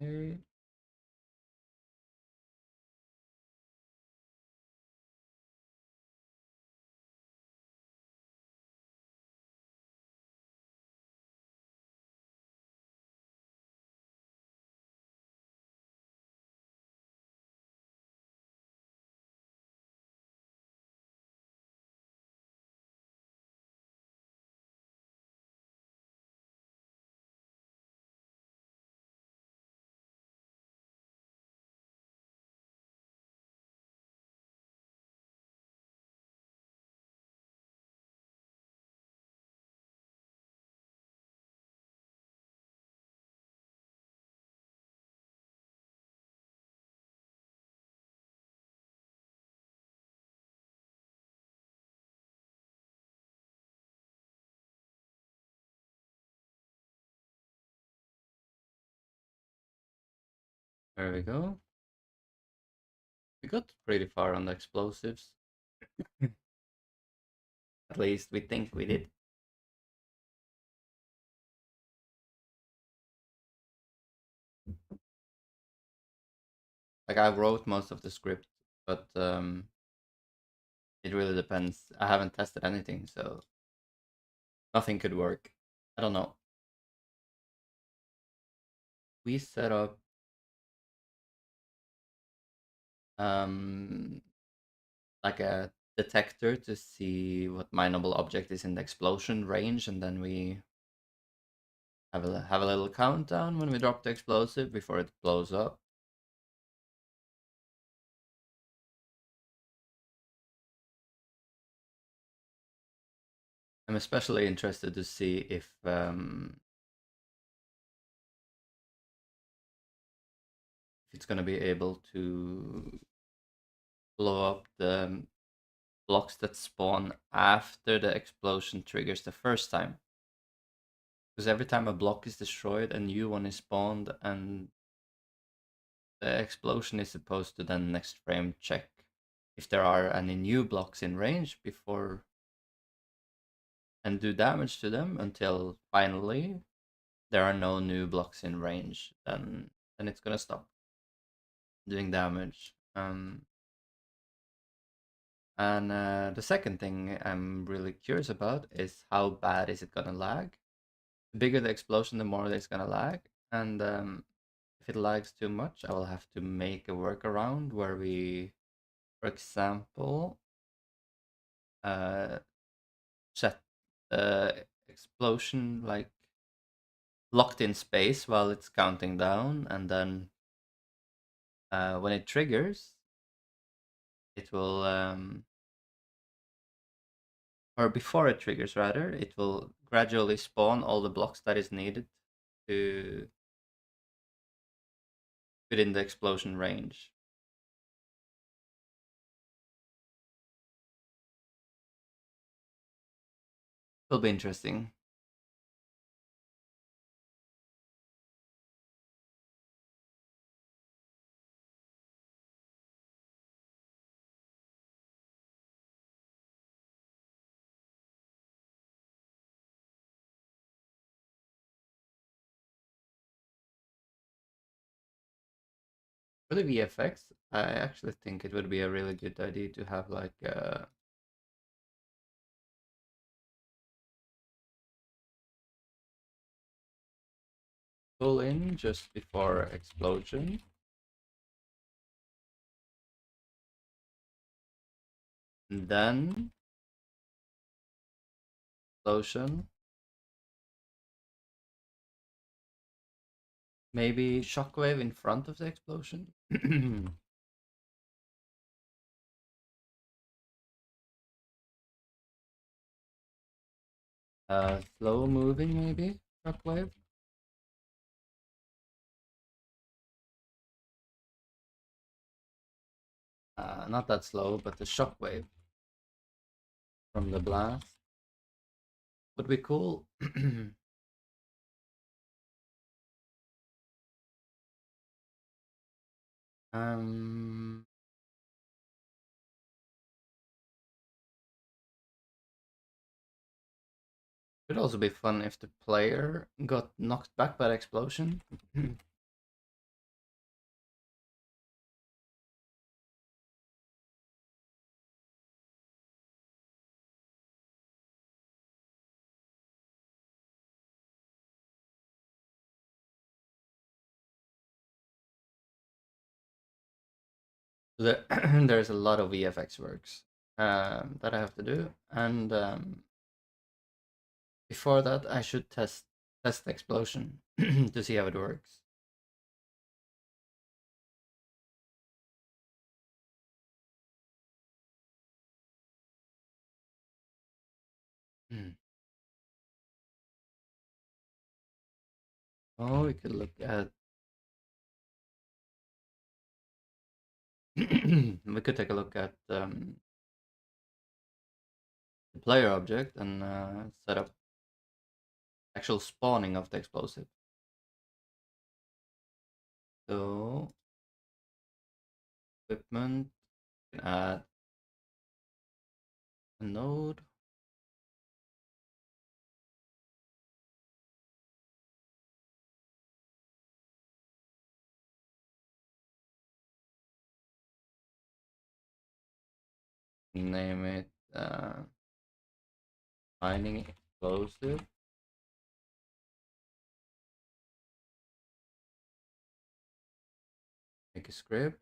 Okay. There we go. We got pretty far on the explosives. At least we think we did. Like I wrote most of the script, but it really depends. I haven't tested anything, so nothing could work. I don't know. We set up um like a detector to see what mineable object is in the explosion range, and then we have a little countdown when we drop the explosive before it blows up. I'm especially interested to see if it's going to be able to blow up the blocks that spawn after the explosion triggers the first time. Because every time a block is destroyed, a new one is spawned, and the explosion is supposed to then next frame check if there are any new blocks in range before and do damage to them until finally there are no new blocks in range. Then it's gonna stop doing damage. And the second thing I'm really curious about is how bad is it gonna lag? The bigger the explosion, the more it's gonna lag. And if it lags too much, I will have to make a workaround where we, for example, uh, set the explosion like locked in space while it's counting down, and then when it triggers, it will or before it triggers rather, it will gradually spawn all the blocks that is needed to within the explosion range. Will be interesting. For the VFX, I actually think it would be a really good idea to have like a pull in just before explosion. And then explosion. Maybe shockwave in front of the explosion. Slow moving maybe shockwave. Not that slow, but the shockwave from the blast would be cool. um, It'd also be fun if the player got knocked back by the explosion. There's a lot of VFX works that I have to do, and before that, I should test the explosion to see how it works. Hmm. Oh, we could look at. We could take a look at the player object and set up actual spawning of the explosive. So equipment, can add a node. Name it mining explosive. Make a script.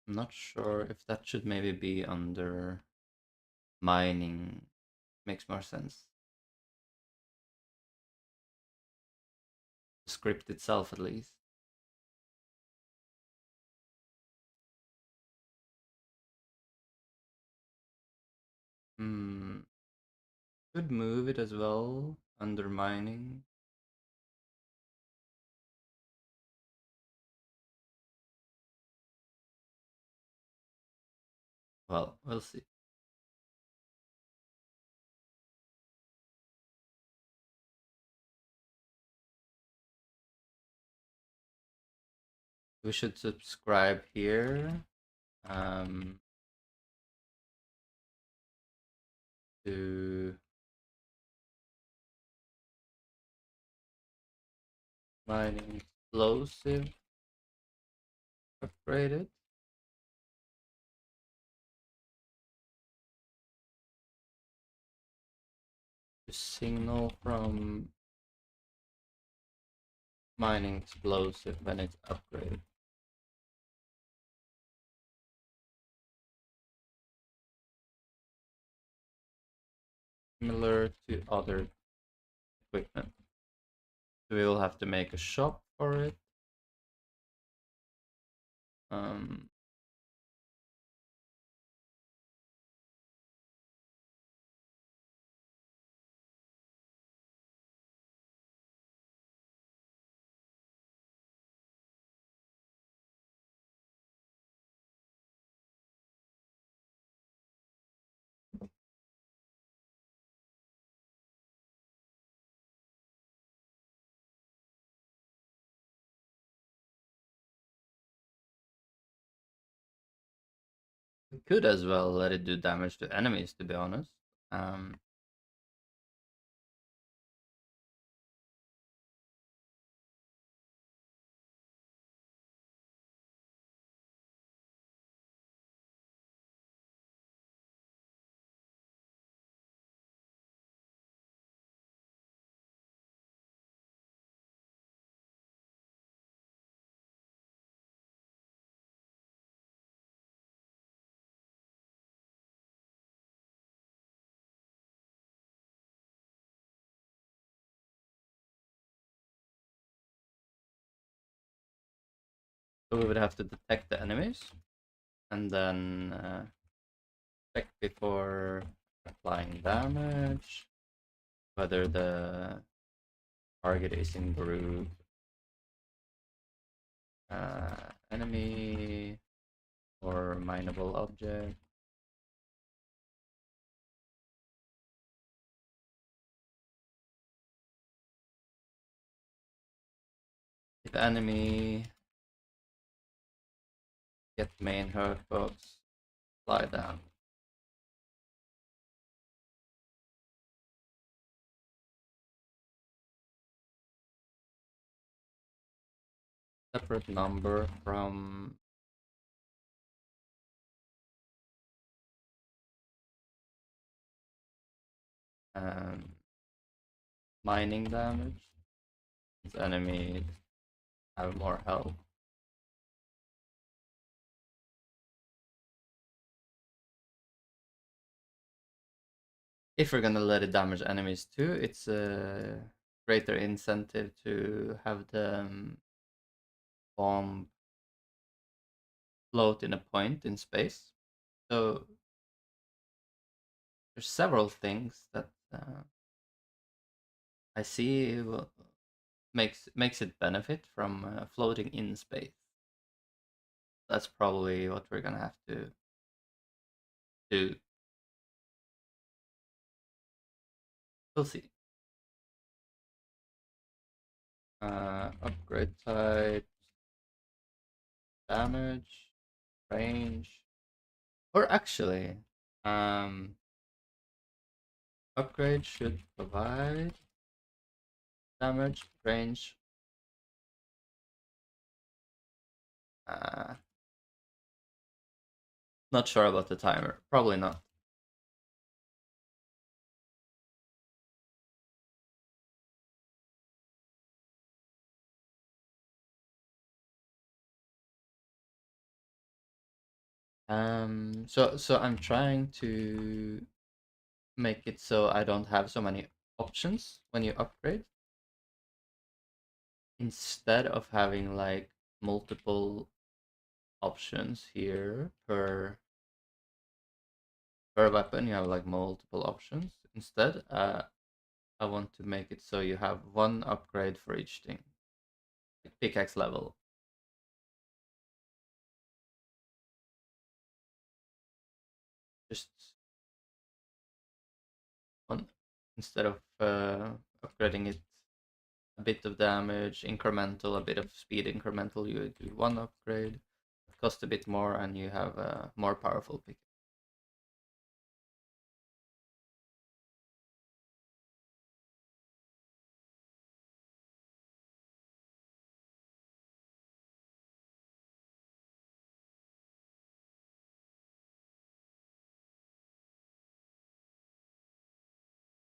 I'm not sure if that should maybe be under mining. Makes more sense. The script itself, at least. Hmm. Could move it as well under mining. Well, we'll see. We should subscribe here to mining explosive. Upgrade it. To signal from mining explosive when it's upgraded. Similar to other equipment. So we will have to make a shop for it. Um, we could as well let it do damage to enemies, to be honest. Um, so we would have to detect the enemies and then check before applying damage whether the target is in group enemy or mineable object. If enemy, get main hurt box, fly down. Separate number from Um, mining damage. His enemy have more health. If we're gonna let it damage enemies too, it's a greater incentive to have the bomb float in a point in space. So there's several things that I see makes it benefit from floating in space. That's probably what we're gonna have to do. We'll see. Upgrade type, damage, range, or actually, um, upgrade should provide damage, range. Uh, Not sure about the timer. Probably not. So I'm trying to make it so I don't have so many options when you upgrade. Instead of having like multiple options here per weapon, you have like multiple options. Instead, I want to make it so you have one upgrade for each thing, like pickaxe level. Just one instead of upgrading it a bit of damage, incremental, a bit of speed incremental. You do one upgrade, it costs a bit more, and you have a more powerful pick.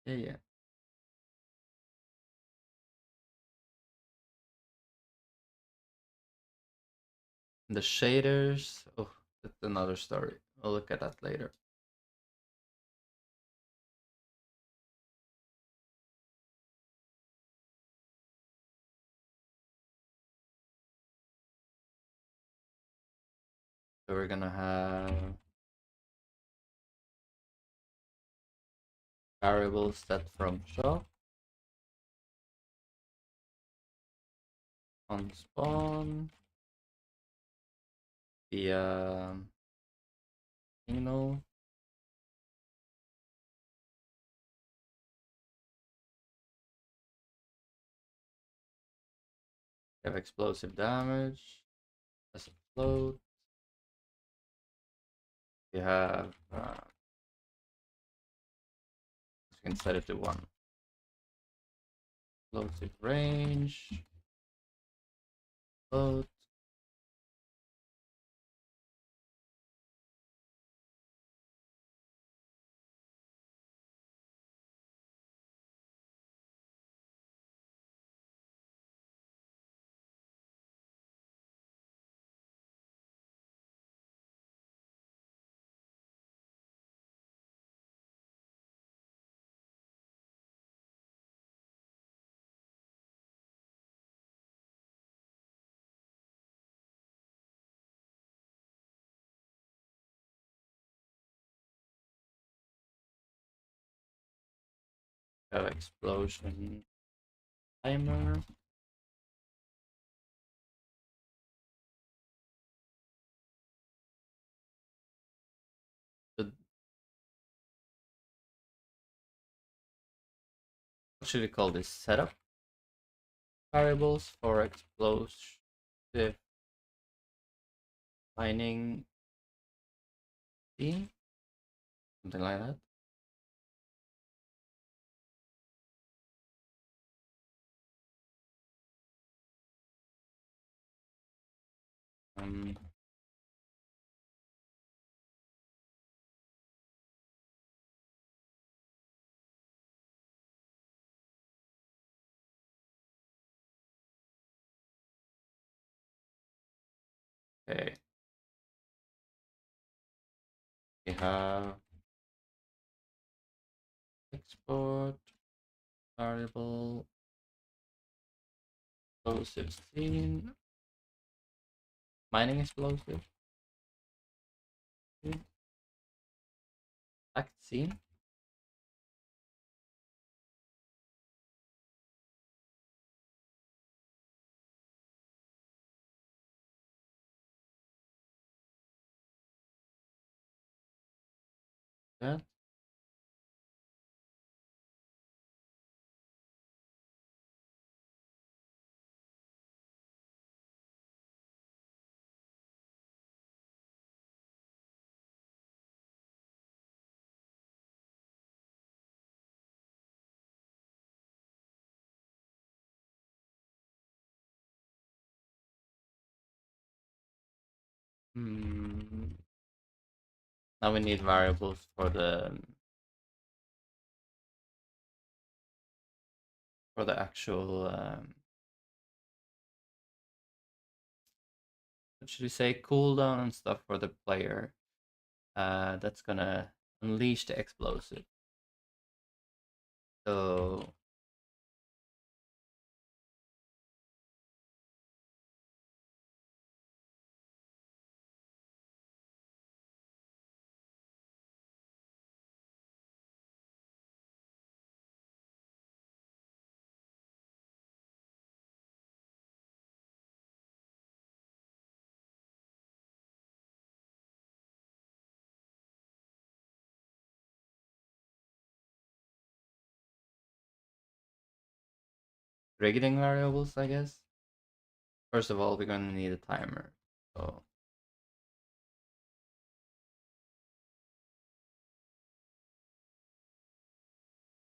Yeah, yeah. The shaders, oh, that's another story. I'll look at that later. So we're gonna have variables that from shop on spawn via signal. We have explosive damage as a float. We have you can set it to 1. Explosive range, float. We have explosion timer. The, what should we call this? Setup variables for explosive mining scene, something like that. Um, Okay. We have export variable explosive scene, mining explosive, act scene. That. Hmm. Now we need variables for the actual what should we say, cooldown and stuff for the player. That's gonna unleash the explosive. So rigging variables, I guess. First of all, we're gonna need a timer. So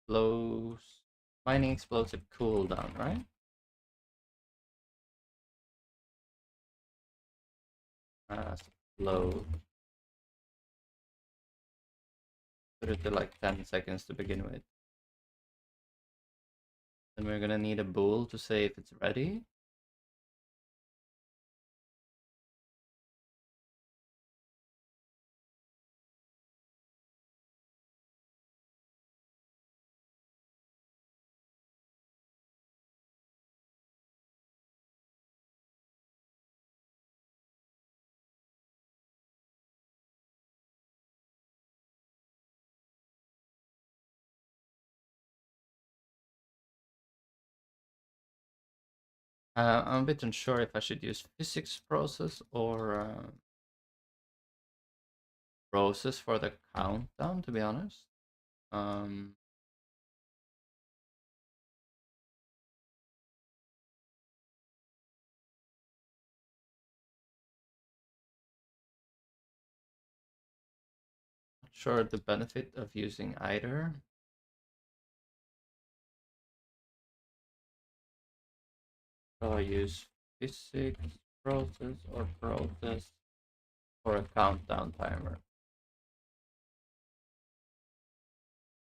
close mining explosive cooldown, right? Load. Put it to like 10 seconds to begin with. Then we're gonna need a bool to say if it's ready. I'm a bit unsure if I should use physics process or process for the countdown, to be honest. Um, Not sure the benefit of using either. So I use physics process or process for a countdown timer.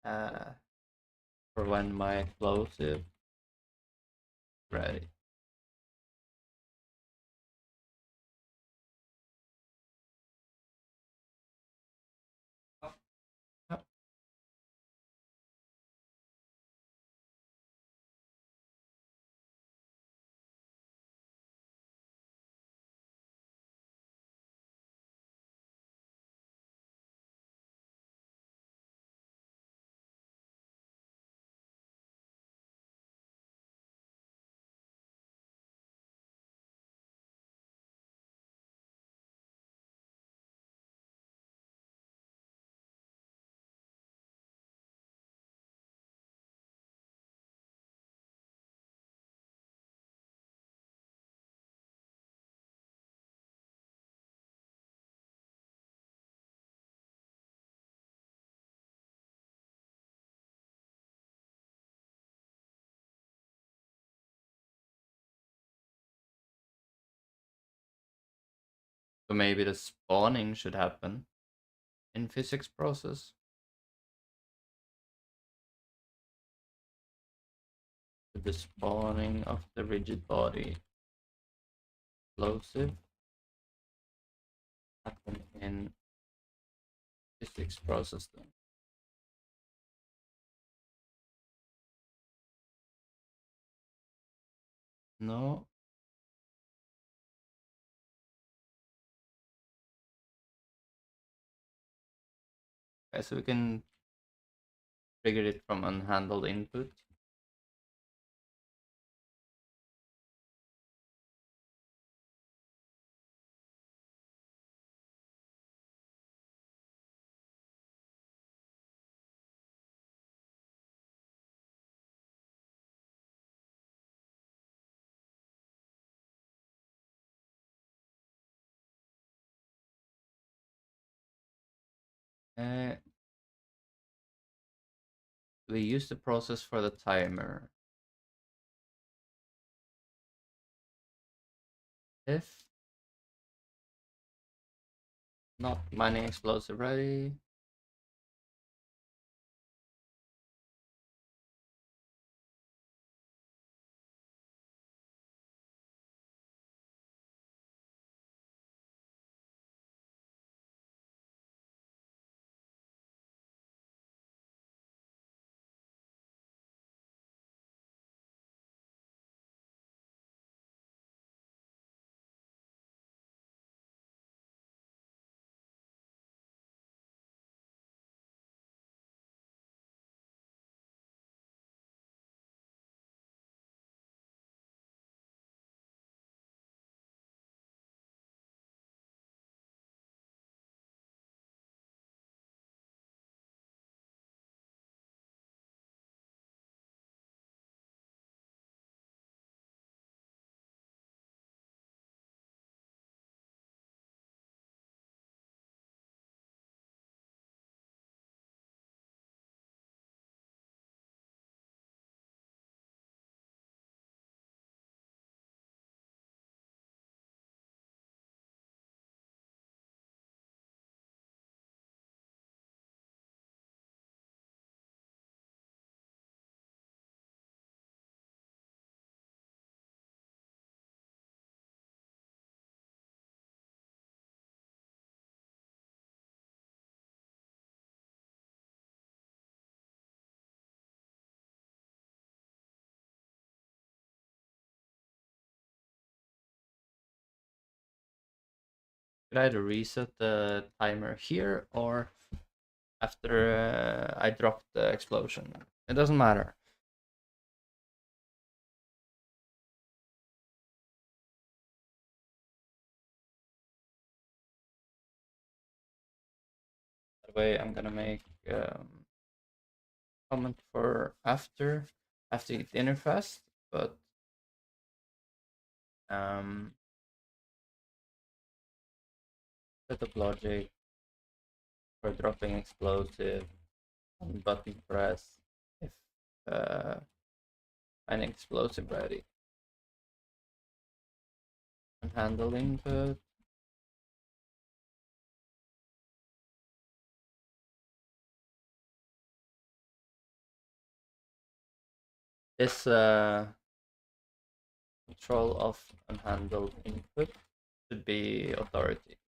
Uh, for when my explosive ready. Yep. So maybe the spawning should happen in physics process. With the spawning of the rigid body explosive. happen in physics process then. No. Okay, so we can trigger it from unhandled input. Uh, we use the process for the timer. If not mining explosive ready, could either reset the timer here or after I drop the explosion. It doesn't matter. That way I'm gonna make comment for after the dinner fast, but setup logic for dropping explosive on button press if an explosive ready. And handle input. This control of unhandled input should be authority.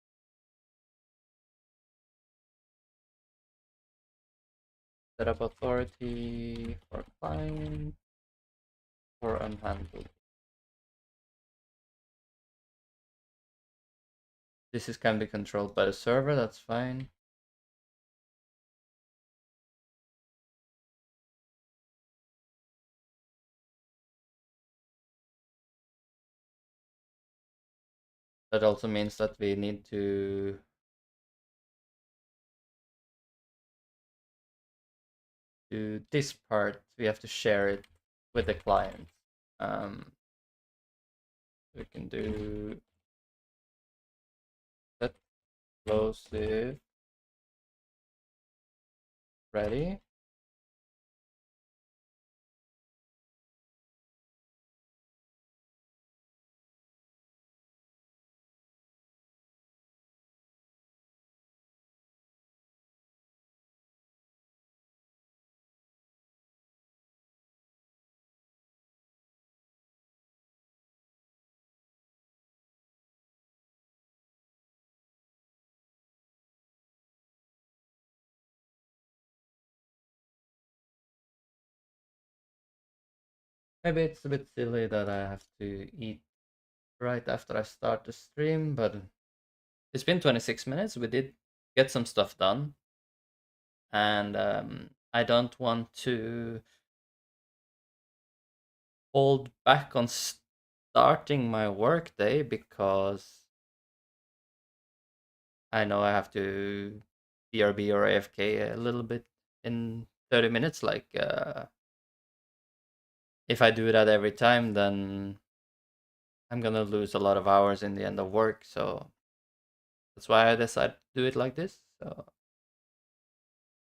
Set up authority for client for unhandled. Can be controlled by the server, that's fine. That also means that we need to do this part. We have to share it with the client. We can do set explosive ready. Maybe it's a bit silly that I have to eat right after I start the stream, but it's been 26 minutes. We did get some stuff done, and I don't want to hold back on starting my workday because I know I have to BRB or AFK a little bit in 30 minutes. Like, if I do that every time, then I'm gonna lose a lot of hours in the end of work. So that's why I decided to do it like this. So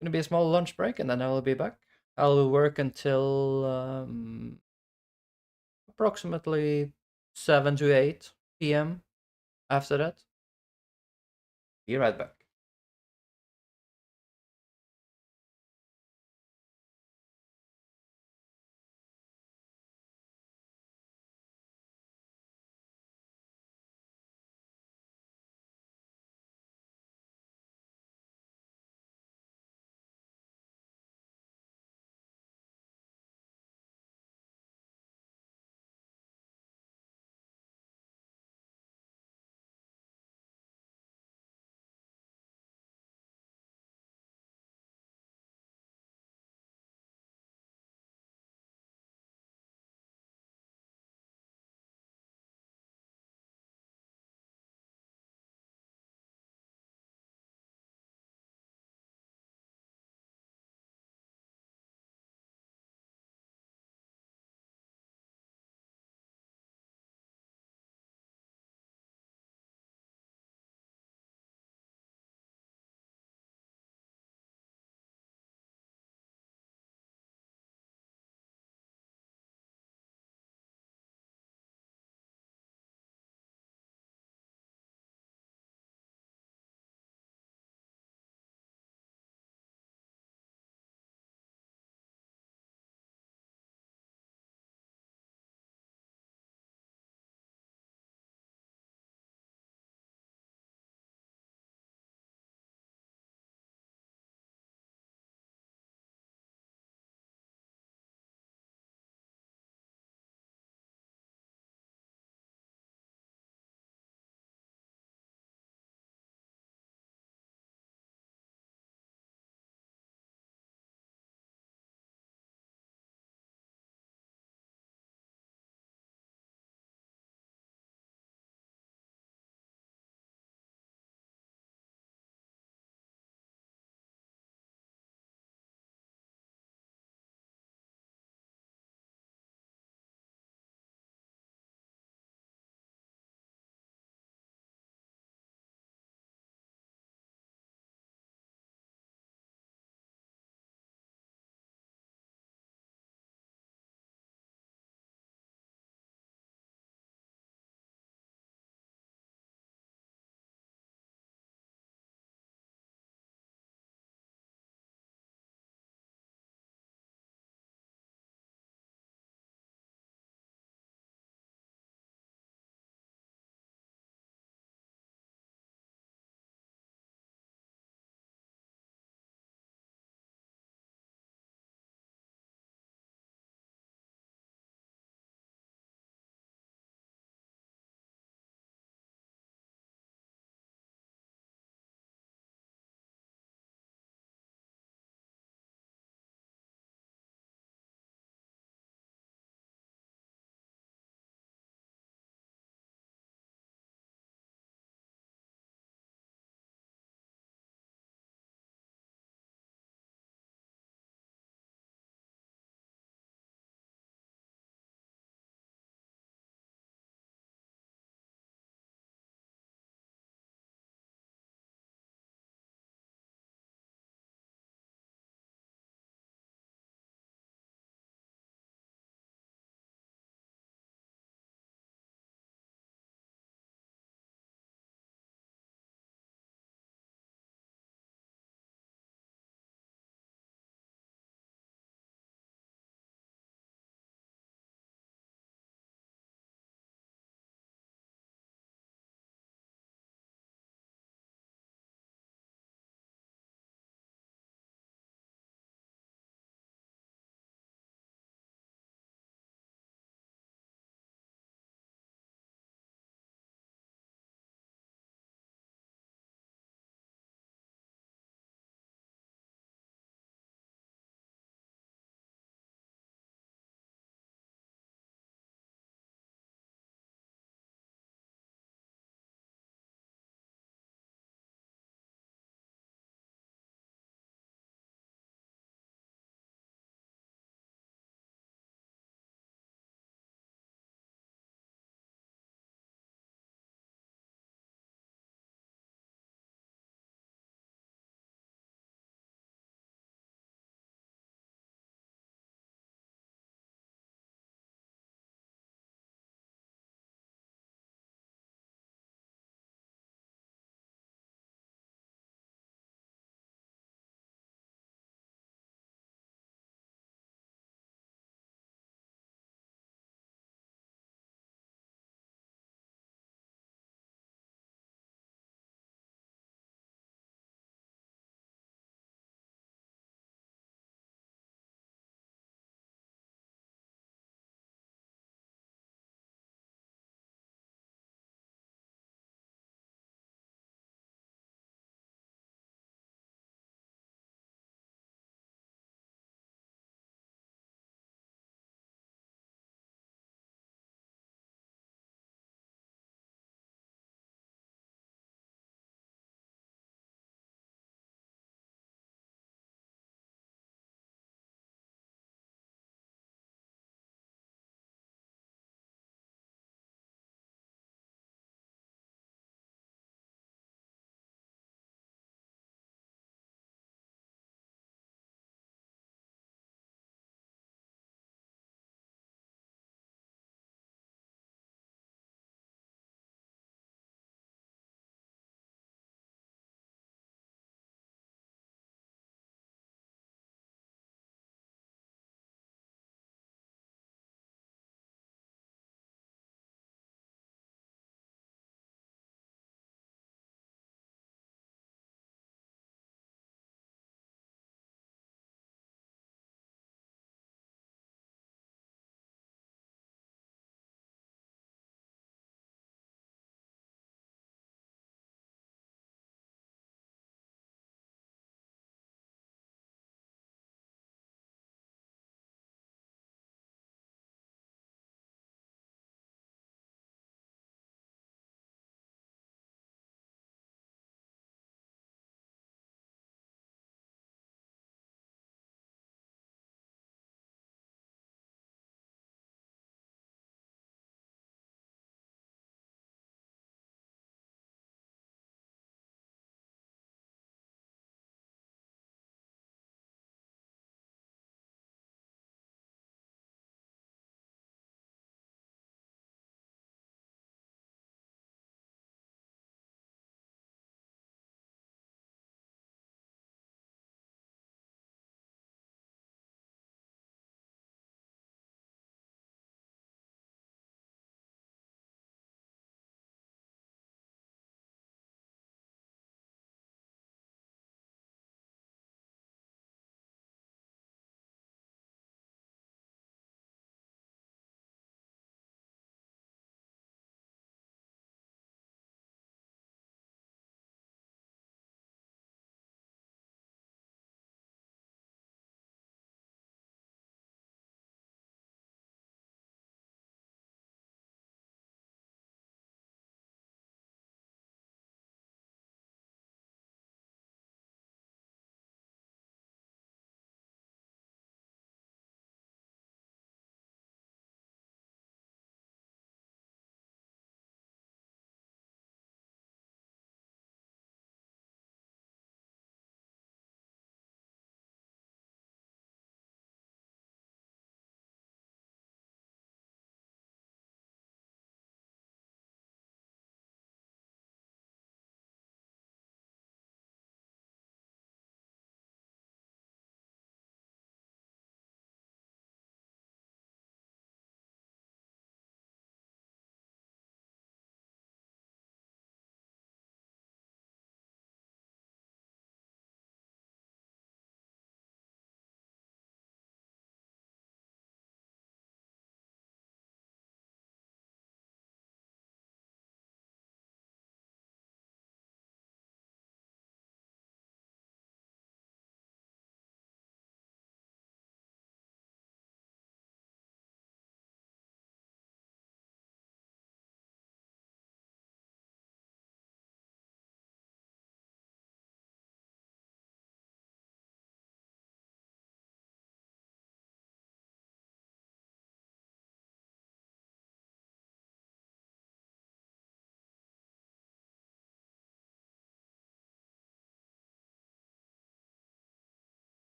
gonna be a small lunch break, and then I will be back. I'll work until approximately 7 to 8 p.m. After that, be right back.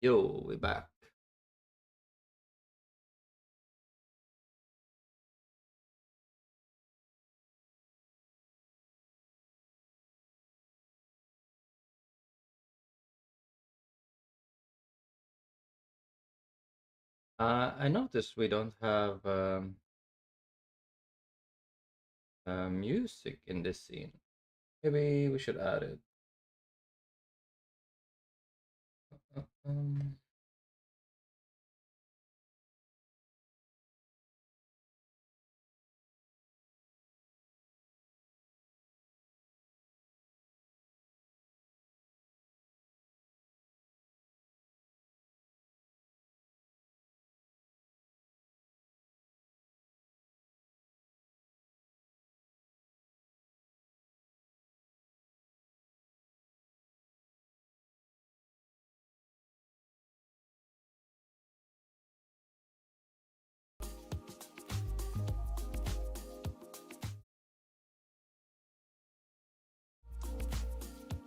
Yo, we back. I noticed we don't have music in this scene. Maybe we should add it. Um,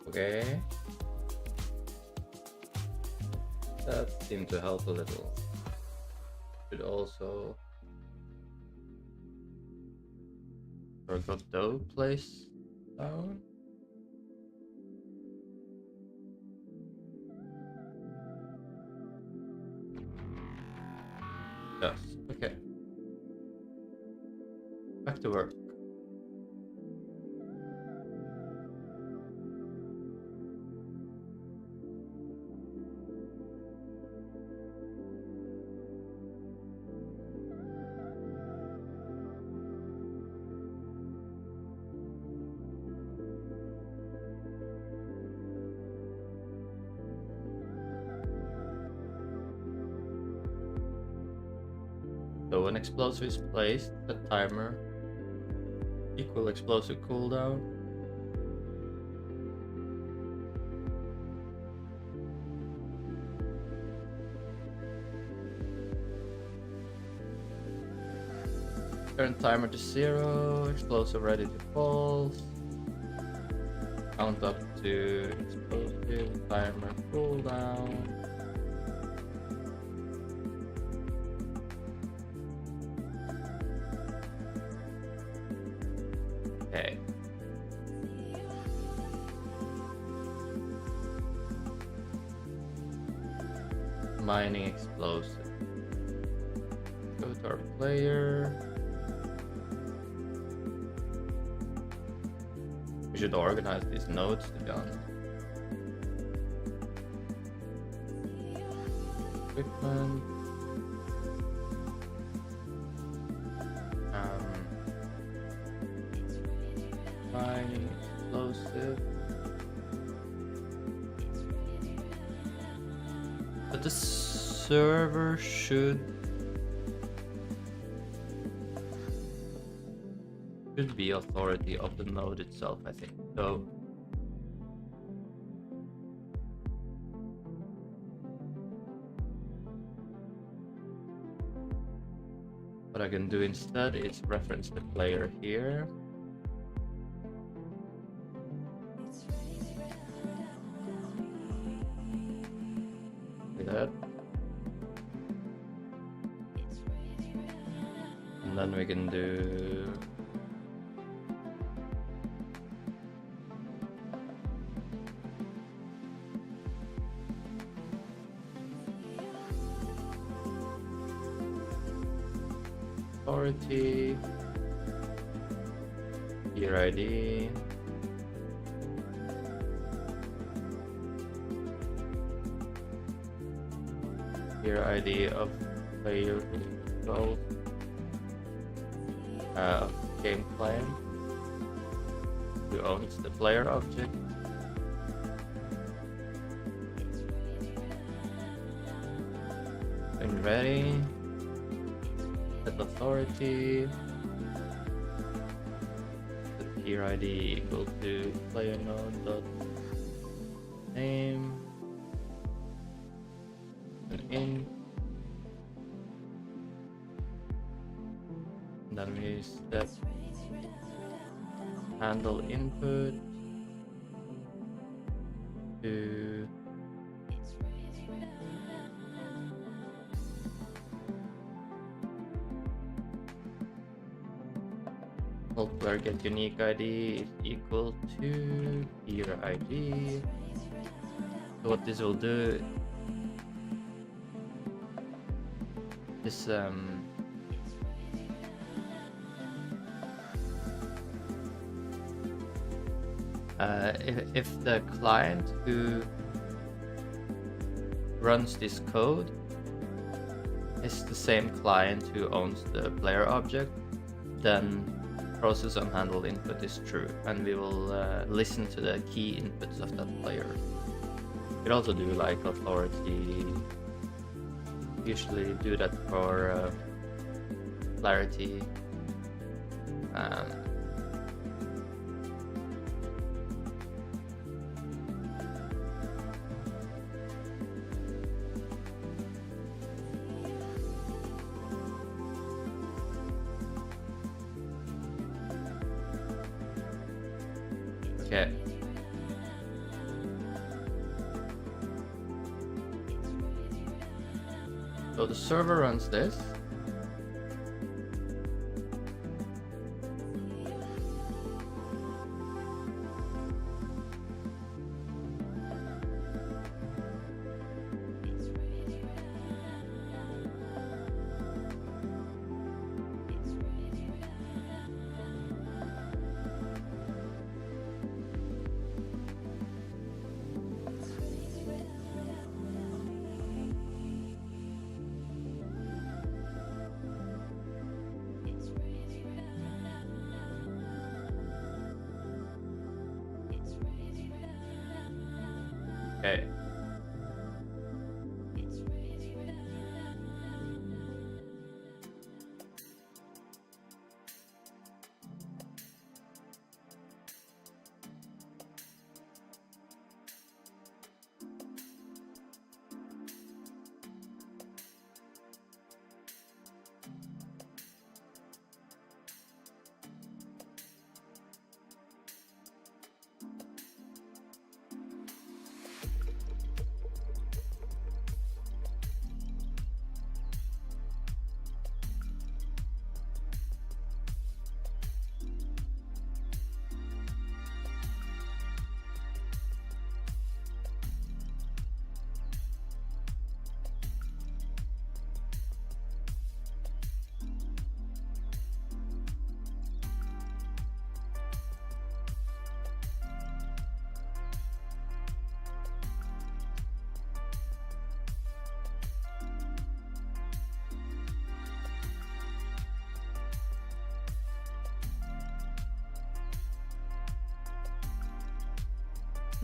okay, that seemed to help a little. Should also our Godot place down. Yes. Okay. Back to work. So when explosive is placed, the timer equal explosive cooldown. Turn timer to 0, explosive ready to false. Count up to explosive, timer cooldown. Okay. Mining explosive. Go to our player. We should organize these nodes, to be honest. Equipment. Mining explosive. But the server should be authority of the node itself, I think. So what I can do instead is reference the player here. Like that. And then we can do authority, year ID, year ID of player control, game claim, who owns the player object, when ready, set authority, set tier ID equal to player node dot name, and in, and then we set handle input to Old player get unique ID is equal to peer ID. So what this will do is if the client who runs this code is the same client who owns the player object, then process unhandled input is true, and we will listen to the key inputs of that player. We could also do like authority. Usually do that for clarity. Okay. So the server runs this. Okay.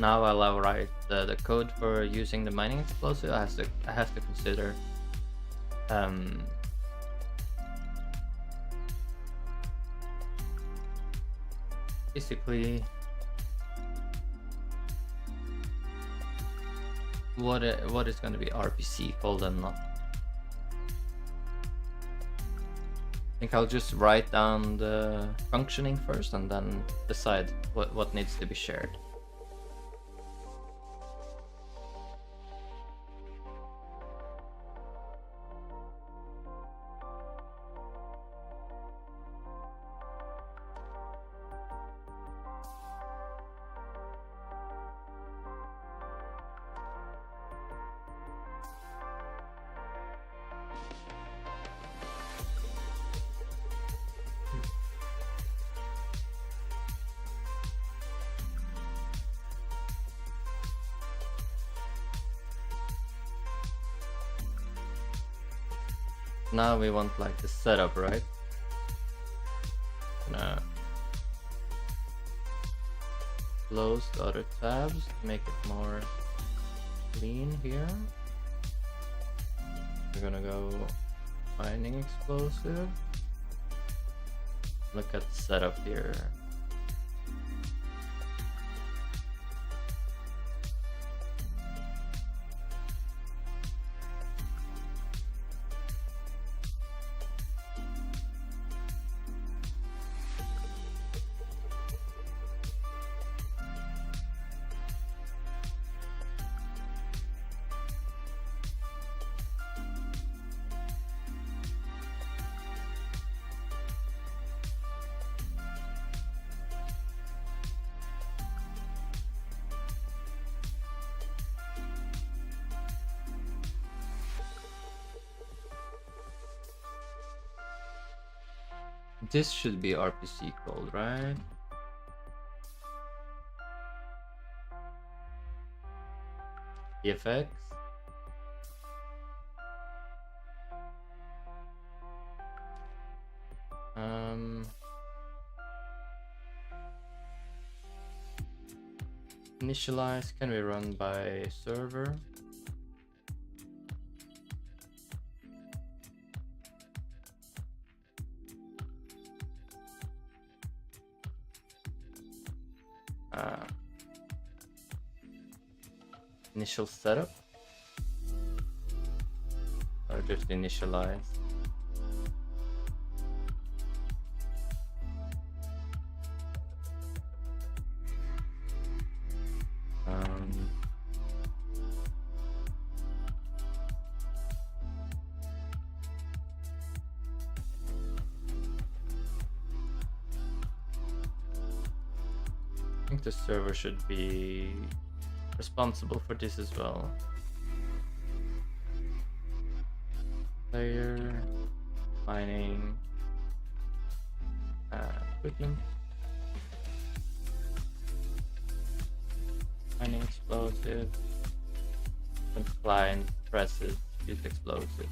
Now while I write the code for using the mining explosive, I have to consider basically what is going to be RPC called and not. I think I'll just write down the functioning first and then decide what needs to be shared. Now we want like the setup, right? Gonna close the other tabs to make it more clean here. We're gonna go mining explosive. Look at the setup here. This should be RPC code, right? VFX. Initialize can be run by server. Initial setup or just initialize. I think the server should be responsible for this as well. Player, mining, equipment, mining explosive, when client presses use explosive.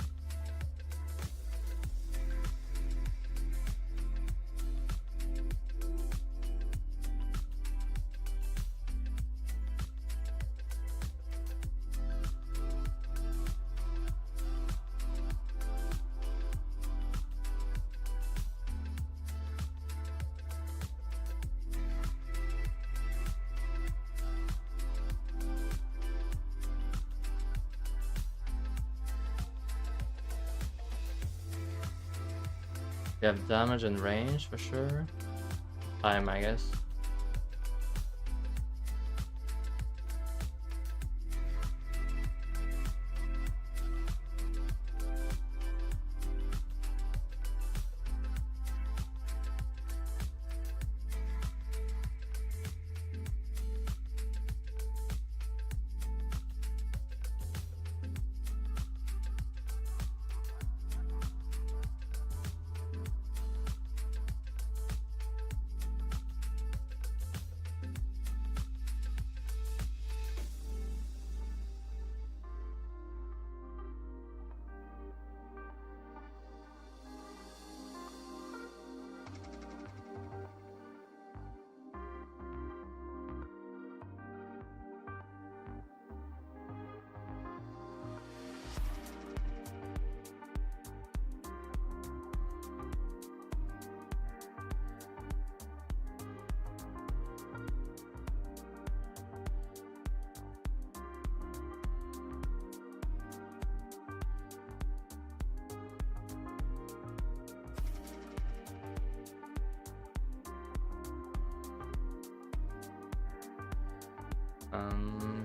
We have damage and range for sure. Time, I guess.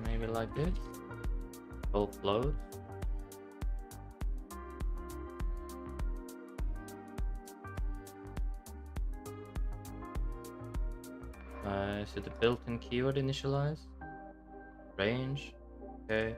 Maybe like this. Full float. Is it a built-in keyword initialize? Range. Okay.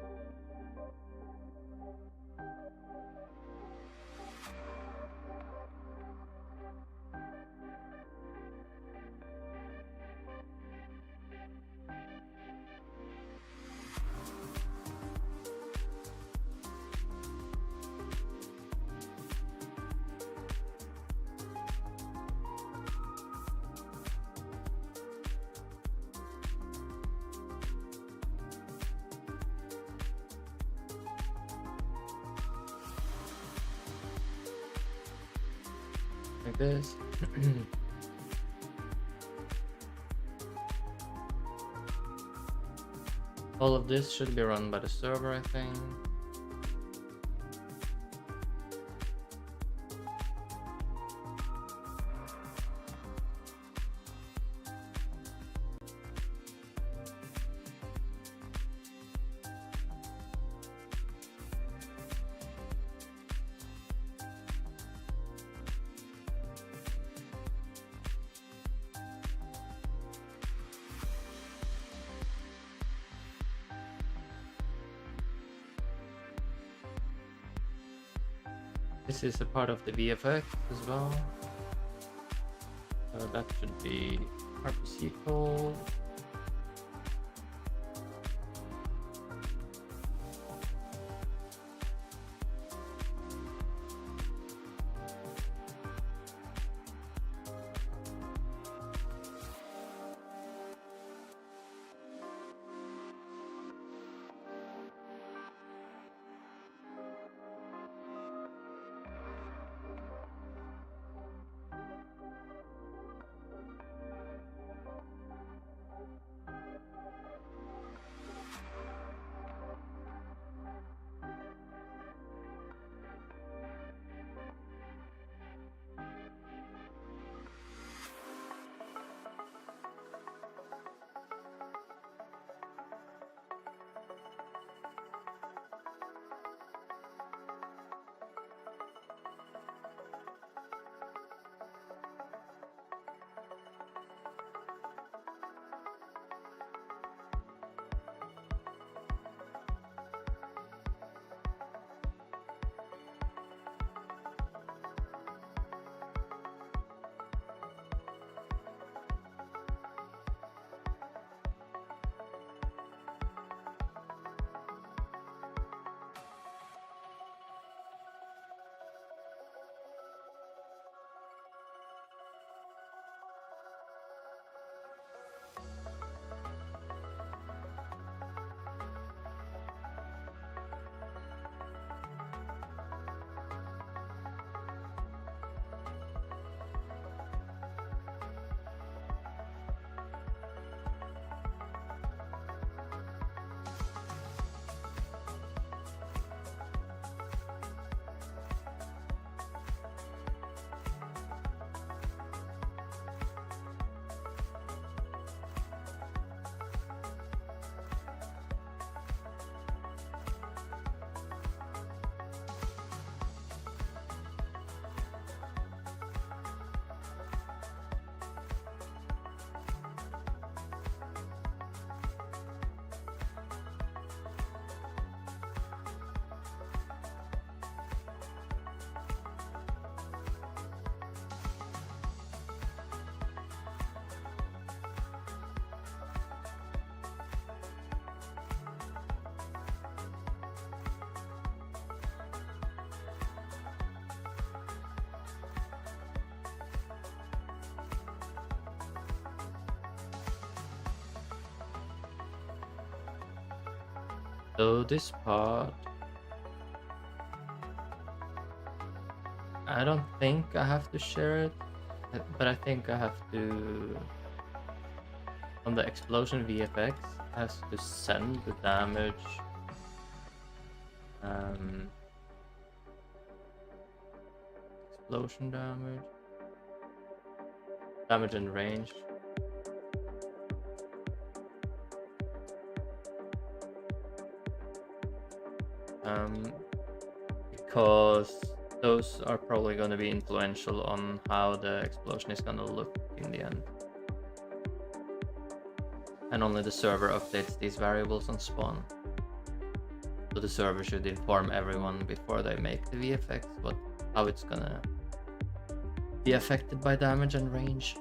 Like this. All of this should be run by the server, I think. This is a part of the VFX as well. So that should be RPC full. So this part, I don't think I have to share it, but I think I have to, on the explosion VFX, has to send the damage explosion damage and range. Because those are probably going to be influential on how the explosion is going to look in the end. And only the server updates these variables on spawn. So the server should inform everyone before they make the VFX how it's gonna be affected by damage and range.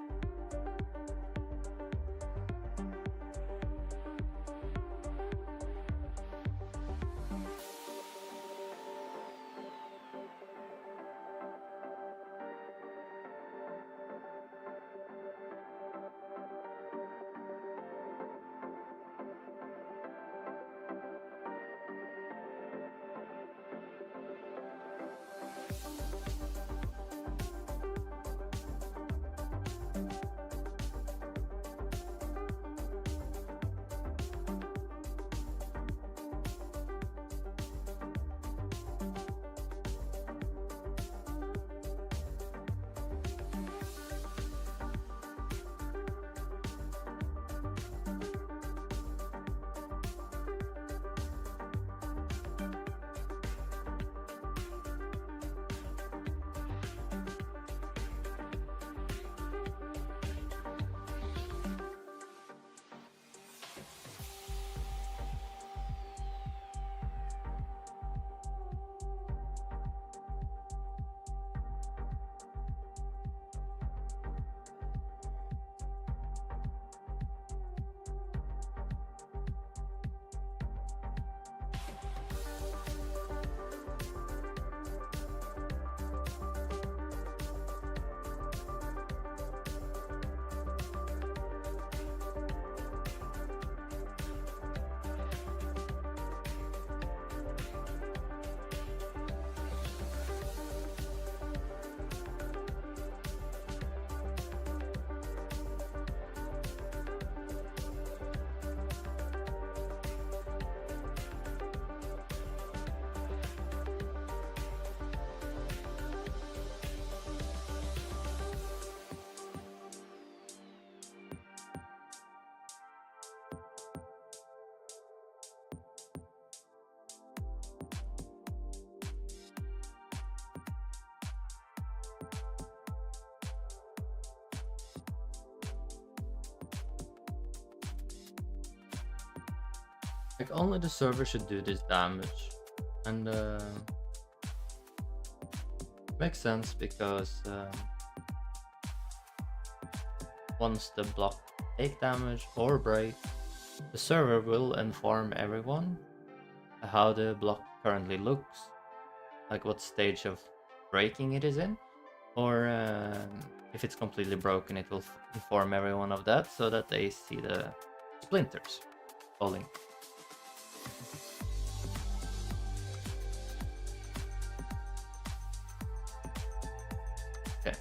Like only the server should do this damage, and makes sense because once the block take damage or break, the server will inform everyone how the block currently looks, like what stage of breaking it is in, or if it's completely broken, it will inform everyone of that so that they see the splinters falling. Okay.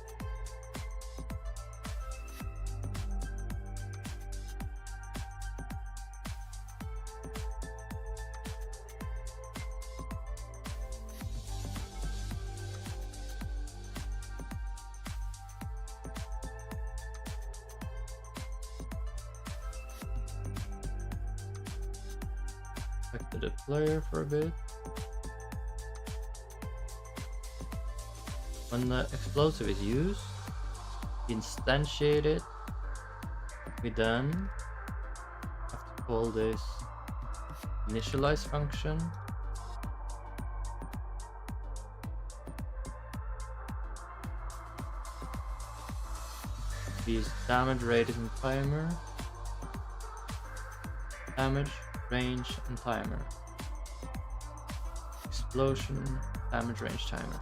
Back to the player for a bit. When the explosive is used, instantiate it. We then have to call this initialize function. Use damage, radius, and timer. Damage, range, and timer. Explosion, damage, range, timer.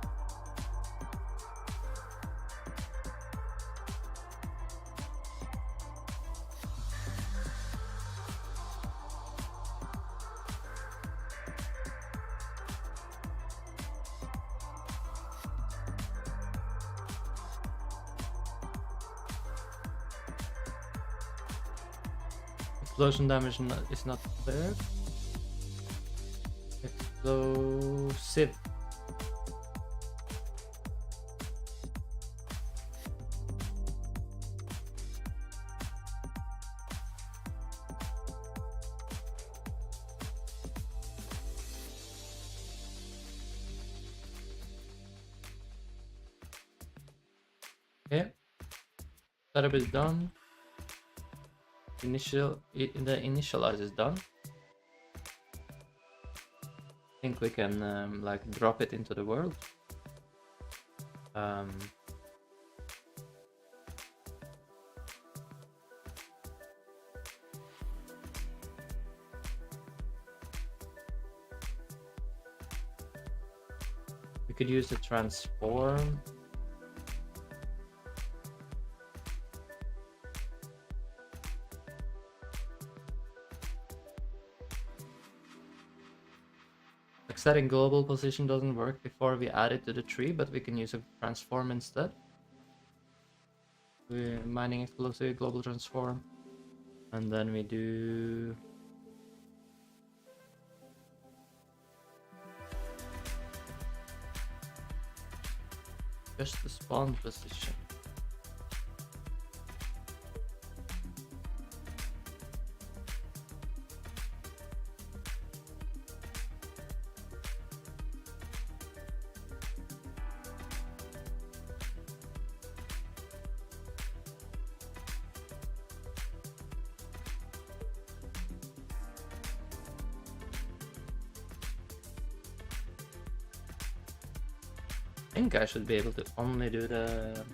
Explosion damage is not there. Explosive. Okay. Setup is done. The initialize is done. I think we can like drop it into the world. We could use the transform. Setting global position doesn't work before we add it to the tree, but we can use a transform instead. We're mining explosive global transform, and then we do just the spawn position. I think I should be able to only do the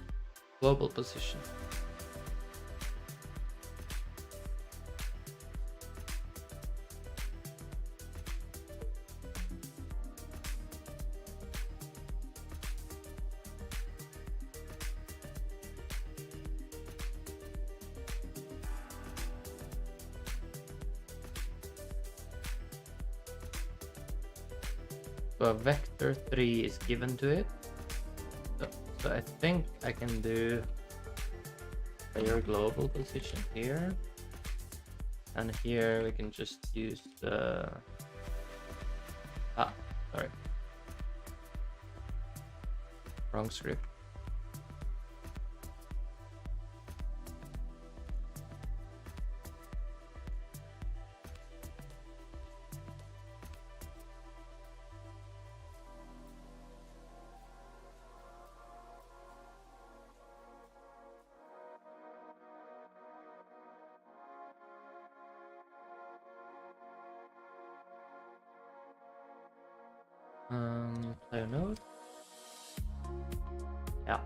global position. So a vector 3 is given to it. So I think I can do player global position here. And here we can just use the... sorry. Wrong script. Player node. Yeah.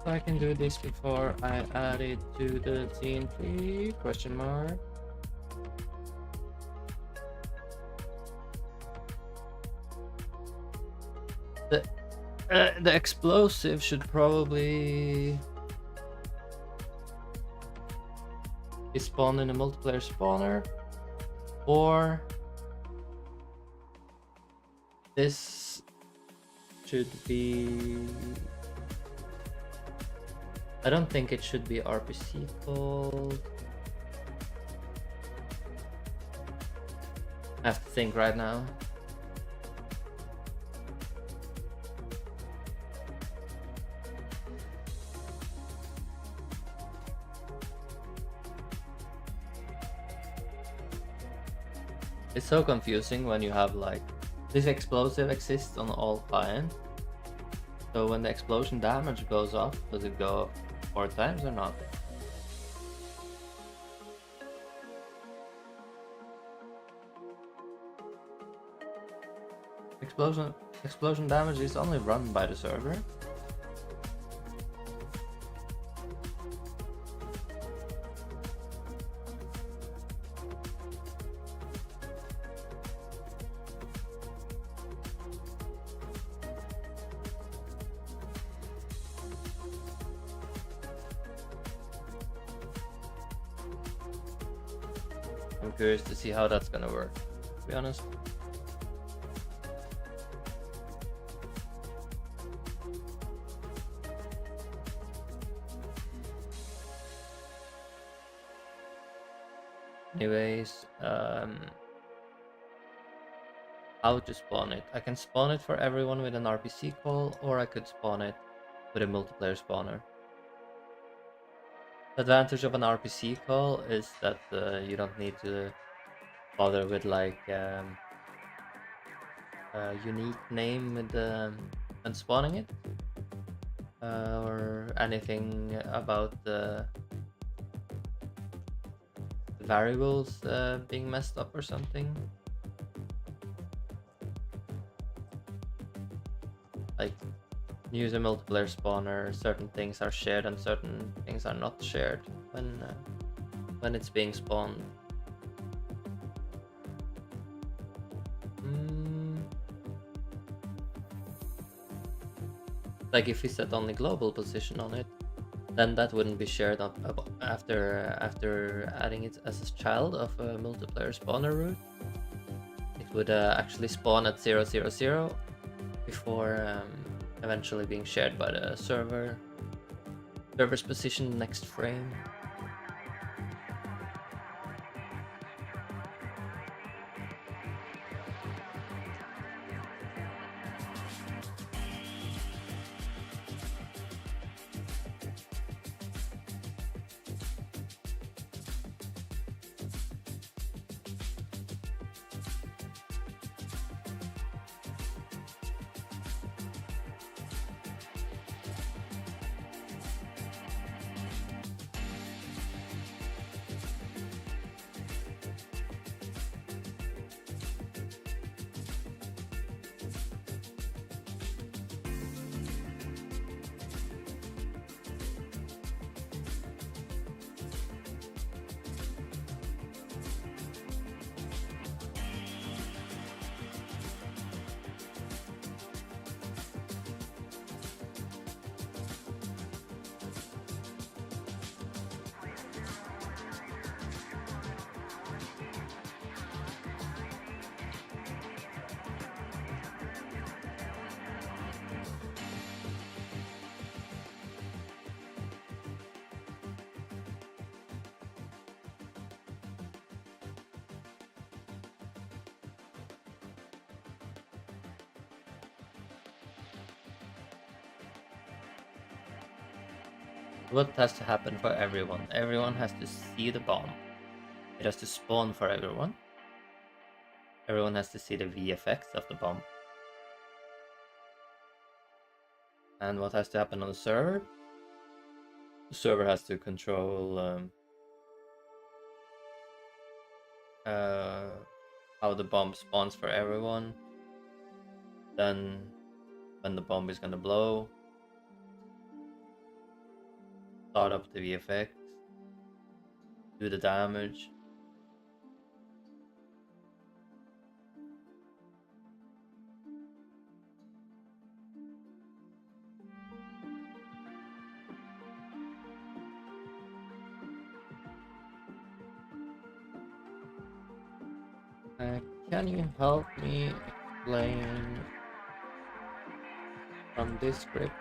I can do this before I add it to the TNT? Question mark. The explosive should probably be spawned in a multiplayer spawner, or this should be. I don't think it should be RPC called. I have to think right now. It's so confusing when you have like this explosive exists on all clients. So when the explosion damage goes off, does it go 4 times or not? Explosion damage is only run by the server. I'm curious to see how that's gonna work, to be honest. Anyways, how to spawn it. I can spawn it for everyone with an RPC call, or I could spawn it with a multiplayer spawner. The advantage of an RPC call is that you don't need to bother with like a unique name with when spawning it, or anything about the variables being messed up or something. Like, use a multiplayer spawner, certain things are shared and certain things are not shared when it's being spawned. Like if you set only global position on it, then that wouldn't be shared up after adding it as a child of a multiplayer spawner route. It would actually spawn at 000 before eventually being shared by the server's position next frame. What has to happen for everyone? Everyone has to see the bomb. It has to spawn for everyone. Everyone has to see the VFX of the bomb. And what has to happen on the server? The server has to control how the bomb spawns for everyone. Then when the bomb is gonna blow, start up the VFX, do the damage. Can you help me explain from this script?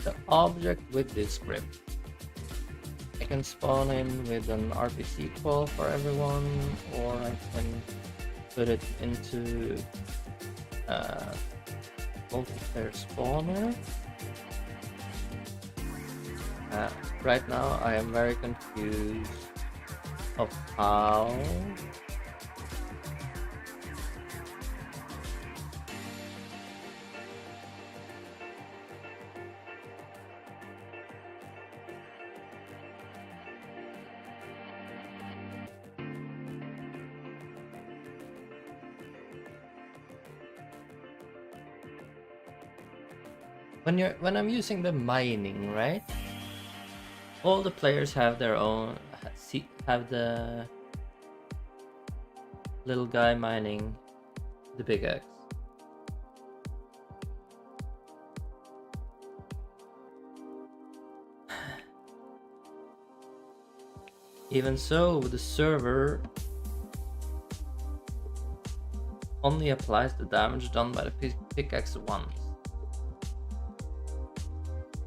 The object with this script. I can spawn in with an RPC call for everyone, or I can put it into multiplayer spawner. Right now I am very confused of how when I'm using the mining, right? All the players have their own have the little guy mining the pickaxe. Even so, the server only applies the damage done by the pickaxe once.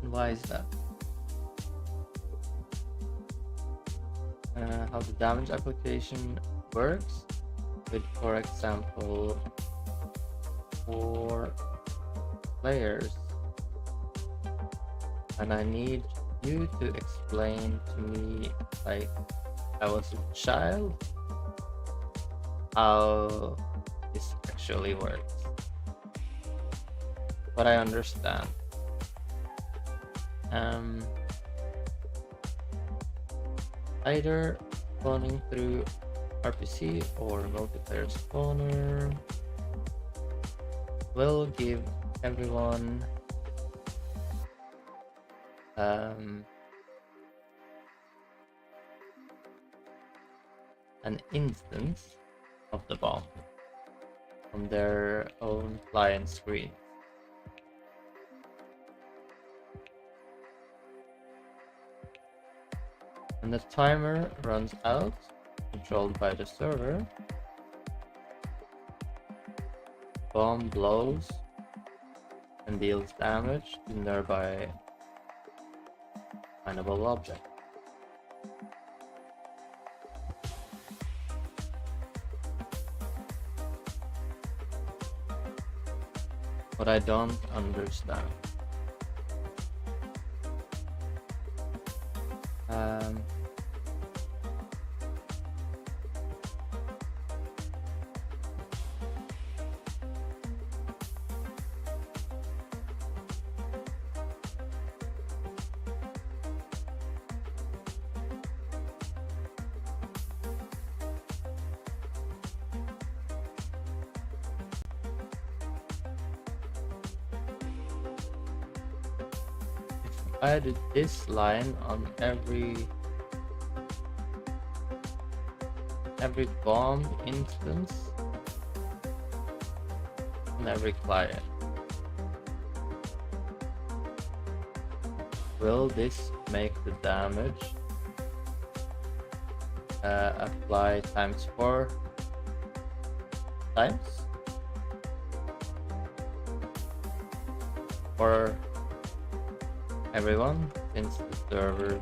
And why is that? How the damage application works with, for example, 4 players, and I need you to explain to me, like I was a child, how this actually works. But I understand. Either spawning through RPC or multiplayer spawner will give everyone an instance of the bomb on their own client screen. When the timer runs out, controlled by the server, bomb blows and deals damage to nearby mineable object. What I don't understand. I added this line on every bomb instance on every client. Will this make the damage apply times 4 times? For everyone, since the server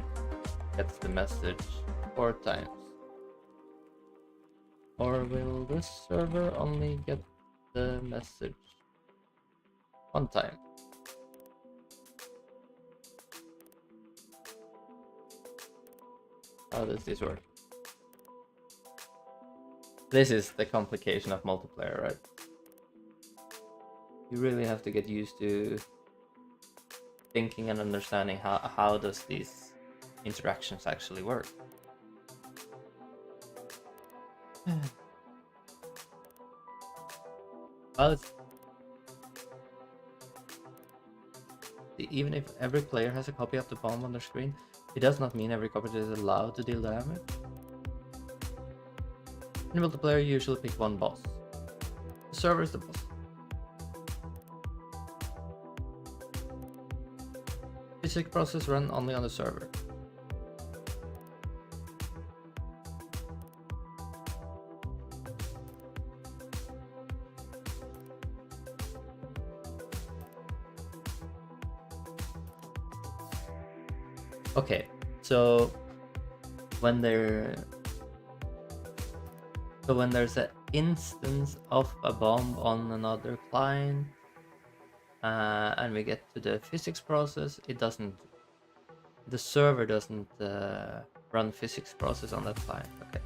gets the message 4 times? Or will this server only get the message 1 time? How does this work? This is the complication of multiplayer, right? You really have to get used to thinking and understanding how does these interactions actually work. Well, even if every player has a copy of the bomb on their screen, it does not mean every copy is allowed to deal damage. In multiplayer, you usually pick one boss. The server is the boss. Physics process run only on the server. Okay, so when there's an instance of a bomb on another client, and we get to the physics process, the server doesn't run physics process on that client. Okay.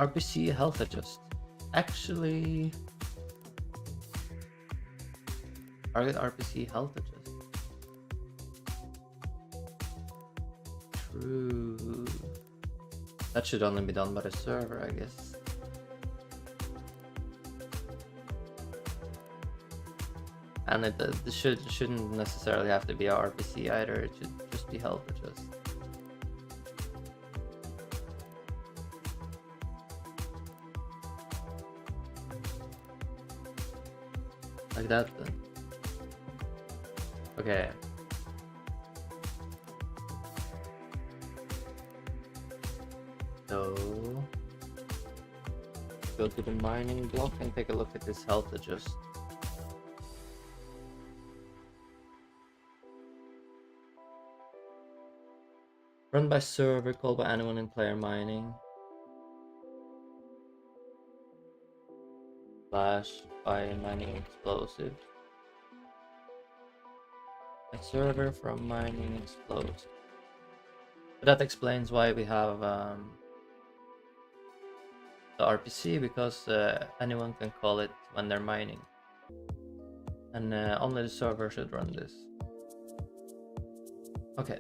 RPC health adjust. Actually, target RPC health adjust. True. That should only be done by the server, I guess. And it shouldn't necessarily have to be a RPC either. It should just be health adjust. Like that then. Okay. So go to the mining block and take a look at this health adjust. Run by server, called by anyone in player mining. Flash by mining explosive. A server from mining explodes. But that explains why we have the RPC, because anyone can call it when they're mining. And only the server should run this. Okay.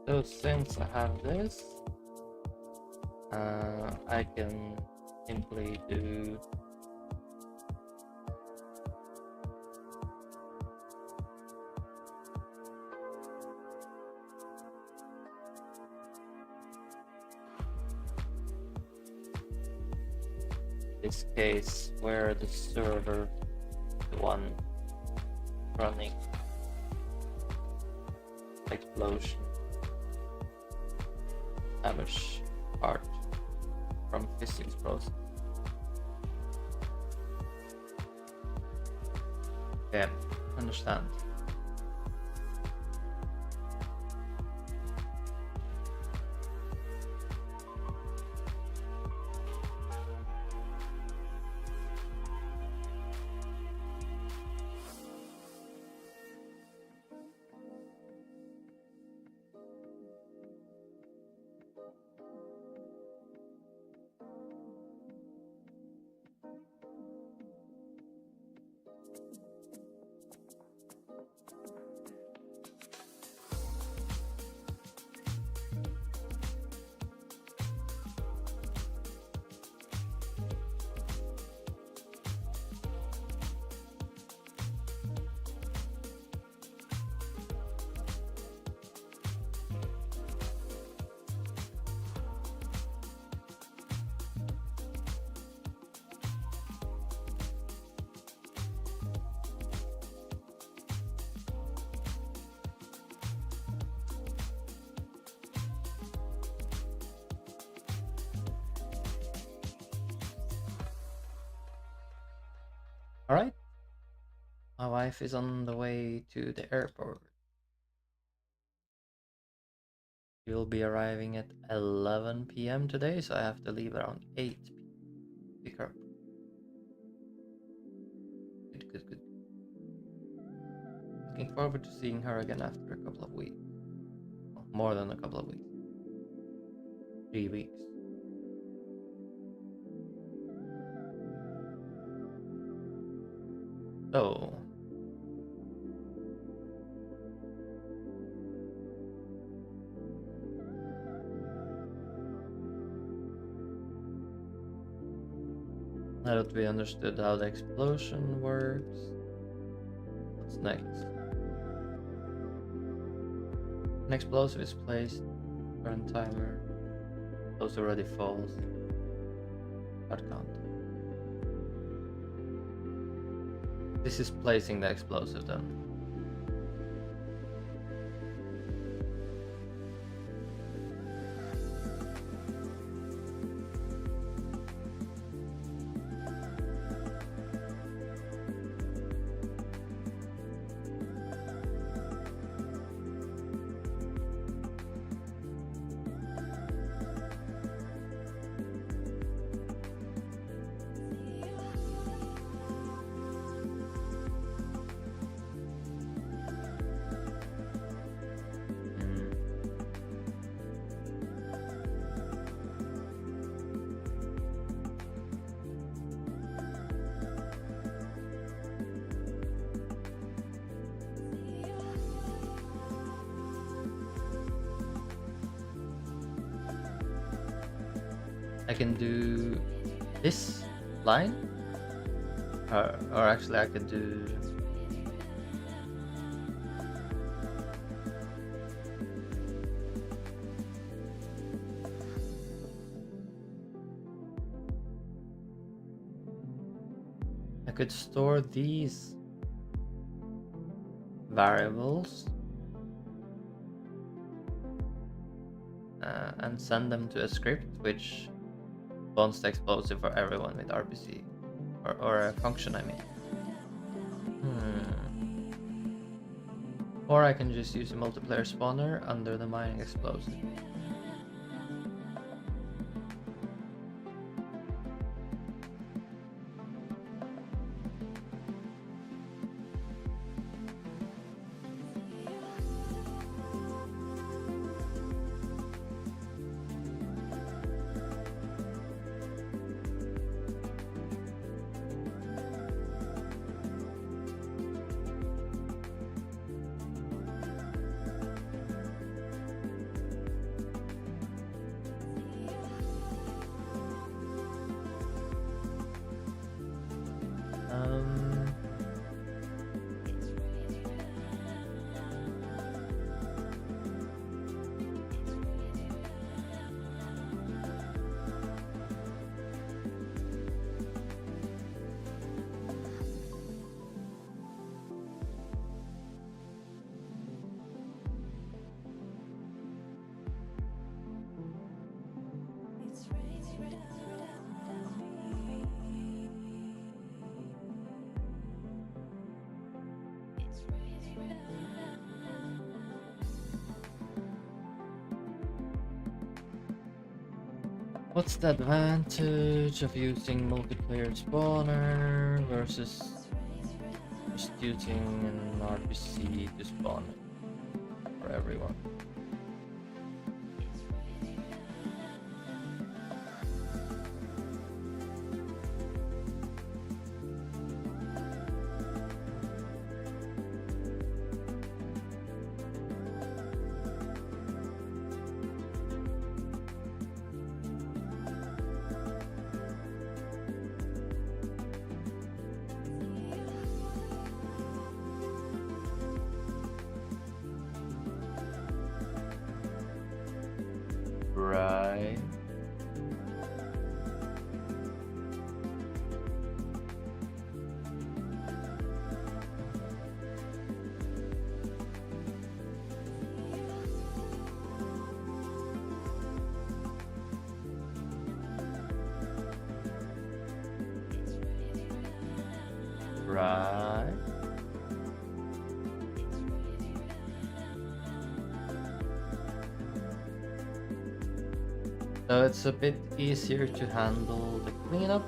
So since I have this, I can simply do this case where the server, the one running explosion damage part from physics process. Okay, understand. Alright, my wife is on the way to the airport. She will be arriving at 11 p.m. today, so I have to leave around 8 p.m. Pick her up. Good, good, good. Looking forward to seeing her again after a couple of weeks. Well, more than a couple of weeks. 3 weeks. So, now that we understood how the explosion works, what's next? An explosive is placed, current timer, those already falls, start count. This is placing the explosive then. I can do this line, or actually I could do I could store these variables and send them to a script which spawns the explosive for everyone with RPC, or a function I mean. Or I can just use a multiplayer spawner under the mining explosive. What's the advantage of using multiplayer spawner versus just using an RPC to spawn it for everyone? Right. So it's a bit easier to handle the cleanup.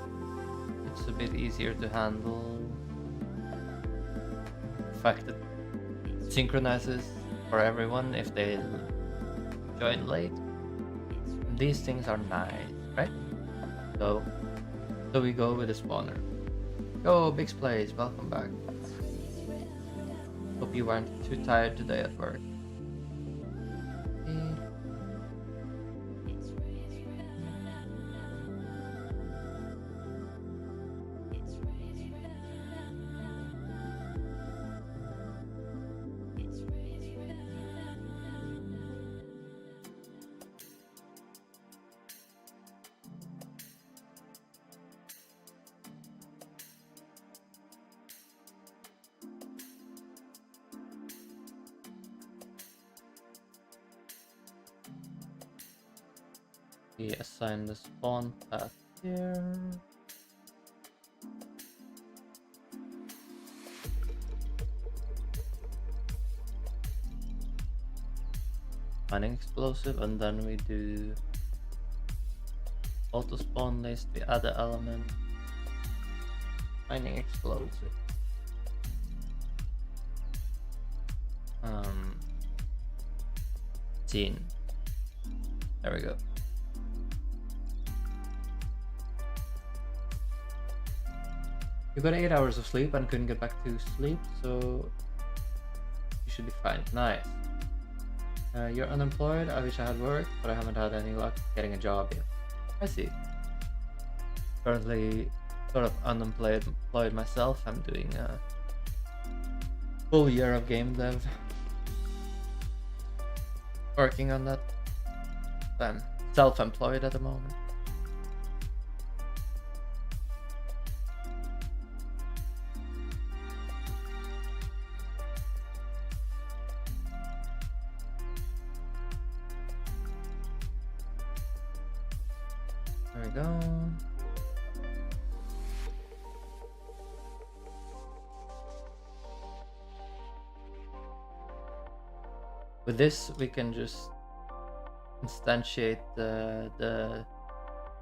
It's a bit easier to handle the fact that it synchronizes for everyone if they join late. These things are nice, right? So we go with the spawner. Go, Big Plays, welcome back. Hope you weren't too tired today at work. We assign the spawn path here. Mining explosive, and then we do auto spawn list. We add the element mining explosive. Scene. There we go. You got 8 hours of sleep and couldn't get back to sleep, so you should be fine. Nice. You're unemployed. I wish I had work, but I haven't had any luck getting a job yet. I see. Currently sort of unemployed myself. I'm doing a full year of game dev. Working on that. I'm self-employed at the moment. There we go. With this, we can just instantiate the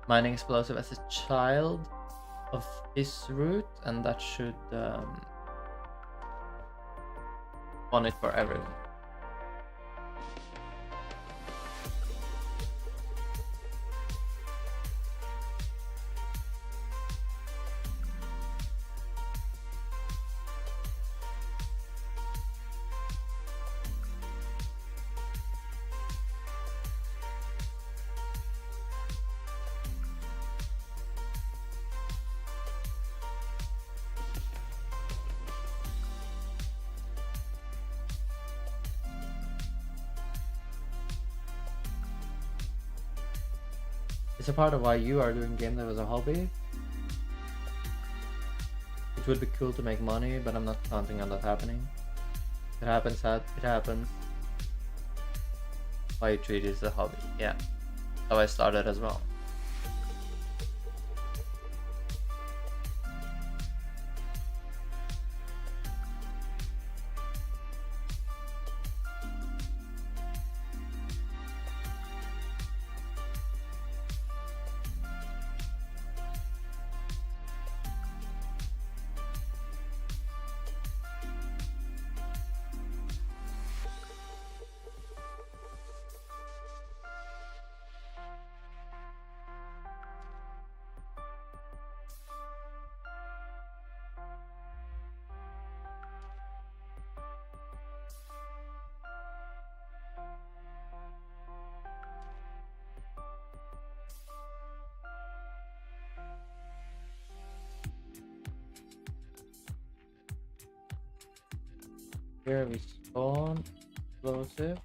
mining explosive as a child of this route, and that should spawn it for everyone. It's a part of why you are doing game dev as a hobby. It would be cool to make money, but I'm not counting on that happening. If it happens, it happens. Why you treat it as a hobby. Yeah, that's how I started as well. Here we spawn explosive,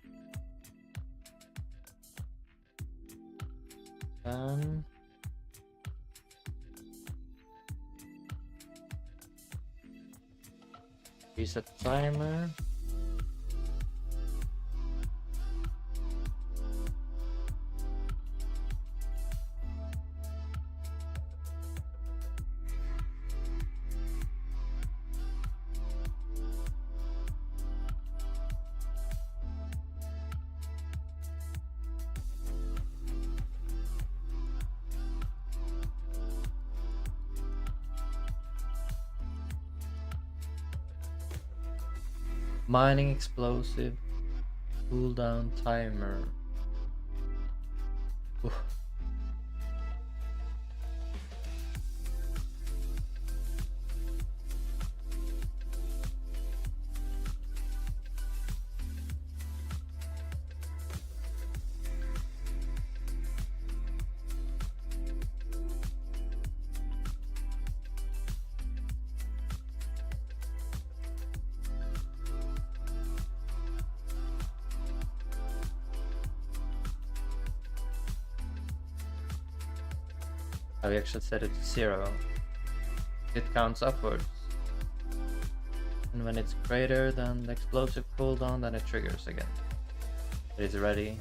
and reset timer. Mining explosive cooldown timer. Oof. I actually set it to 0. It counts upwards. And when it's greater than the explosive cooldown, then it triggers again. It is ready.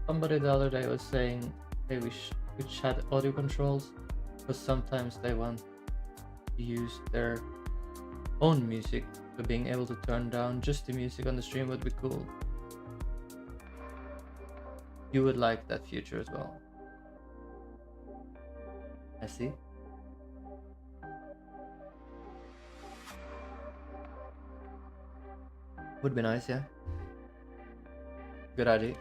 Somebody the other day was saying they wish Twitch had audio controls, because sometimes they want to use their own music, so being able to turn down just the music on the stream would be cool. You would like that feature as well. I see. Would be nice, yeah. Good idea.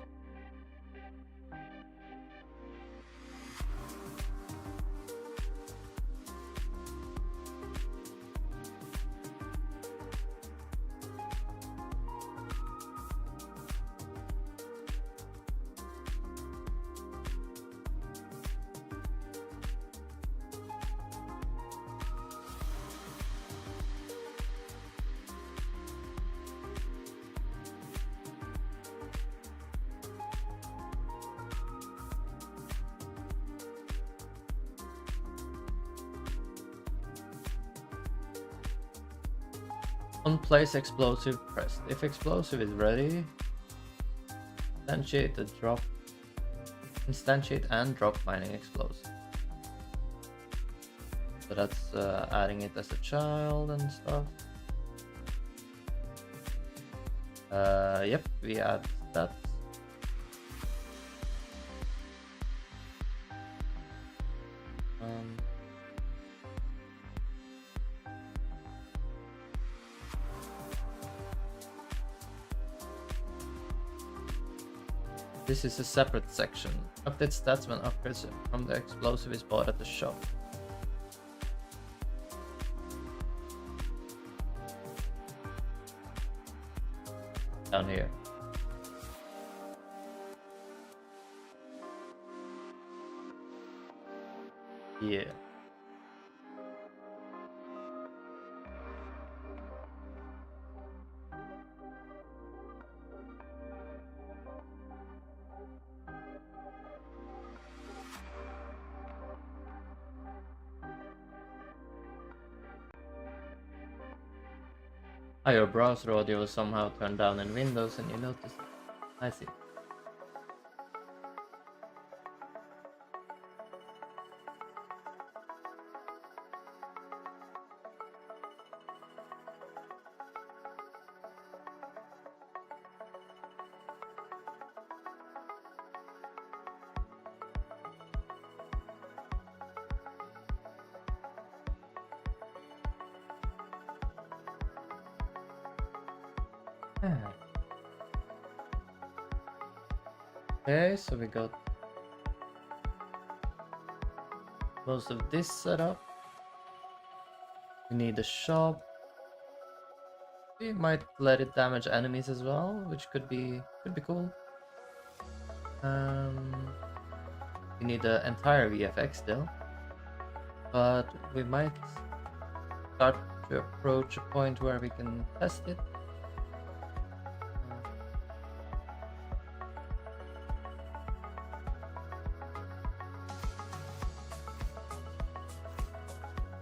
On place explosive pressed. If explosive is ready, instantiate and drop mining explosive. So that's adding it as a child and stuff. Yep, we add that. This is a separate section. Update stats when upgrades from the explosive is bought at the shop. Down here. Yeah. Your browser audio is somehow turned down in Windows and you notice it. I see. Ah. Okay, so we got most of this set up. We need a shop. We might let it damage enemies as well, which could be cool. We need the entire VFX still, but we might start to approach a point where we can test it.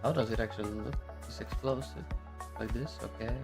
How does it actually look? It's explosive. Like this? Okay.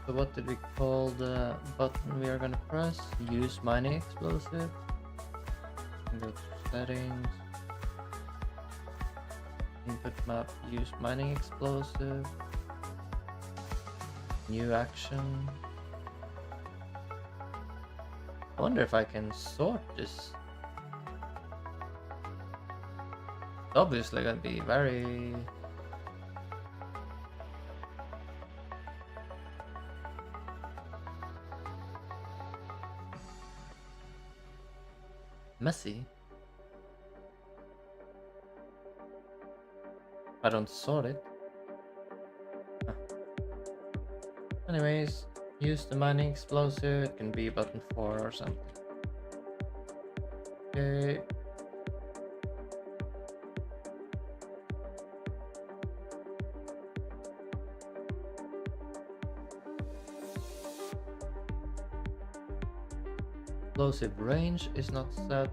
So what did we call the button we are gonna press? Use mining explosive. Go to settings. Input map, use mining explosive. New action. I wonder if I can sort this. It's obviously gonna be very messy. I don't sort it. Huh. Anyways, use the mining explosive. It can be button 4 or something. Okay. Explosive range is not set,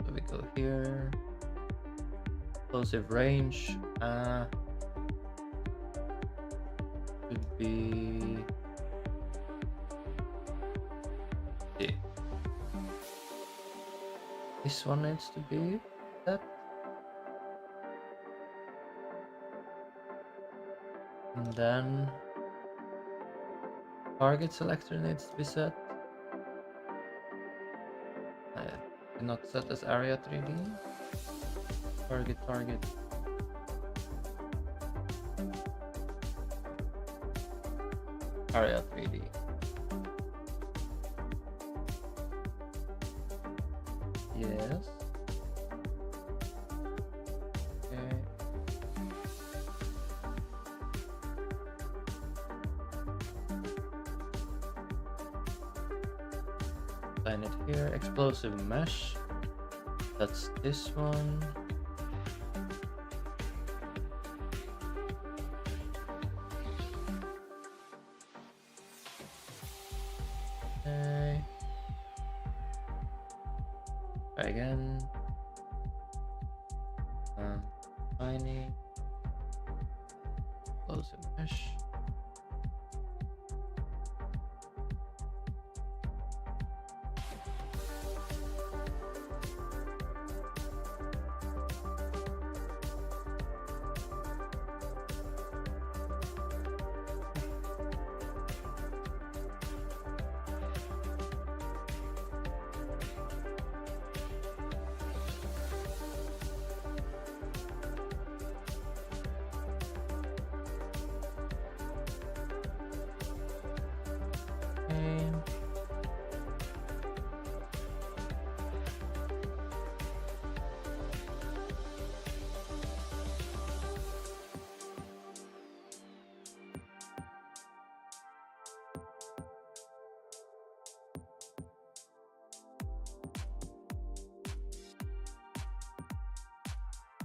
so we go here. Explosive range should be yeah. This one needs to be set. And then target selector needs to be set. Not set as area 3D. Target. Area 3D. Yes. Okay. Sign it here. Explosive mesh. That's this one. Okay. Try again. Mining. Explosive mesh.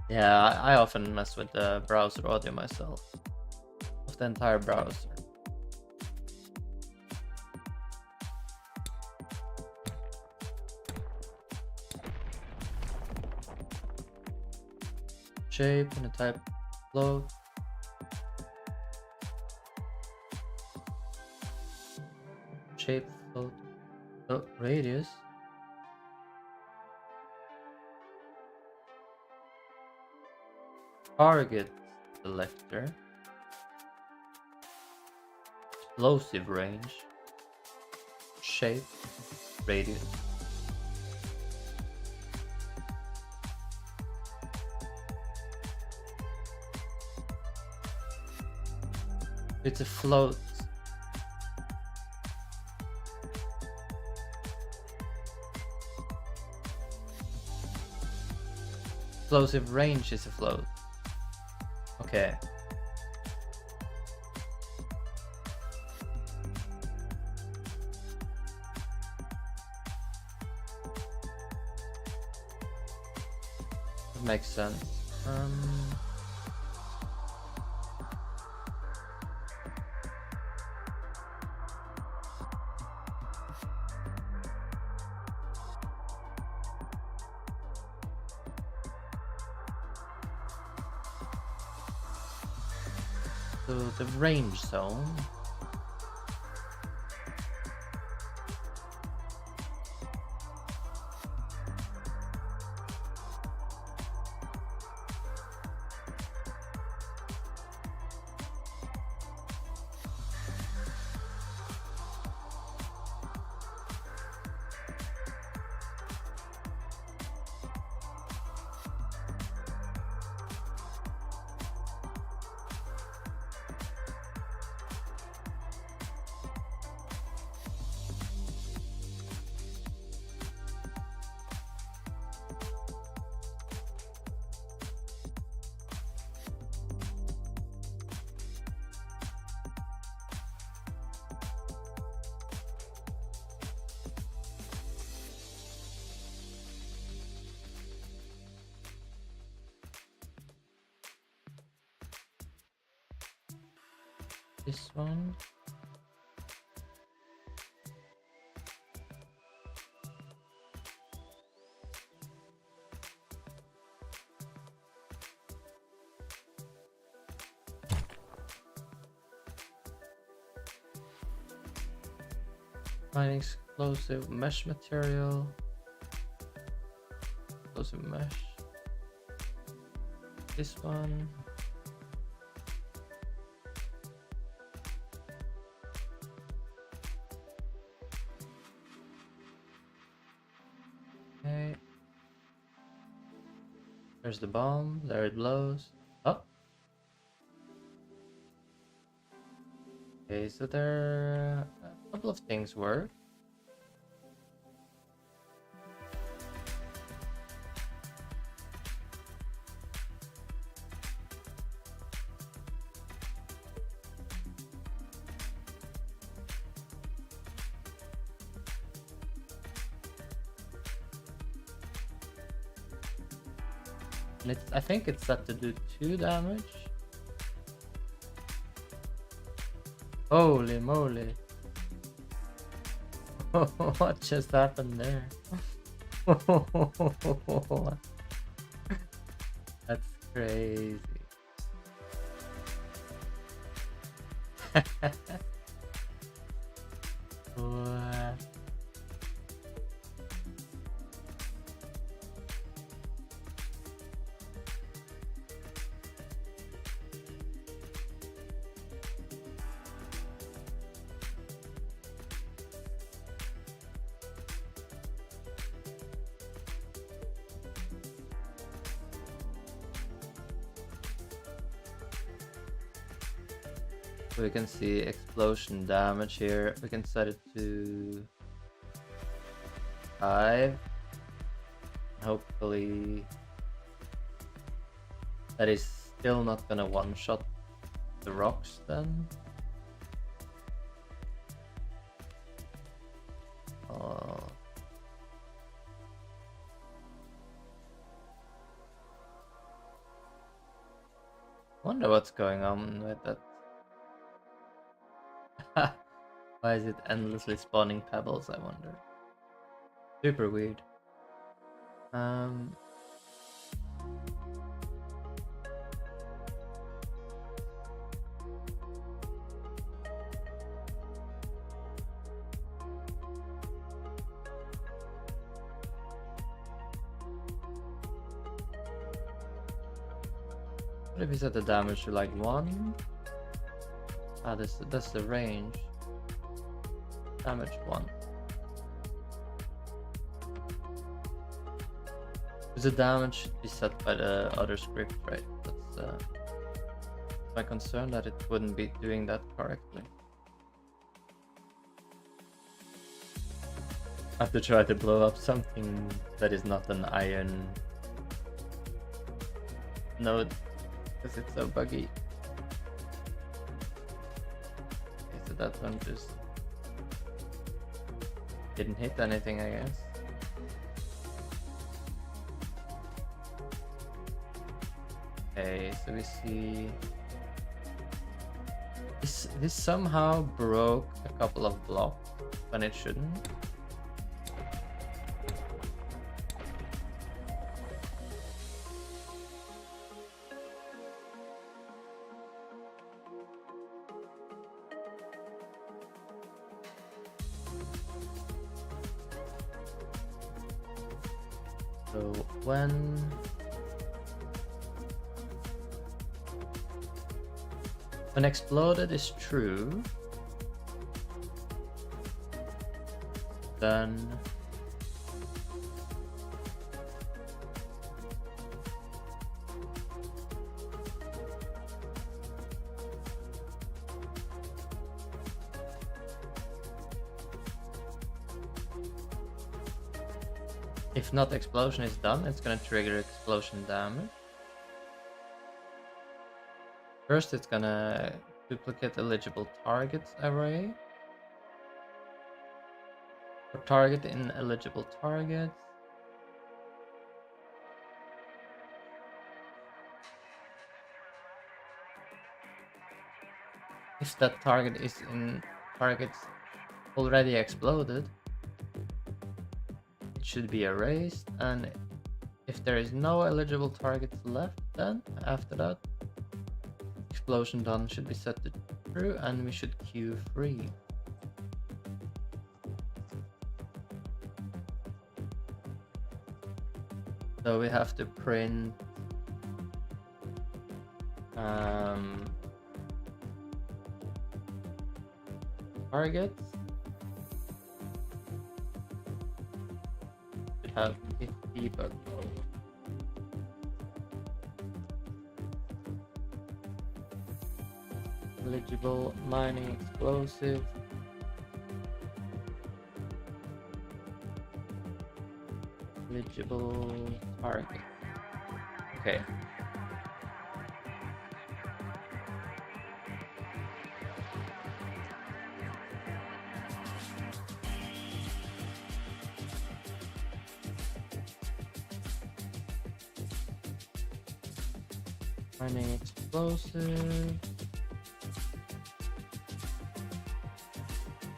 Yeah, I often mess with the browser audio myself. Of the entire browser. Shape and a type float. shape float. Oh, radius. Target selector. Explosive range. Shape. Radius. It's a float. Explosive range is a float. Okay. That makes sense. So the range zone. This one. Mining explosive mesh material. Explosive mesh. This one. Okay. There's the bomb. There it blows. Oh. Okay, so there a couple of things work. And I think it's set to do 2 damage. Holy moly. What just happened there? That's crazy. What? We can see explosion damage here. We can set it to 5. Hopefully that is still not gonna one-shot the rocks then. Wonder what's going on with that. Why is it endlessly spawning pebbles, I wonder? Super weird. What if we set the damage to like 1? Ah, that's the range. Damage 1. Because the damage should be set by the other script, right? That's my concern, that it wouldn't be doing that correctly. I have to try to blow up something that is not an iron node because it's so buggy. Okay, so that one just didn't hit anything, I guess. Okay, so we see this somehow broke a couple of blocks when it shouldn't. So when exploded is true, then if not explosion is done, it's gonna trigger explosion damage. First, it's gonna duplicate eligible targets array. For target ineligible targets. If that target is in targets already exploded, it should be erased, and if there is no eligible targets left, then after that, explosion done should be set to true, and we should queue free. So we have to print targets. We have if debug mode. Eligible mining explosive. Eligible target. Okay. Mining explosive.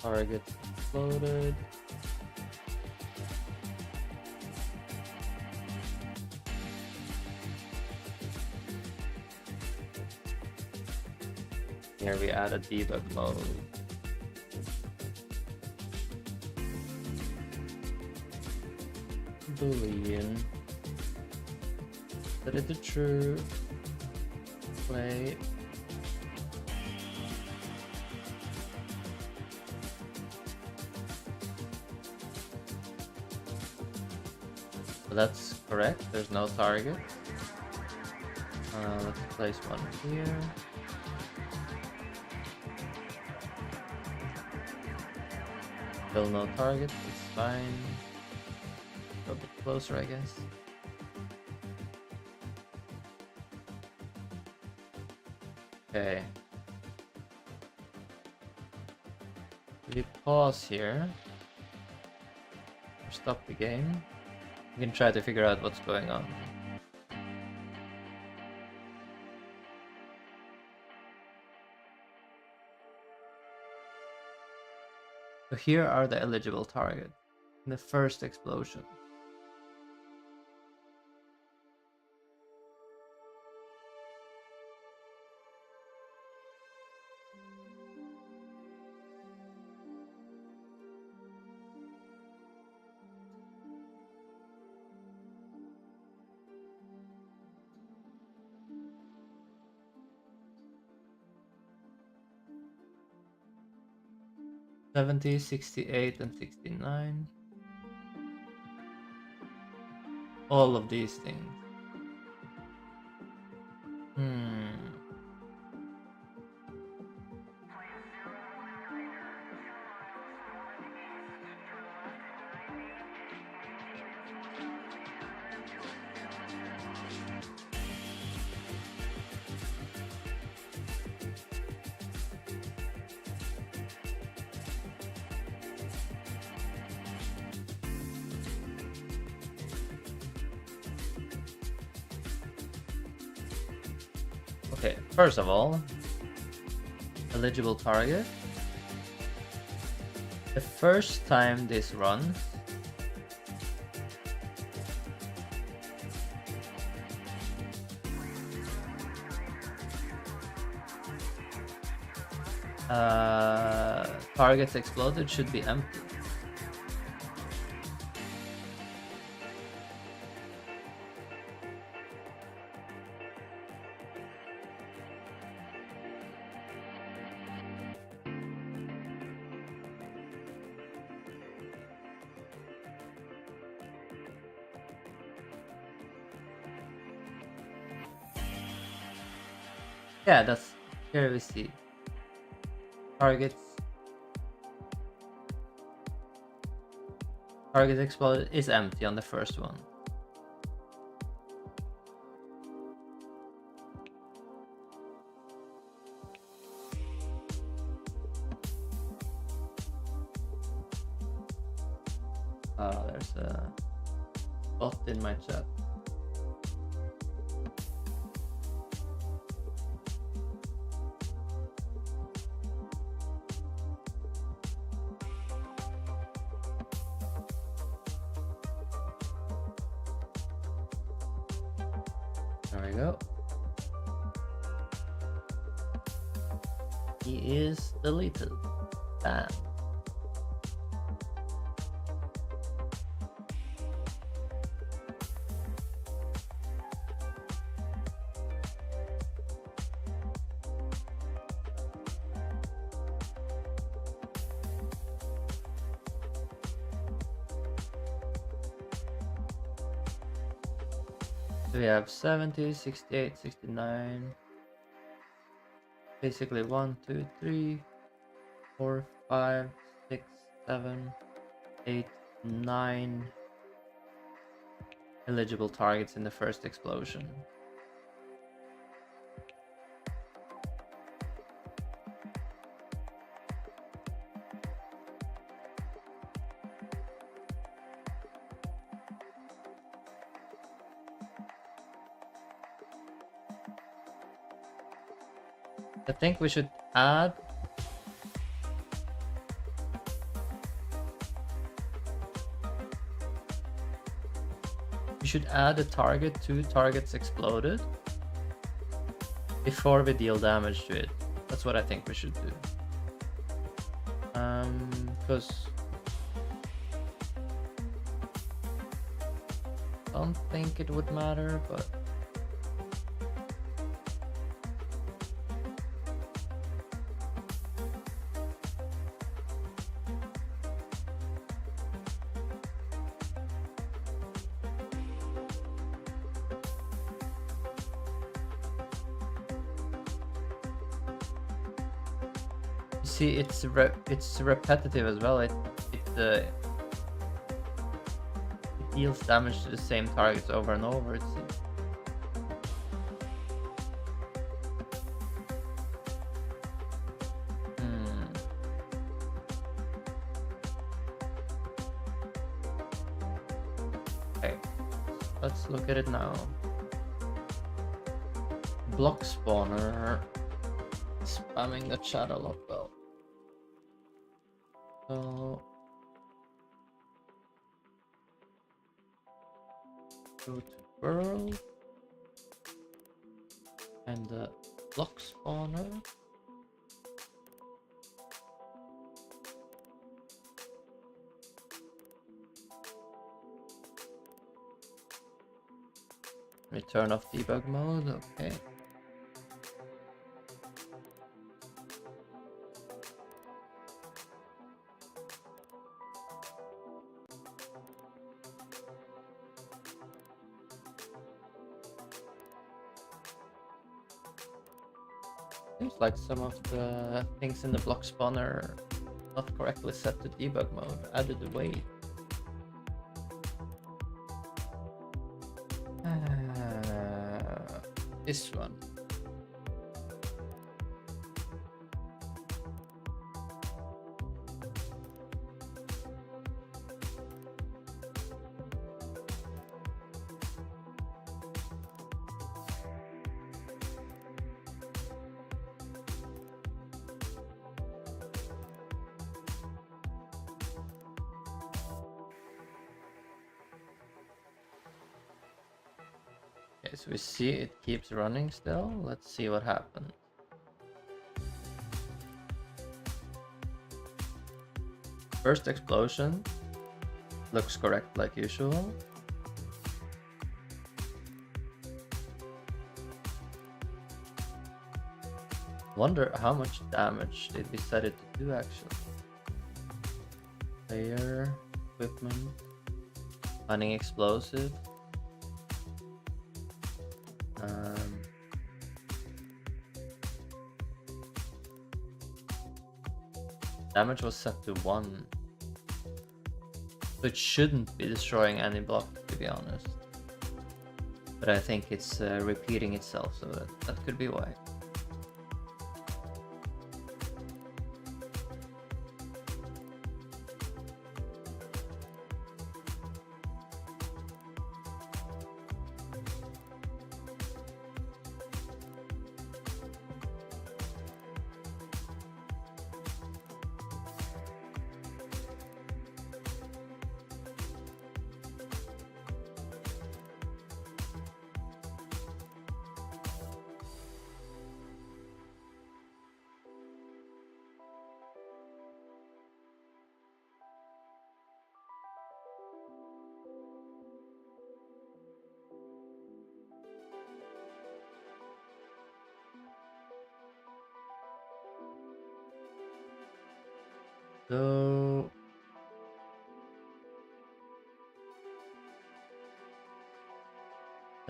Target exploded. Here we add a debug mode. Boolean. Set it to true. Play. So that's correct. There's no target. Let's place one here. Still no target, it's fine. Go a bit closer, I guess. Okay. We pause here. Or stop the game. We can try to figure out what's going on. So here are the eligible targets in the first explosion. 70, 68, and 69. All of these things. Okay, first of all, eligible target. The first time this runs, targets exploded should be empty. Yeah, that's here we see targets exploded is empty on the first one. There's a bot in my chat. There we go. He is deleted. Bam. So we have 70, 68, 69. Basically 1, 2, 3, 4, 5, 6, 7, 8, 9 eligible targets in the first explosion. I think we should add a target to targets exploded before we deal damage to it. That's what I think we should do. Because I don't think it would matter, but see, it's repetitive as well. It deals damage to the same targets over and over. It's okay. Let's look at it now. Block spawner spamming the chat a lot though. So go to world and the block spawner. We turn off debug mode, okay. Seems like some of the things in the block spawner not correctly set to debug mode. Added the weight. This one. Okay, so we see it keeps running still. Let's see what happened. First explosion looks correct like usual. Wonder how much damage did we set it to do actually. Player, equipment, finding explosive. Damage was set to 1. So it shouldn't be destroying any block, to be honest. But I think it's repeating itself, so that could be why. So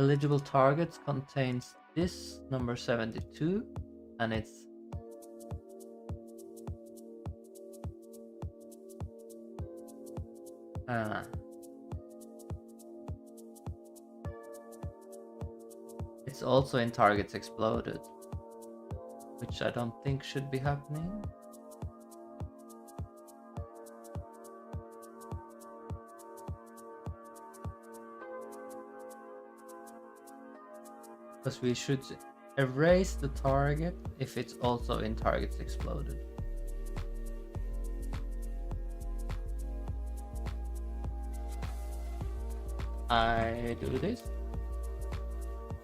eligible targets contains this number 72, and it's it's also in targets exploded, which I don't think should be happening. Because we should erase the target if it's also in targets exploded. I do this.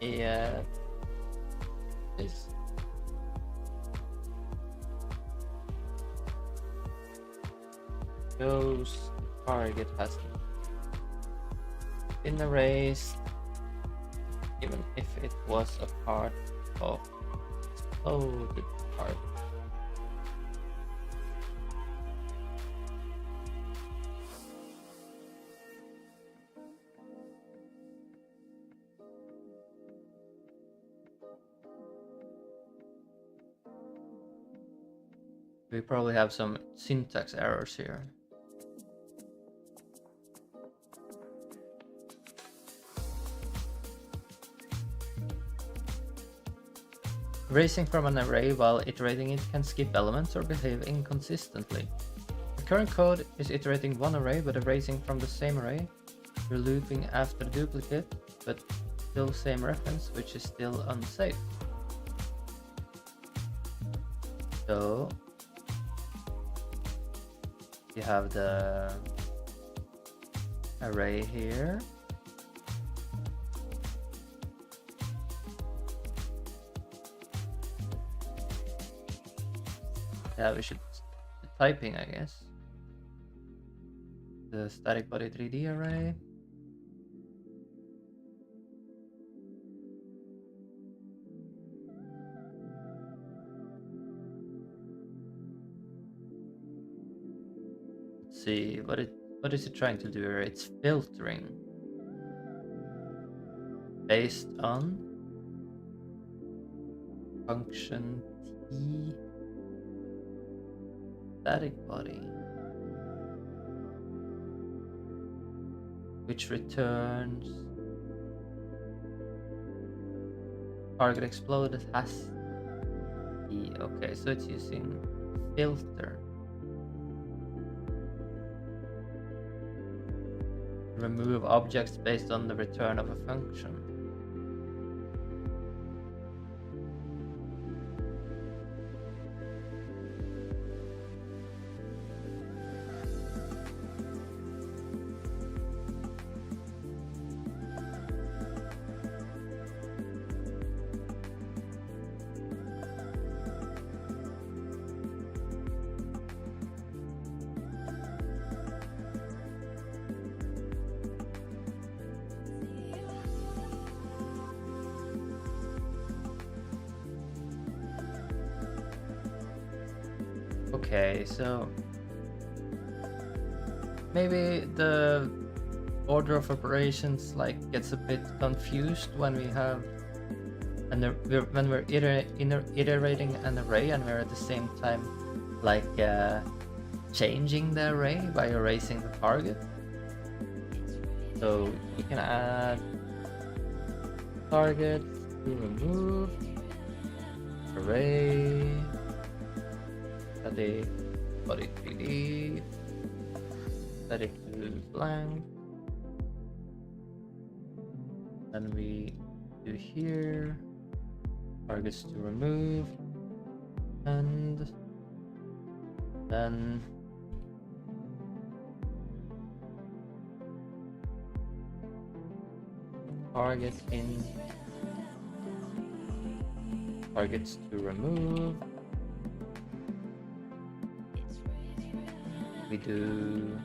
Yeah. This. Shows target has been erased, even if it was a part of exploded target. We probably have some syntax errors here. Erasing from an array while iterating it can skip elements or behave inconsistently. The current code is iterating one array but erasing from the same array. You're looping after the duplicate, but still same reference, which is still unsafe. So you have the array here. Yeah, we should do typing, I guess. The static body 3D array. Let's see what is it trying to do here? It's filtering based on function T static body, which returns target exploded has T. Okay, so it's using filter. Remove objects based on the return of a function. Okay, so maybe the order of operations like gets a bit confused when we have when we're iterating an array and we're at the same time like changing the array by erasing the target. So you can add target to remove array static body 3D static to blank, and we do here targets to remove, and then target in targets to remove. We do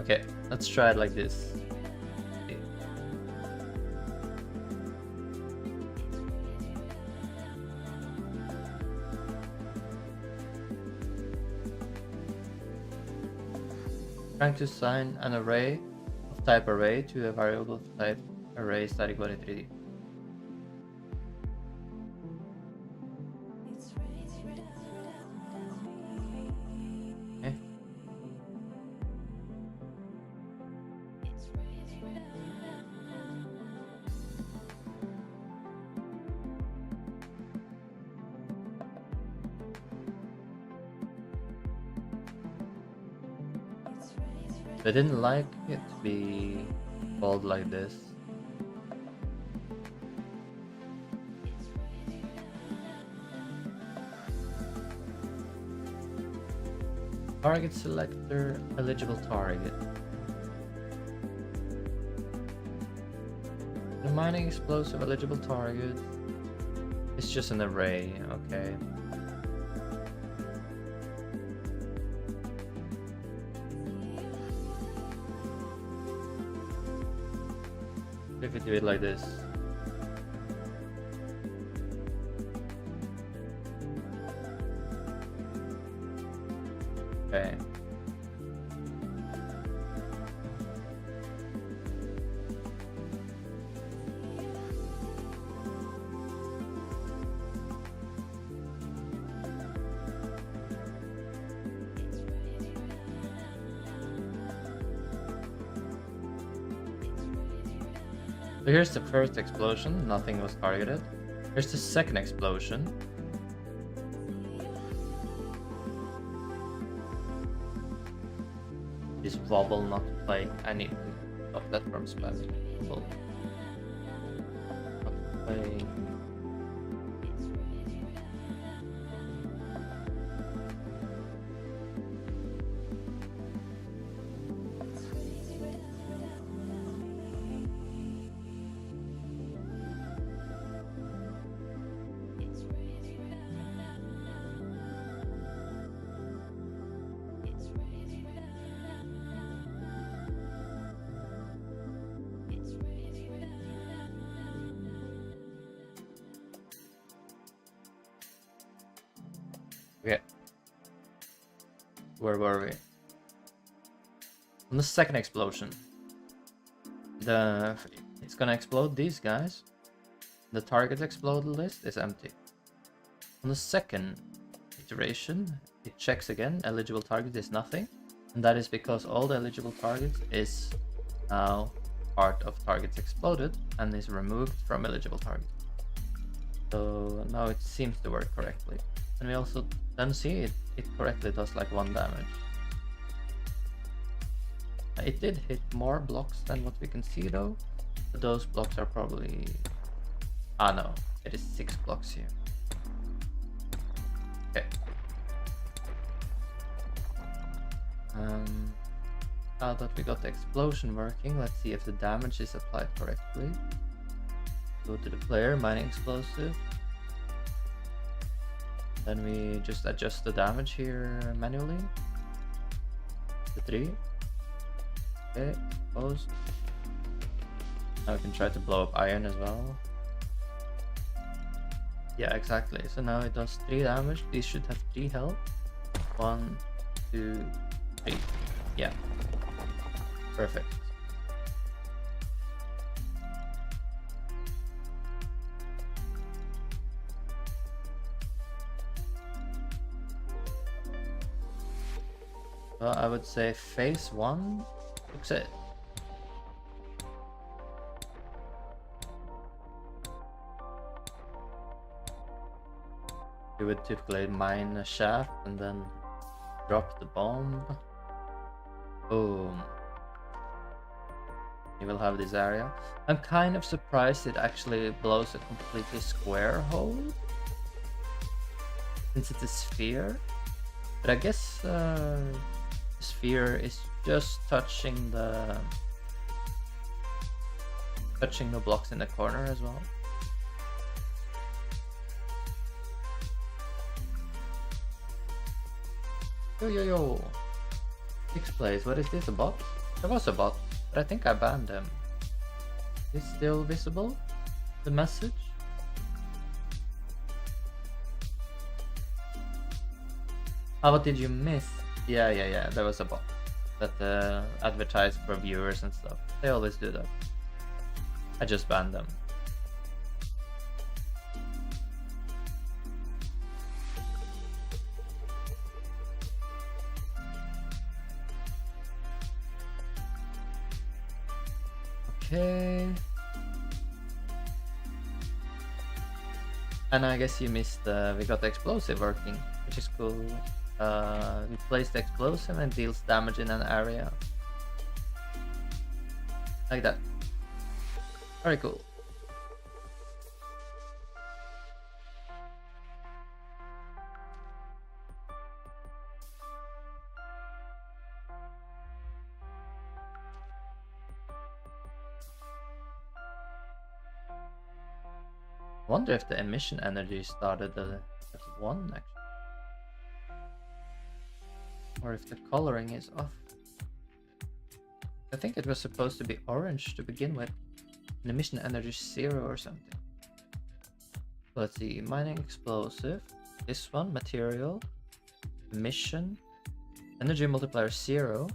okay, let's try it like this. Trying to assign an array of type array to a variable type array static body 3D. Okay. I didn't like it to be called like this. Target selector, eligible target. The mining explosive eligible target is just an array, okay. If we do it like this. Okay. So here's the first explosion, nothing was targeted. Here's the second explosion. This wobble not playing any of that from spamming. Not playing. Yeah. Where were we? On the second explosion. It's gonna explode these guys. The target exploded list is empty. On the second iteration, it checks again, eligible target is nothing. And that is because all the eligible targets is now part of targets exploded and is removed from eligible targets. So now it seems to work correctly. And we also then see it correctly does like 1 damage. It did hit more blocks than what we can see though. But those blocks are probably... Ah no, it is 6 blocks here. Okay. Now that we got the explosion working, let's see if the damage is applied correctly. Go to the player, mining explosive. Then we just adjust the damage here manually. The 3. Okay, close. Now we can try to blow up iron as well. Yeah, exactly. So now it does 3 damage. These should have 3 health. 1, 2, 3. Yeah. Perfect. So I would say phase 1 looks it. You would typically mine a shaft and then drop the bomb. Boom. You will have this area. I'm kind of surprised it actually blows a completely square hole, since it's a sphere. But I guess the sphere is just touching the blocks in the corner as well. Yo. 6th place. What is this? A bot? There was a bot, but I think I banned him. Is still visible? The message? Oh, what did you miss? Yeah. There was a bot that advertised for viewers and stuff. They always do that. I just banned them. Okay. And I guess you missed we got the explosive working, which is cool. We place the explosive and deals damage in an area. Like that. Very cool. Wonder if the emission energy started at 1 actually. Or if the coloring is off. I think it was supposed to be orange to begin with. And emission energy 0 or something. Let's see, mining explosive. This one, material. Emission. Energy multiplier 0.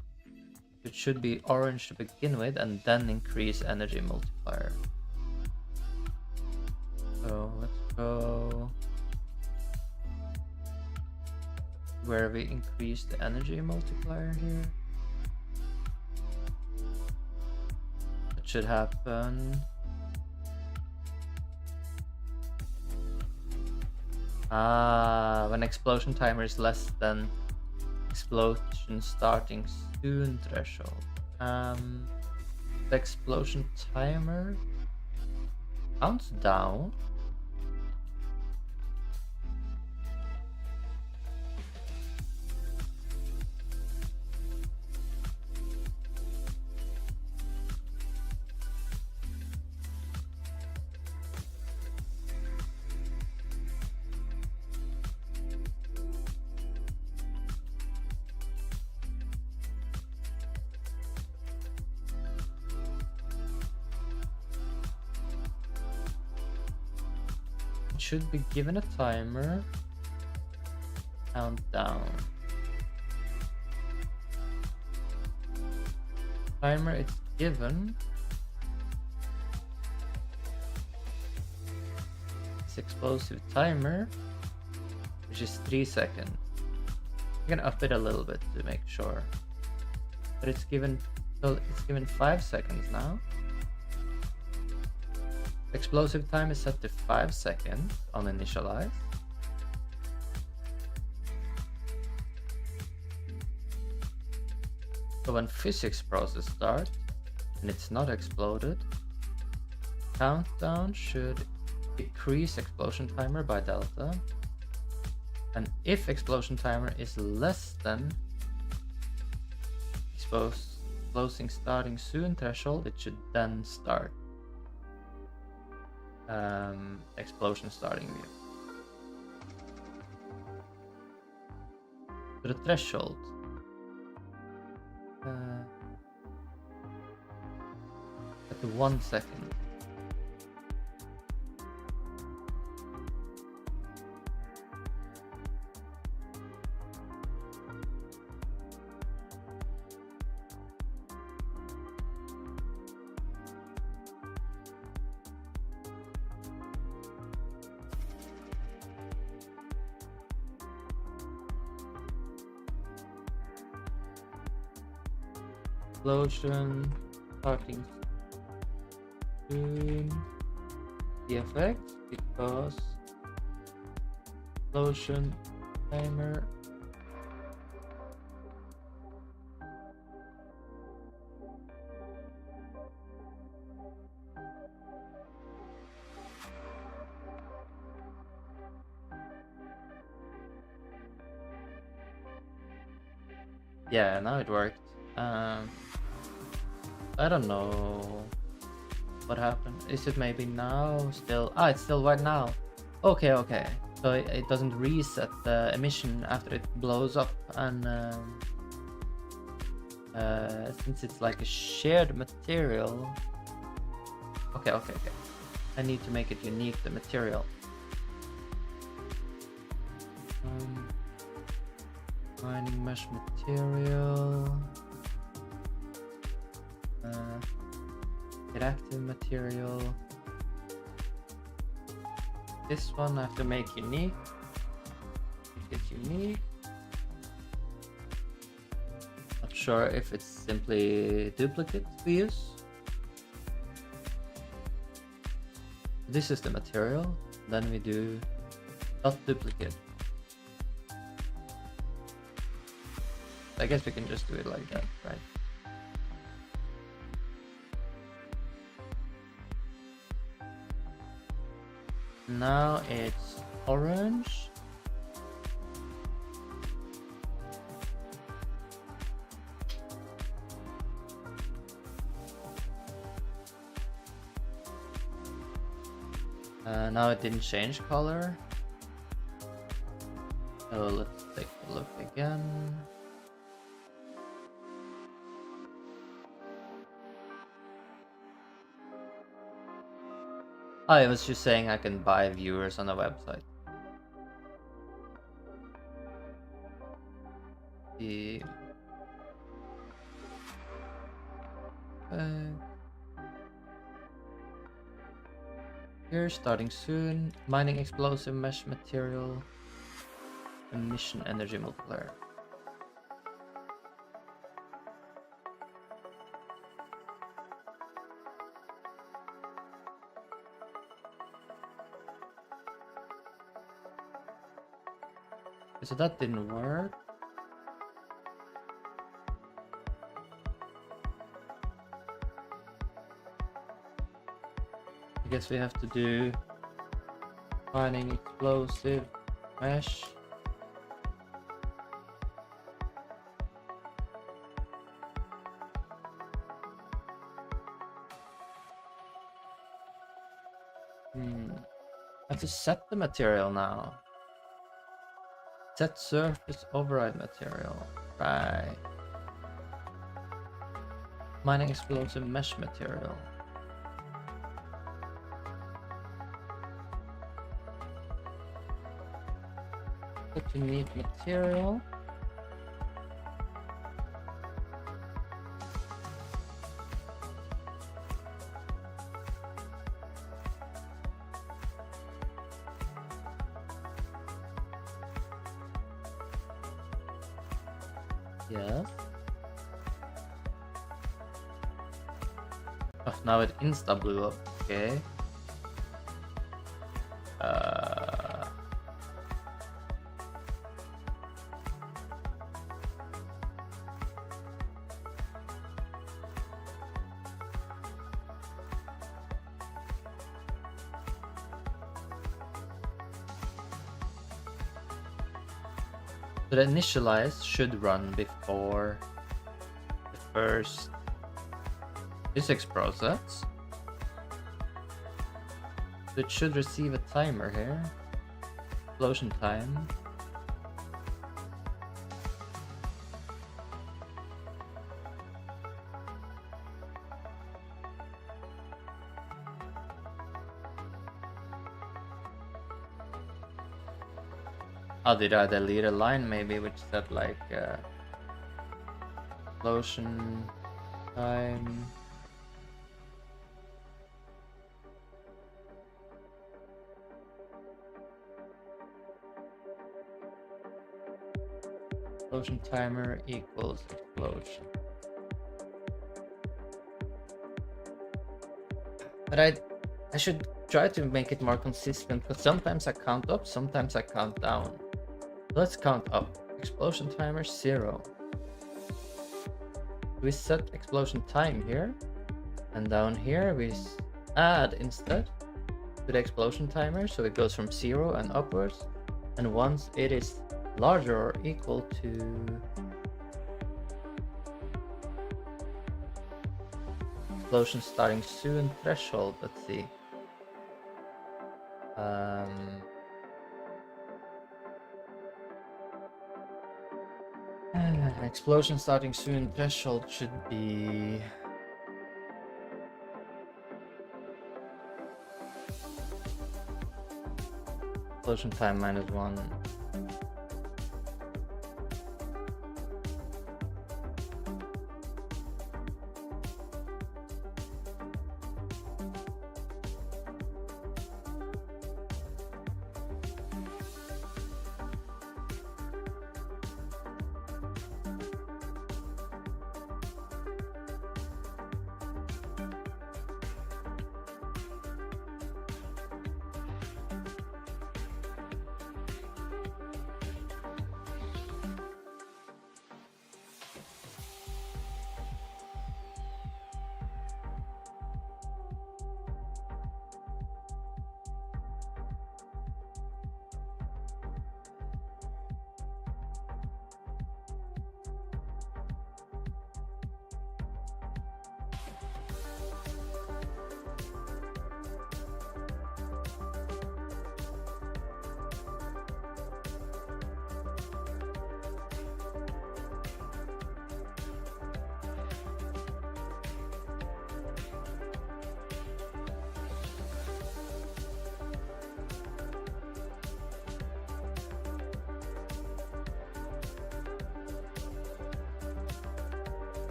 It should be orange to begin with and then increase energy multiplier. So let's go where we increase the energy multiplier here. It should happen. When explosion timer is less than explosion starting soon threshold. The explosion timer counts down. Should be given a timer countdown. Timer it's given. This explosive timer, which is 3 seconds. I'm gonna up it a little bit to make sure. But it's given 5 seconds now. Explosive time is set to 5 seconds on initialize. So when physics process starts and it's not exploded, countdown should decrease explosion timer by delta. And if explosion timer is less than explosing starting soon threshold, it should then start. Explosion starting view. So the threshold. At the 1 second. Explosion starting soon. The effect because explosion timer yeah, now it worked. I don't know what happened. Is it maybe now still? Ah, it's still right now. Okay, okay. So it doesn't reset the emission after it blows up, and since it's like a shared material. Okay, okay, okay. I need to make it unique, the material. Mining mesh material. Get active material. This one I have to make unique. Make it unique. Not sure if it's simply duplicate we use. This is the material. Then we do not duplicate. I guess we can just do it like that, right? Now it's orange. Now it didn't change color. So let's take a look again. I was just saying I can buy viewers on the website. Here, starting soon. Mining explosive mesh material. Emission energy multiplier. So that didn't work. I guess we have to do mining explosive mesh. I have to set the material now. Set surface override material. Right. Mining explosive mesh material. But you need material. Yes. Oh, now it insta blew up. Okay. So the initialize should run before the first physics process. So it should receive a timer here. Explosion time. Oh, did I delete a line maybe which said like explosion time? Explosion timer equals explosion. But I should try to make it more consistent because sometimes I count up, sometimes I count down. Let's count up. Explosion timer 0. We set explosion time here, and down here we add instead to the explosion timer, so it goes from 0 and upwards. And once it is larger or equal to explosion starting soon threshold, let's see. Explosion starting soon threshold should be explosion time -1.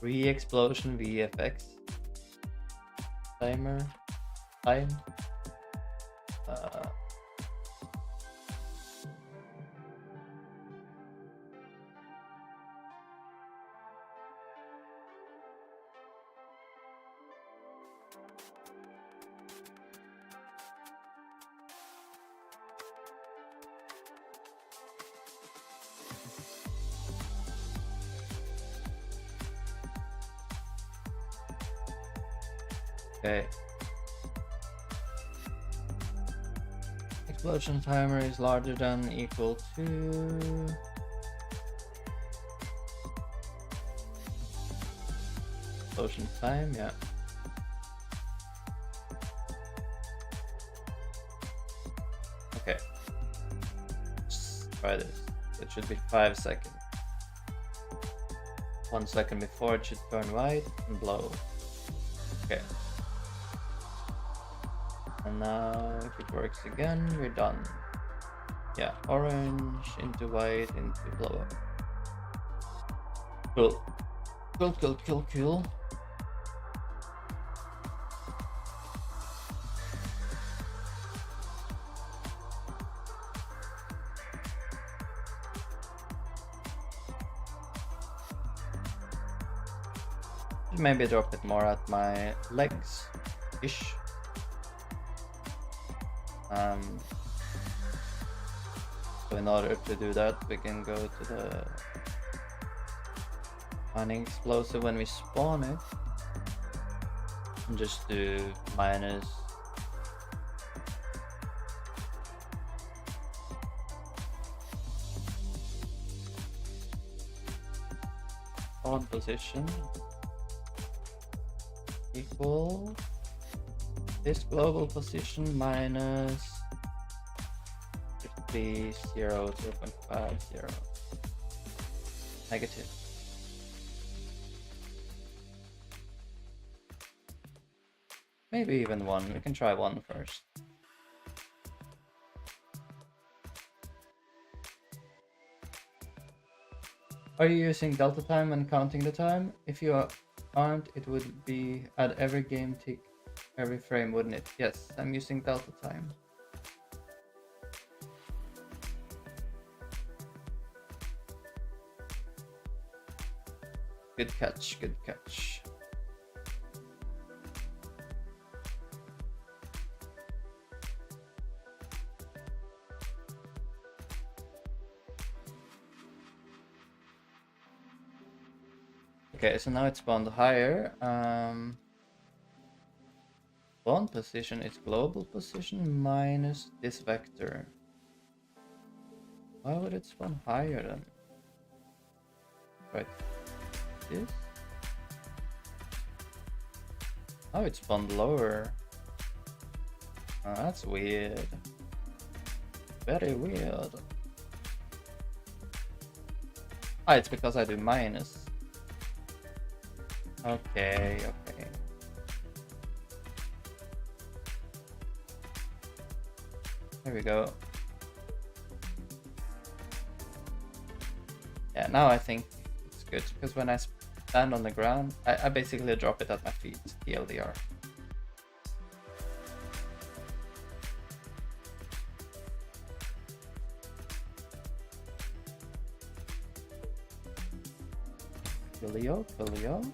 Re-explosion VFX timer time. Okay. explosion timer is larger than equal to explosion time, yeah. Okay. Let's try this. It should be 5 seconds. 1 second before it should turn white and blow. Okay. And now if it works again, we're done. Yeah, orange into white into blow up. Cool. Cool. Maybe drop it more at my legs ish. So in order to do that, we can go to the mining explosive when we spawn it and just do minus spawn position equal this global position minus 0.50 negative. Maybe even 1. We can try 1 first. Are you using delta time when counting the time? If you aren't, it would be at every game tick, every frame, wouldn't it? Yes, I'm using delta time. Good catch, good catch. Okay, so now it's spawned higher. Spawn position is global position minus this vector. Why would it spawn higher then? Right. This? Oh, it spawned lower. Oh, that's weird. Very weird. Ah, it's because I do minus. Okay. There we go. Yeah, now I think it's good, because when I stand on the ground, I basically drop it at my feet, TLDR. Coolio.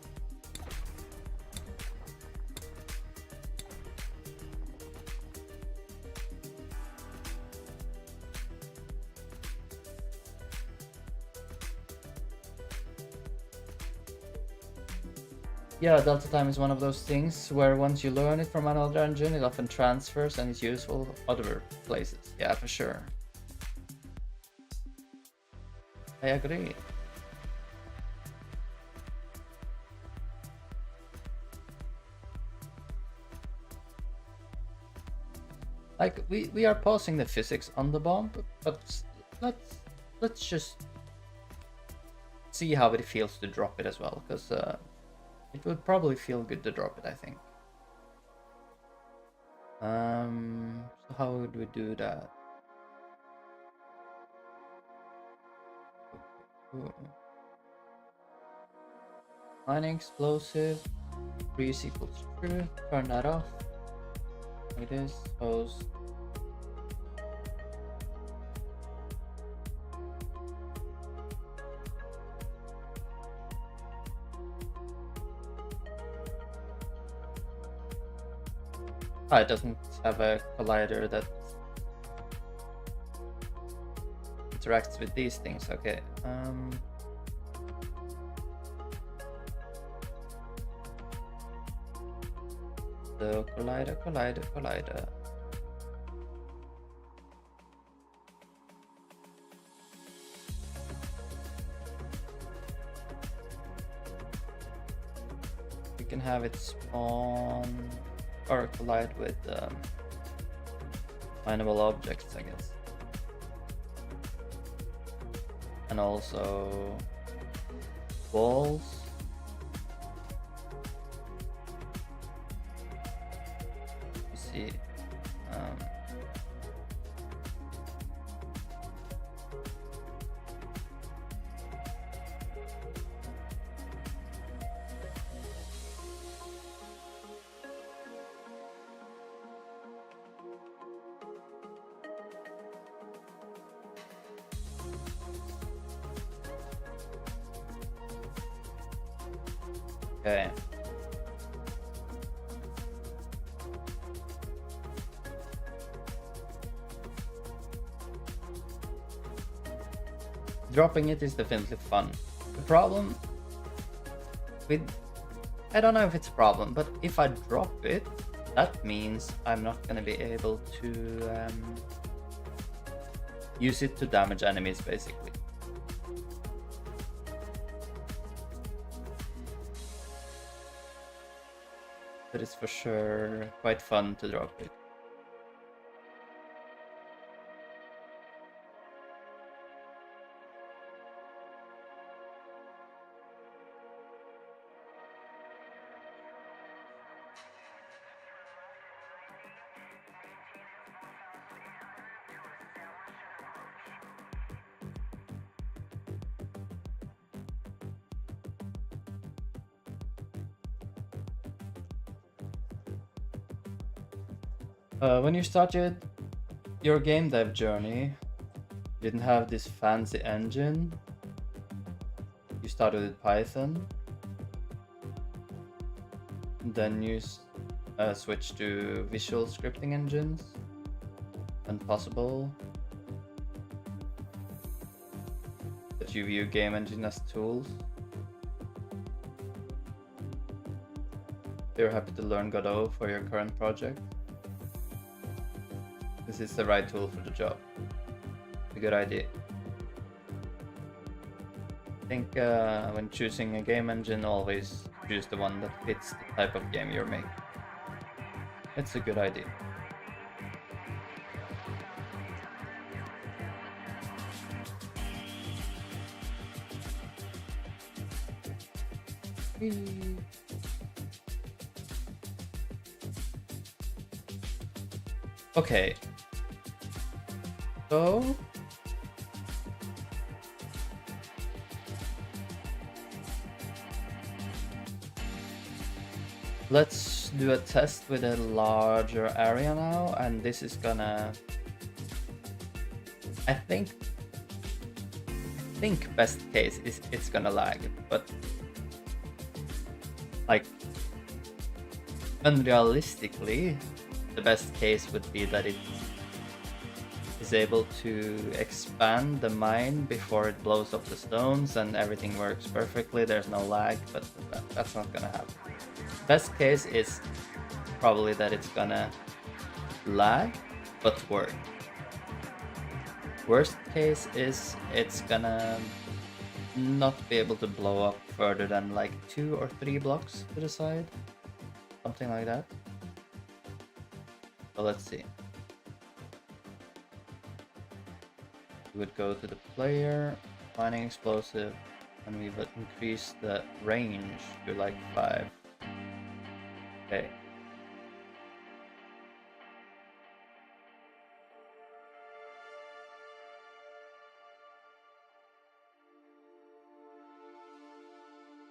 Yeah, delta time is one of those things where once you learn it from another engine, it often transfers and is useful other places. Yeah, for sure. I agree. Like we are pausing the physics on the bomb, but let's just see how it feels to drop it as well, because it would probably feel good to drop it, I think. So how would we do that? Mining explosive, freeze equals true, turn that off. Like this, host. Ah, it doesn't have a collider that interacts with these things. Okay. So collider. can have it spawn or collide with mineable objects, I guess. And also walls. Let's see. Okay. Dropping it is definitely fun. The problem with... I don't know if it's a problem, but if I drop it, that means I'm not gonna be able to use it to damage enemies, basically. But it's for sure quite fun to drop it. When you started your game dev journey, you didn't have this fancy engine. You started with Python. Then you switched to visual scripting engines when possible. But you view game engine as tools. You're happy to learn Godot for your current project. This is the right tool for the job. A good idea. I think when choosing a game engine, always choose the one that fits the type of game you're making. It's a good idea. Okay. So let's do a test with a larger area now, and this is gonna... I think best case is it's gonna lag, but like unrealistically, the best case would be that it is able to expand the mine before it blows up the stones and everything works perfectly, there's no lag, but that's not gonna happen. Best case is probably that it's gonna lag, but work. Worst case is it's gonna not be able to blow up further than like 2 or 3 blocks to the side. Something like that. So let's see. We would go to the player, mining explosive, and we would increase the range to like 5. Okay.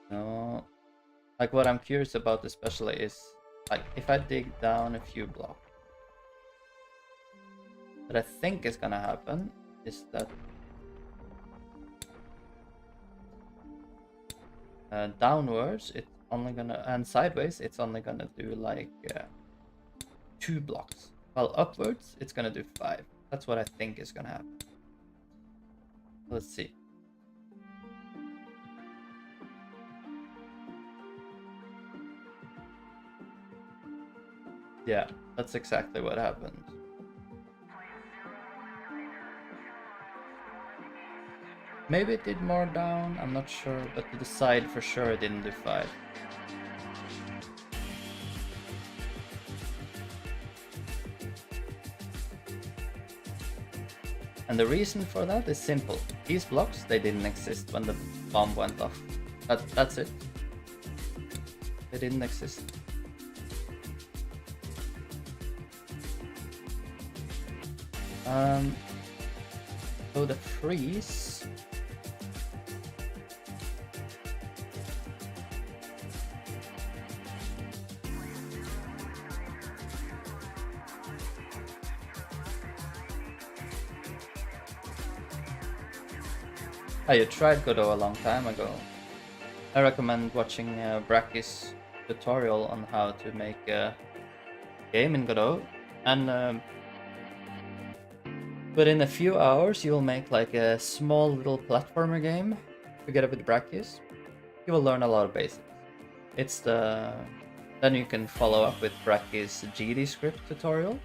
No, like what I'm curious about especially is like if I dig down a few blocks, what I think is gonna happen is that downwards it's only gonna, and sideways it's only gonna do like 2 blocks, while upwards it's gonna do 5. That's what I think is gonna happen. Let's see. Yeah, that's exactly what happened. Maybe it did more down, I'm not sure, but to the side for sure it didn't do 5. And the reason for that is simple. These blocks, they didn't exist when the bomb went off. That's it. They didn't exist. So the freeze. I tried Godot a long time ago. I recommend watching Bracky's tutorial on how to make a game in Godot, and within a few hours you will make like a small little platformer game together with Bracky's. You will learn a lot of basics. Then you can follow up with Bracky's GD script tutorial,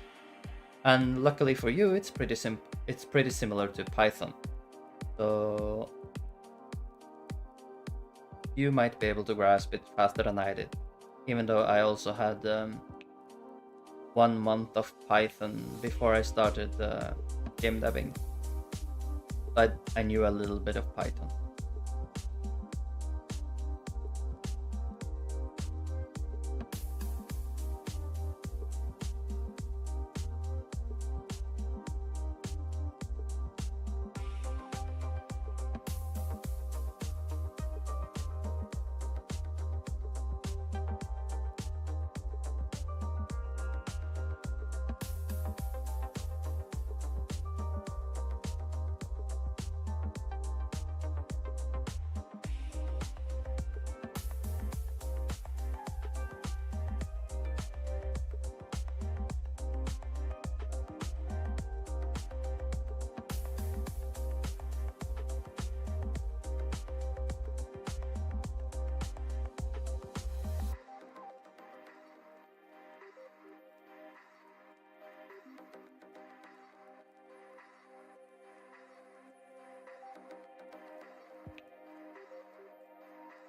and luckily for you, it's pretty similar to Python. So you might be able to grasp it faster than I did, even though I also had 1 month of Python before I started game debbing. But I knew a little bit of Python.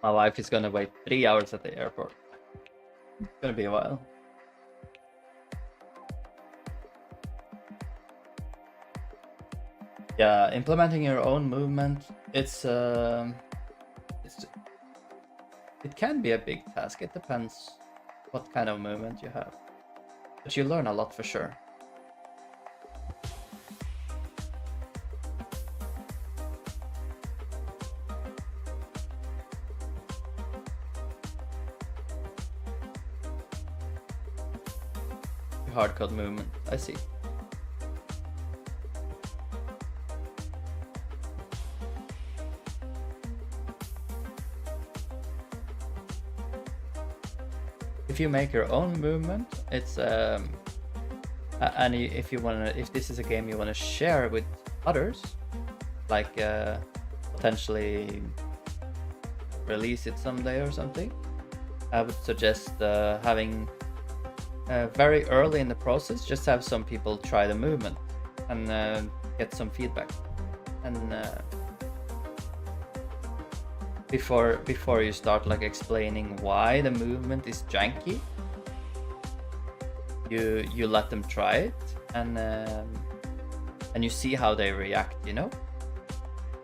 My wife is gonna wait 3 hours at the airport. It's gonna be a while. Yeah, implementing your own movement, it can be a big task. It depends what kind of movement you have, but you learn a lot for sure. Hardcode movement, I see. If you make your own movement, it's and if this is a game you wanna share with others, like potentially release it someday or something, I would suggest having very early in the process, just have some people try the movement and get some feedback, and before you start like explaining why the movement is janky, you let them try it, and you see how they react. You know,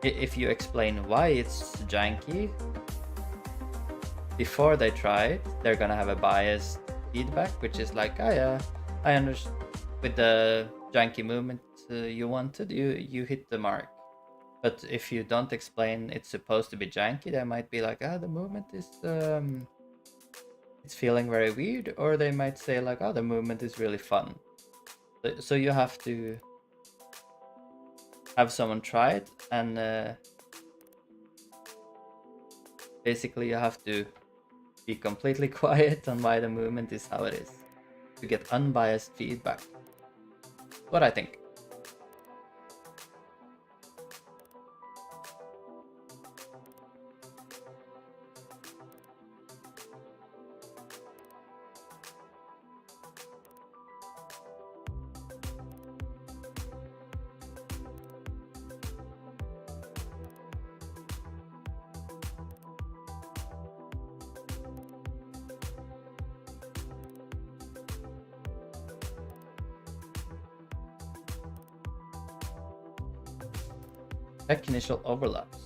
if you explain why it's janky before they try it, they're gonna have a biased feedback, which is like, oh yeah, I understand. With the janky movement you wanted, you hit the mark. But if you don't explain it's supposed to be janky, they might be like, the movement is it's feeling very weird, or they might say like, the movement is really fun. So you have to have someone try it, and basically you have to be completely quiet on why the movement is how it is, to get unbiased feedback. What I think. Check initial overlaps.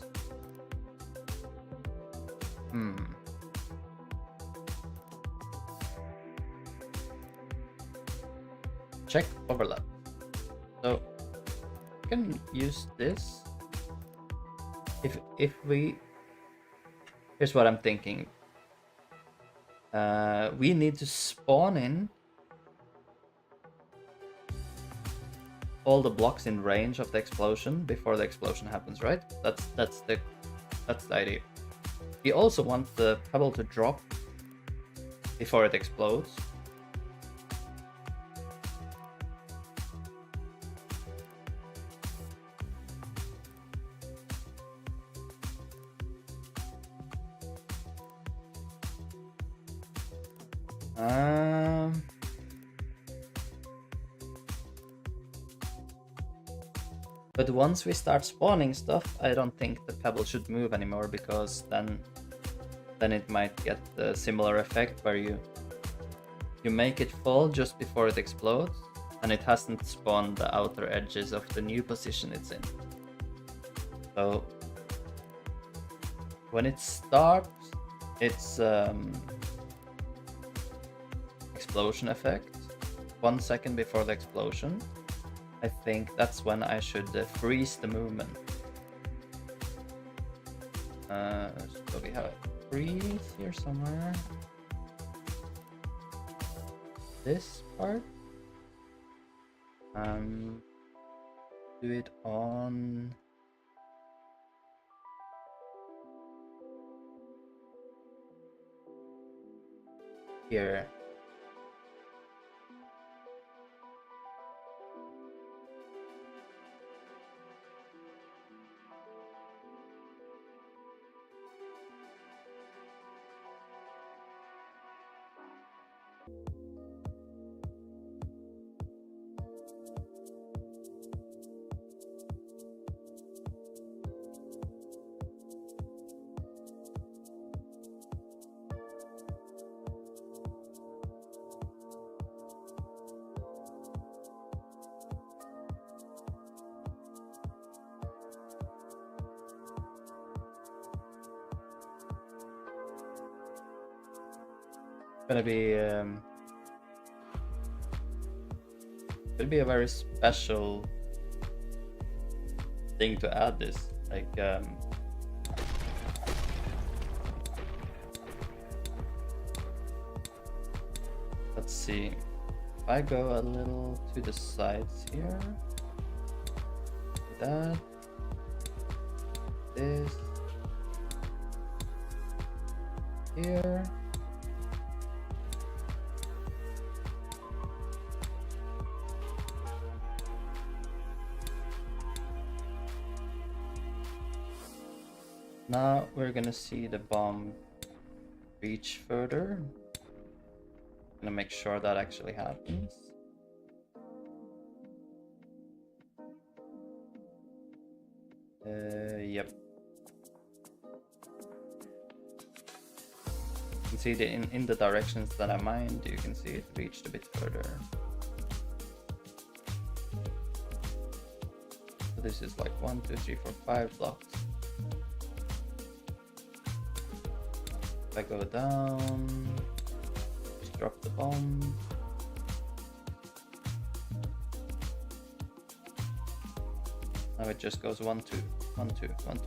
Check overlap. So we can use this. If we, here's what I'm thinking. We need to spawn in all the blocks in range of the explosion before the explosion happens, right? That's the idea. We also want the pebble to drop before it explodes. But once we start spawning stuff, I don't think the pebble should move anymore, because then it might get the similar effect where you make it fall just before it explodes, and it hasn't spawned the outer edges of the new position it's in. So when it starts its explosion effect, 1 second before the explosion, I think that's when I should freeze the movement. So we have a freeze here somewhere. This part. Do it on here. Gonna be a very special thing to add this, like let's see, if I go a little to the sides here, that, this here. Now we're gonna see the bomb reach further. Gonna make sure that actually happens. Yep. You can see the in the directions that I mined, you can see it reached a bit further. So this is like 1, 2, 3, 4, 5 blocks. I go down, just drop the bomb. Now it just goes 1, 2, 1, 2, 1, 2.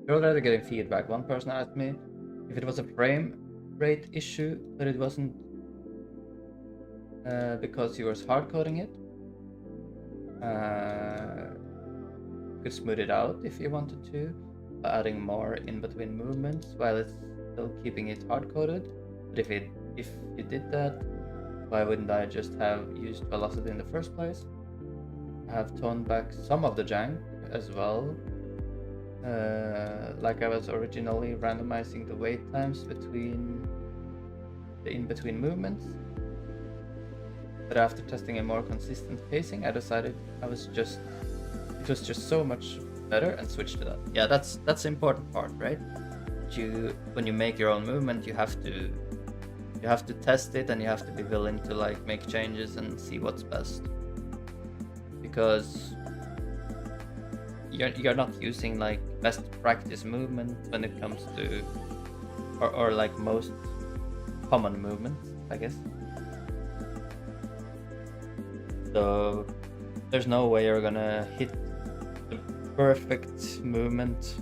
You're already getting feedback. One person asked me if it was a frame rate issue, but it wasn't because you were hard coding it. You could smooth it out if you wanted to, by adding more in between movements while it's still keeping it hard-coded. But if you did that, why wouldn't I just have used velocity in the first place? I have toned back some of the jank as well. Like I was originally randomizing the wait times between the in-between movements. But after testing a more consistent pacing, I decided it was just so much better and switched to that. Yeah, that's the important part, right? When you make your own movement, you have to test it, and you have to be willing to like make changes and see what's best. Because you're not using like best practice movement when it comes to or like most common movements, I guess. So there's no way you're gonna hit the perfect movement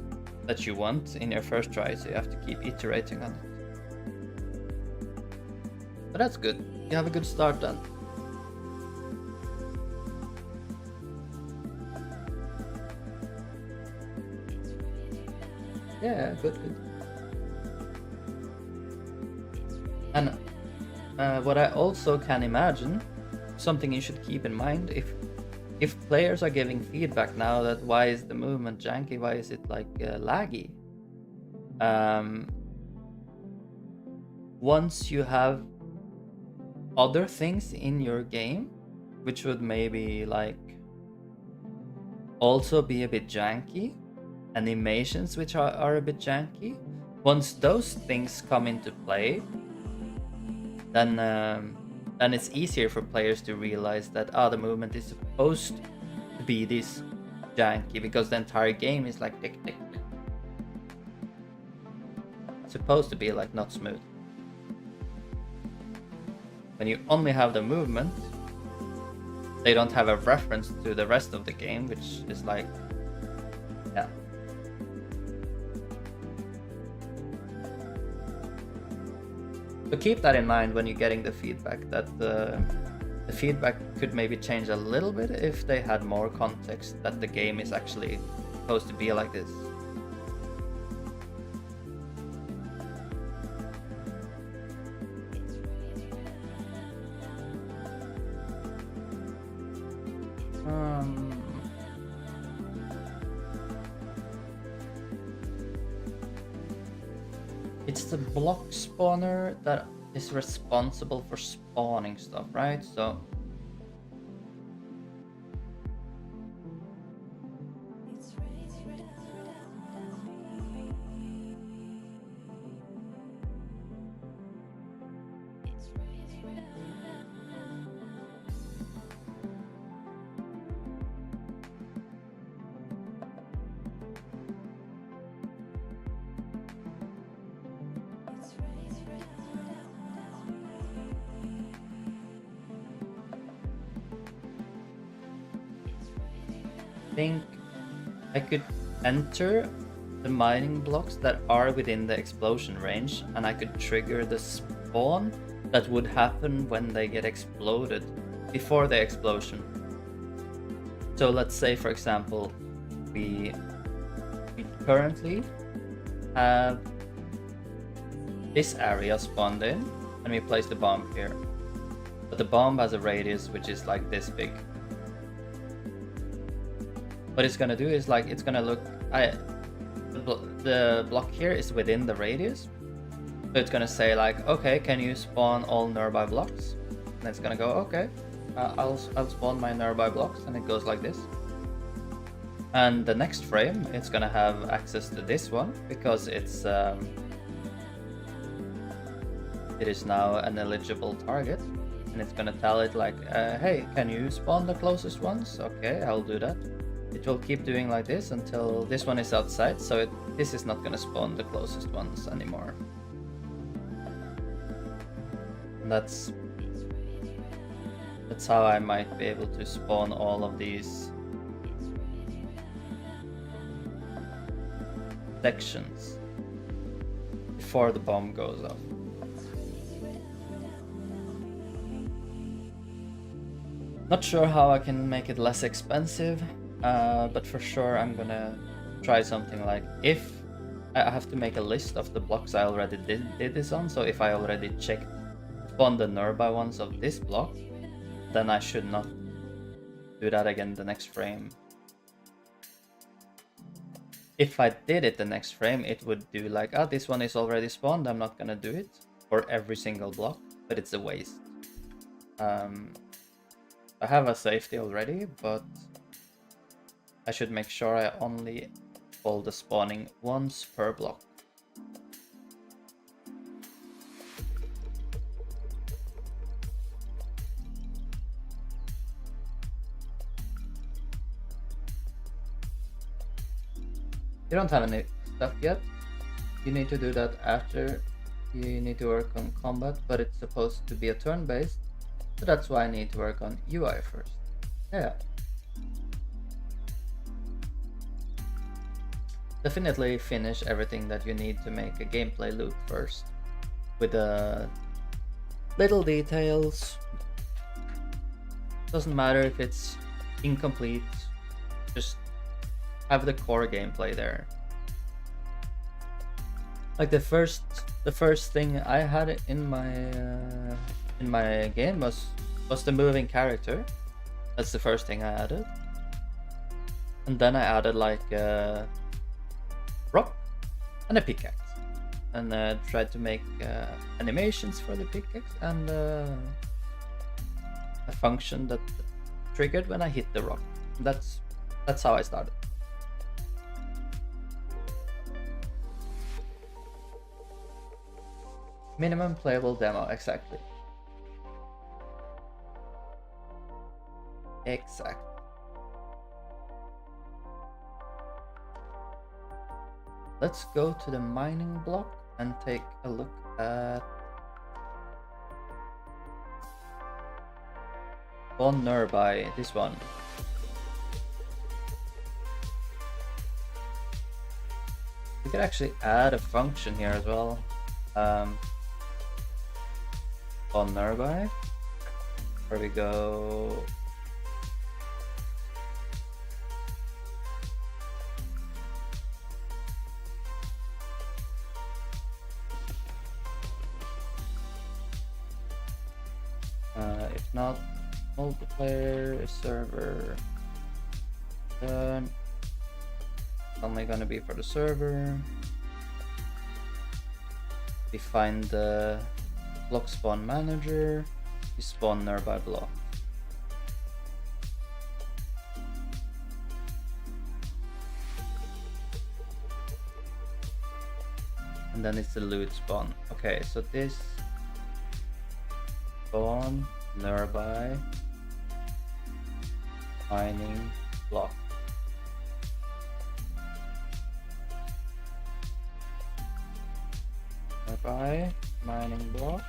that you want in your first try, so you have to keep iterating on it. But that's good. You have a good start then. Yeah, good. And what I also can imagine, something you should keep in mind, if players are giving feedback now that why is the movement janky, why is it like laggy, once you have other things in your game which would maybe like also be a bit janky, animations which are a bit janky, once those things come into play, then it's easier for players to realize that the movement is supposed to be this janky, because the entire game is like tick tick tick. It's supposed to be like not smooth. When you only have the movement, they don't have a reference to the rest of the game, which is like, yeah. So keep that in mind when you're getting the feedback, that the feedback could maybe change a little bit if they had more context that the game is actually supposed to be like this. It's the block spawner that is responsible for spawning stuff, right? So I think I could enter the mining blocks that are within the explosion range, and I could trigger the spawn that would happen when they get exploded before the explosion. So let's say, for example, we currently have this area spawned in, and we place the bomb here. But the bomb has a radius which is like this big. What it's gonna do is like it's gonna look. The block here is within the radius, so it's gonna say like, okay, can you spawn all nearby blocks? And it's gonna go, okay, I'll spawn my nearby blocks, and it goes like this. And the next frame, it's gonna have access to this one because it is now an eligible target, and it's gonna tell it like, hey, can you spawn the closest ones? Okay, I'll do that. It will keep doing like this until this one is outside, so this is not going to spawn the closest ones anymore. And that's how I might be able to spawn all of these sections before the bomb goes off. Not sure how I can make it less expensive. But for sure I'm gonna try something like, if I have to make a list of the blocks I already did this on. So if I already checked spawn the nearby ones of this block, then I should not do that again the next frame. If I did it the next frame, it would do like, oh, this one is already spawned, I'm not gonna do it for every single block, but it's a waste. I have a safety already, but I should make sure I only call the spawning once per block. You don't have any stuff yet. You need to do that after you need to work on combat, but it's supposed to be a turn-based, so that's why I need to work on UI first. Yeah. Definitely finish everything that you need to make a gameplay loop first, with the little details. Doesn't matter if it's incomplete, just have the core gameplay there. Like the first thing I had in my game was the moving character. That's the first thing I added, and then I added like a rock and a pickaxe, and tried to make animations for the pickaxe and a function that triggered when I hit the rock. That's how I started. Minimum playable demo, exactly. Exactly. Let's go to the mining block and take a look at one nearby, this one. We could actually add a function here as well. On nearby, where we go if not multiplayer server, then it's only gonna be for the server. We find the block spawn manager, we spawn nearby block. And then it's the loot spawn. Okay, so this spawn nearby mining block. Nearby mining block.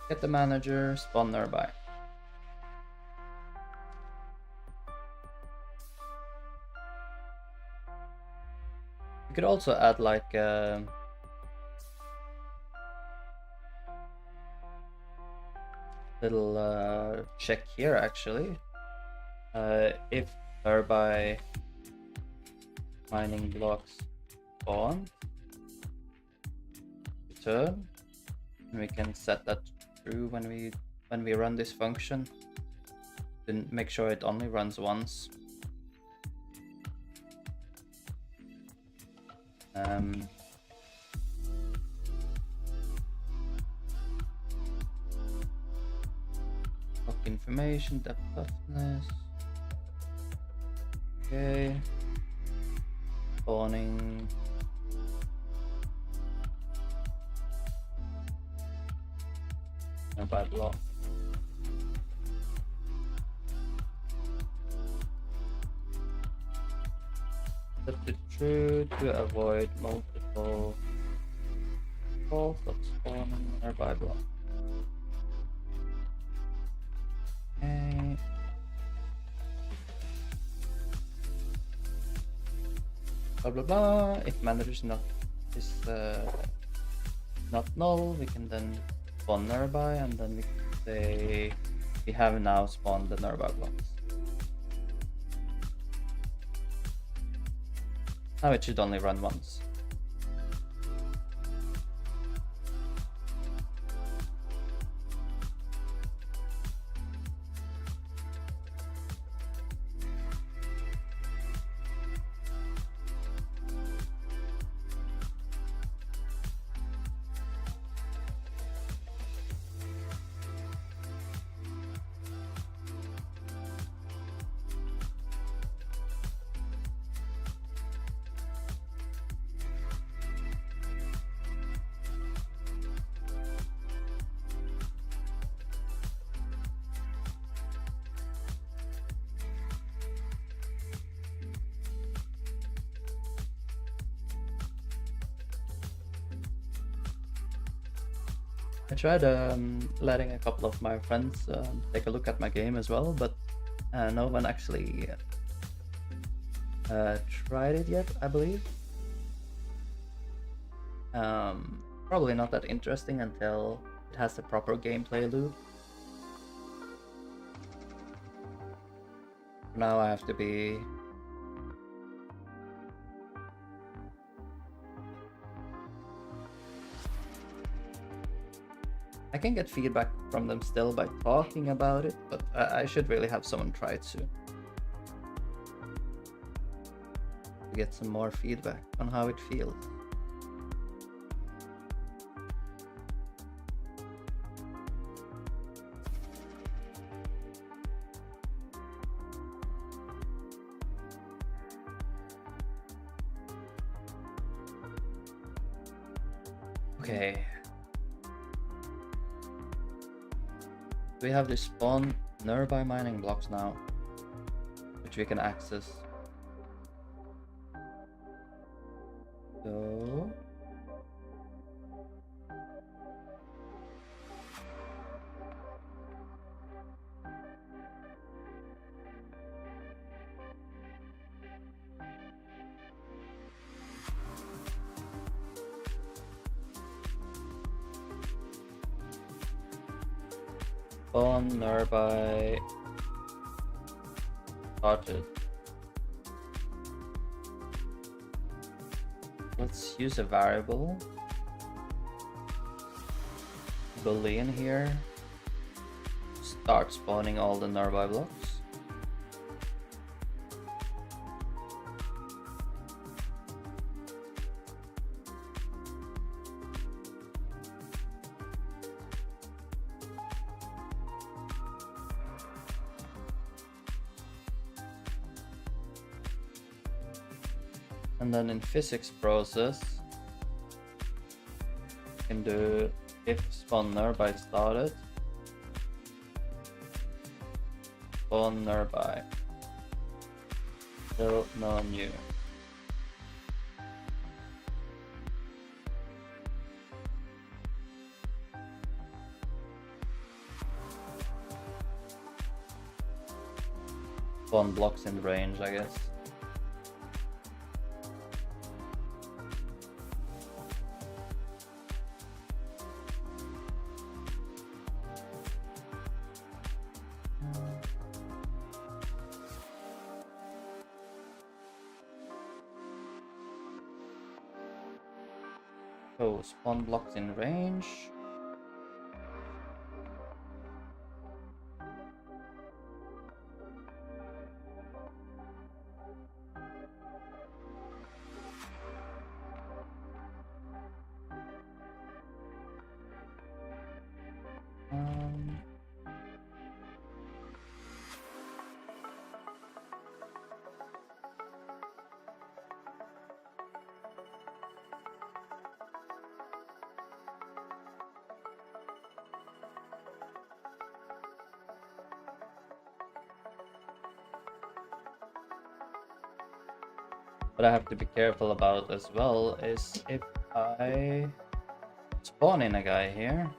Get the manager, spawn nearby. You could also add like a little check here actually. If nearby mining blocks spawn, return, and we can set that true when we run this function. Then make sure it only runs once. Block information, depth toughness. Okay. Spawning. By block. Set it true to avoid multiple calls of spawning nearby block. Okay. Blah blah blah. If manager is not null, we can then spawn nearby, and then we can say we have now spawned the nearby blocks. Now it should only run once. I tried letting a couple of my friends take a look at my game as well, but no one actually tried it yet, I believe. Probably not that interesting until it has a proper gameplay loop. Now I have to be... I can get feedback from them still by talking about it, but I should really have someone try it soon. To get some more feedback on how it feels. Okay. We have the spawn nearby mining blocks now, which we can access. So spawn nearby started. Let's use a variable boolean here. Start spawning all the nearby blocks. And then in physics process, you can do if spawn nearby started, spawn nearby, still no new. Spawn blocks in range, I guess. So spawn blocks in range. What I have to be careful about as well is if I spawn in a guy here,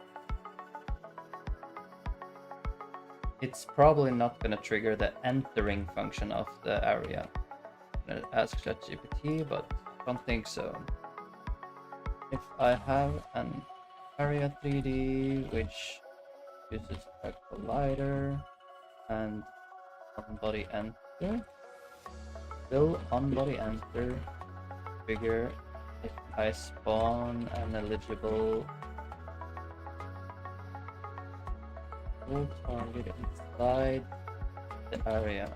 it's probably not going to trigger the entering function of the area. I'm going to ask ChatGPT, but I don't think so. If I have an area 3D which uses a collider and on body enter, still on body enter trigger if I spawn an eligible target inside the area.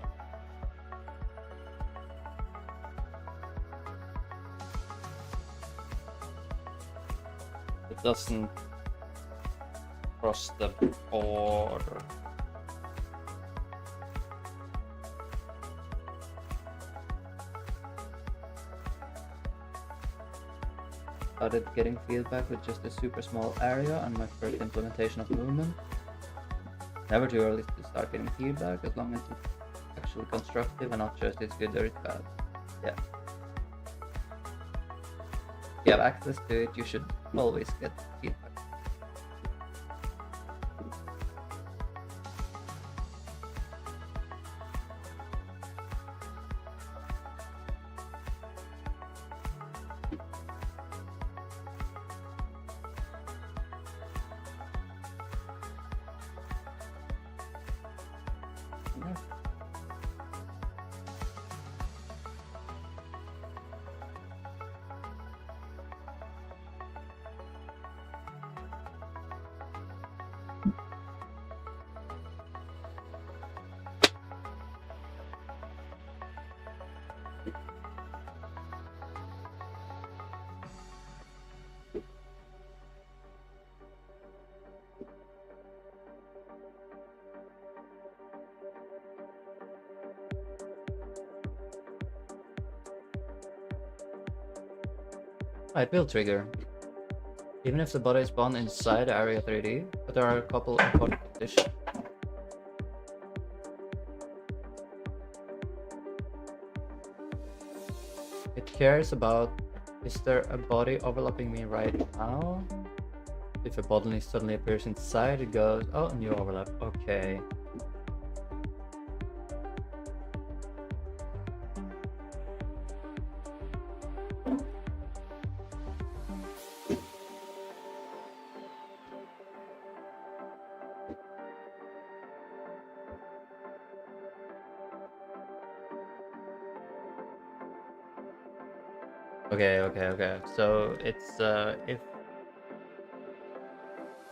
It doesn't cross the border. Started getting feedback with just a super small area on my first implementation of movement. Never too early to start getting feedback, as long as it's actually constructive and not just it's good or it's bad. Yeah. If you have access to it, you should always get feedback. Right, build trigger. Even if the body is spawned inside Area 3D, but there are a couple important conditions. It cares about, is there a body overlapping me right now? If a body suddenly appears inside, it goes, oh, new overlap, okay. Okay. So it's if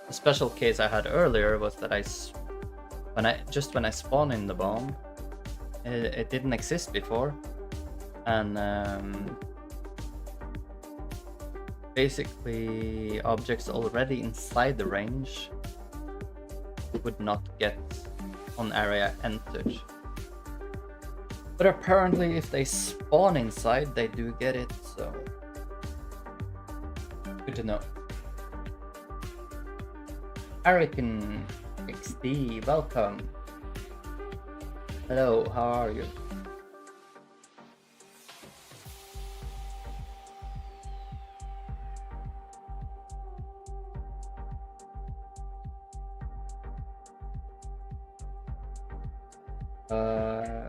the special case I had earlier was that when I spawn in the bomb, it didn't exist before, and basically objects already inside the range would not get on area entered. But apparently if they spawn inside, they do get it, so good to know. Arican XD, welcome. Hello, how are you?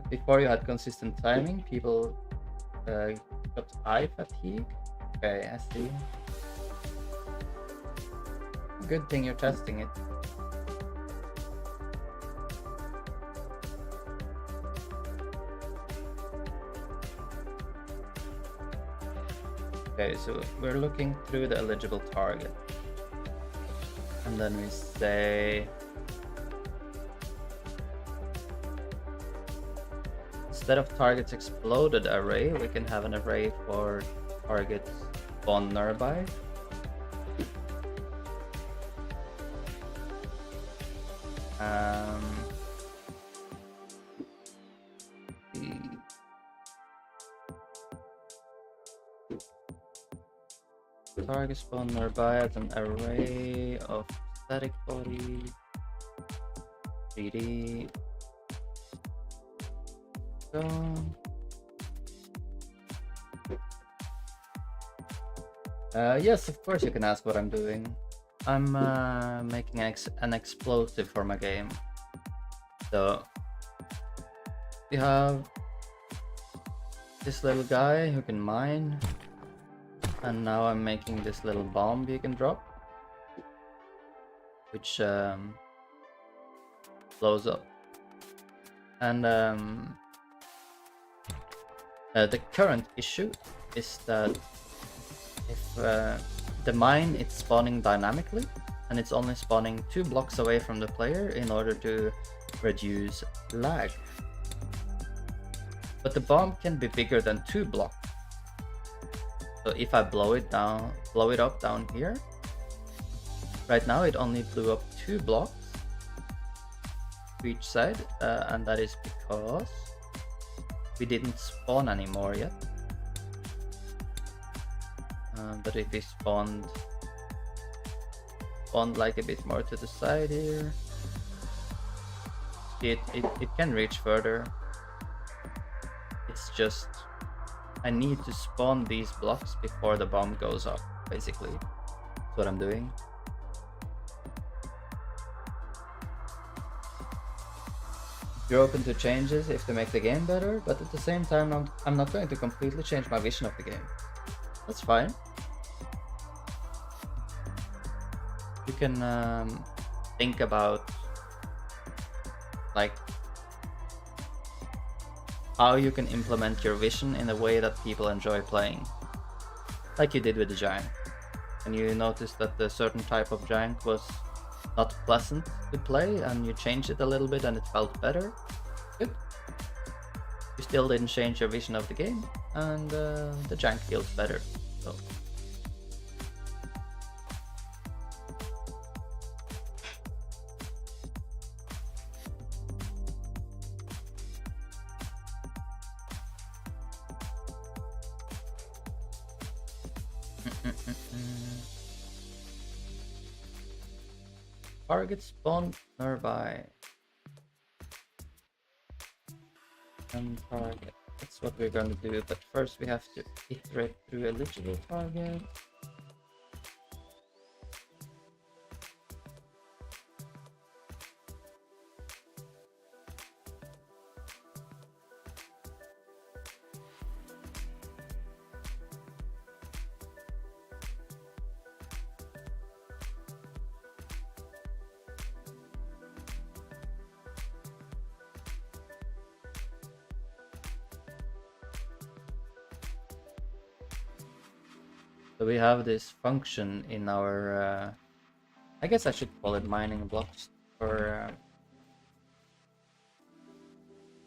Before you had consistent timing, people got eye fatigue. Okay, I see. Good thing you're testing it. Okay, so we're looking through the eligible target. And then we say, instead of targets exploded array, we can have an array for targets spawned nearby. The target spawned nearby as an array of static body 3D. Yes, of course you can ask what I'm doing. I'm making an explosive for my game. So you have this little guy who can mine, and now I'm making this little bomb you can drop, which blows up. And the current issue is that if the mine it's spawning dynamically, and it's only spawning 2 blocks away from the player in order to reduce lag. But the bomb can be bigger than 2 blocks. So if I blow it up down here, right now it only blew up 2 blocks to each side, and that is because we didn't spawn anymore yet. But if we spawned like a bit more to the side here, it can reach further. It's just I need to spawn these blocks before the bomb goes up, basically. That's what I'm doing. You're open to changes if they make the game better, but at the same time I'm not going to completely change my vision of the game. That's fine. You can think about like how you can implement your vision in a way that people enjoy playing, like you did with the Giant. And you noticed that the certain type of Giant was not pleasant to play, and you changed it a little bit and it felt better. Good. You still didn't change your vision of the game, and the Giant feels better. So target spawn nearby. And target. That's what we're going to do, but first we have to iterate through eligible target. So we have this function in our, I guess I should call it mining blocks for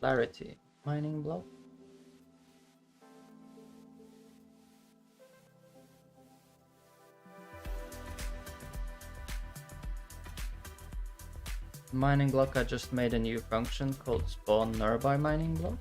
clarity. Mining block. Mining block, I just made a new function called spawn nearby mining block.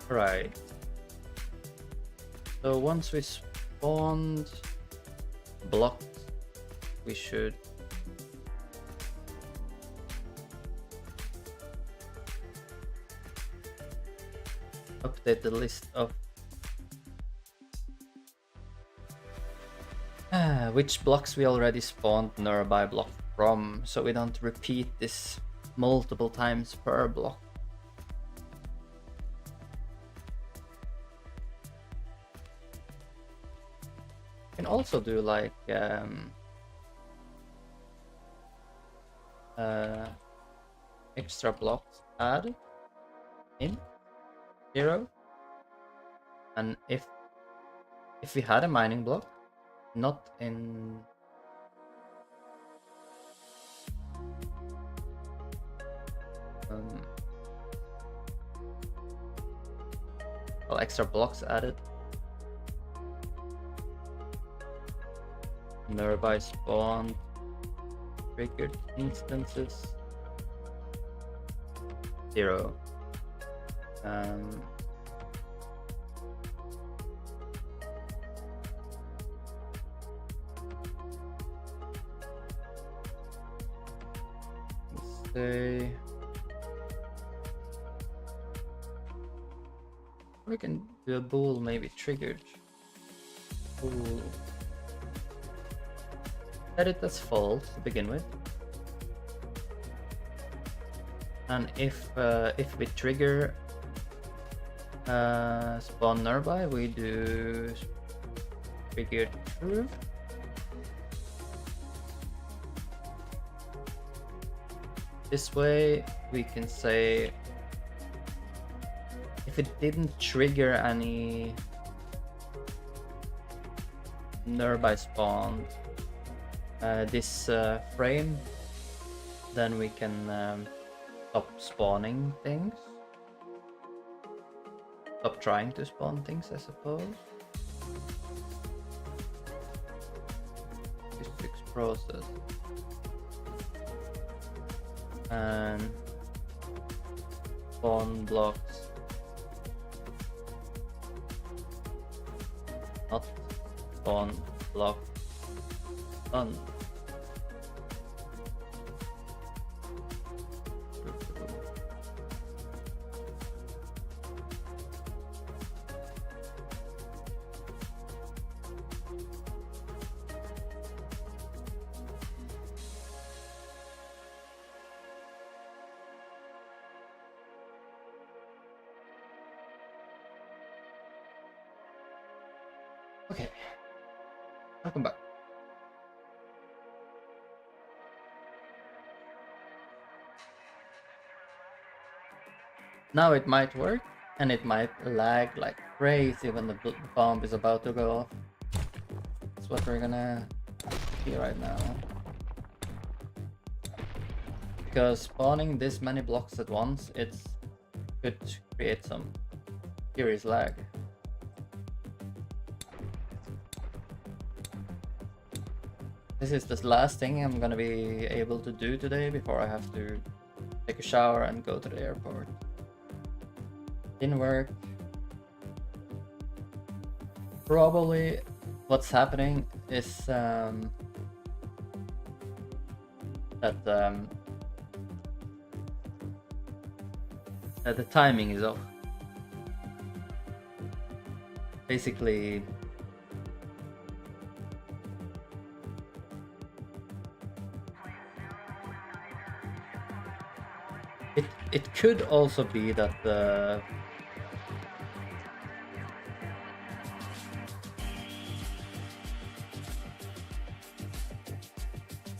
Right. So once we spawned blocks, we should update the list of which blocks we already spawned nearby block from, so we don't repeat this multiple times per block. Can also do like extra blocks add in 0, and if we had a mining block not in well, extra blocks added nearby spawn triggered instances 0. say we can do a bool maybe triggered. Bool. Set it as false to begin with. And if we trigger spawn nearby, we do triggered true. This way we can say if it didn't trigger any nearby spawn this frame, then we can stop spawning things. Stop trying to spawn things, I suppose. Physics process. And spawn blocks. Not spawn block. Done. Okay, welcome back. Now it might work, and it might lag like crazy when the bomb is about to go off. That's what we're gonna see right now. Because spawning this many blocks at once, it's could create some serious lag. This is the last thing I'm gonna be able to do today before I have to take a shower and go to the airport. Didn't work. Probably what's happening is that the timing is off. Basically, it could also be that the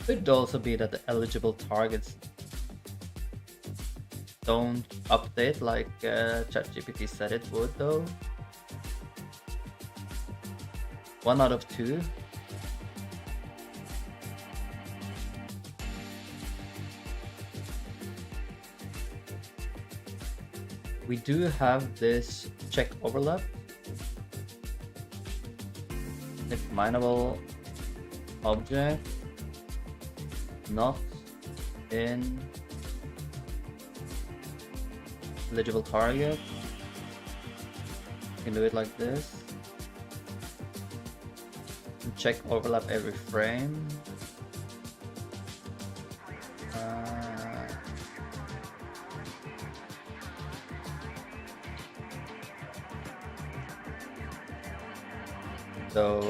could also be that the eligible targets don't update like ChatGPT said it would, though. 1 out of 2. We do have this check overlap. It's mineable object, not in eligible target. You can do it like this. And check overlap every frame. So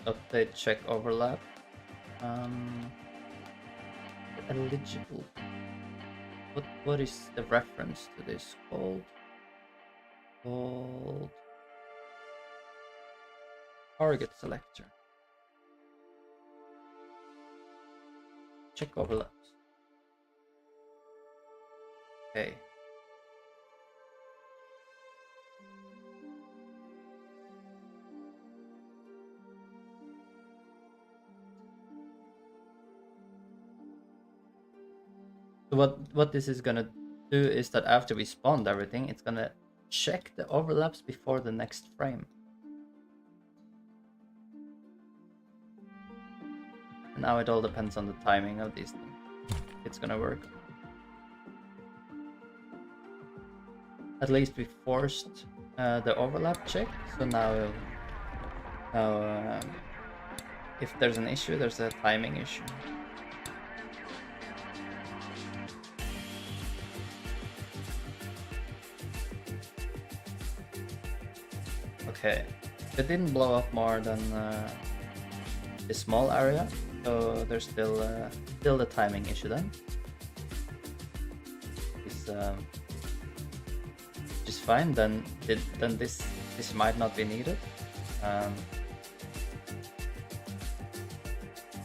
update check overlap. Eligible. What is the reference to this called? Called target selector. Check overlaps. Okay. So what this is gonna do is that after we spawned everything, it's gonna check the overlaps before the next frame. Now it all depends on the timing of these things. It's gonna work. at least we forced the overlap check. So now if there's an issue, there's a timing issue. Okay, it didn't blow up more than a small area, so there's still the timing issue then. It's just fine. Then this might not be needed.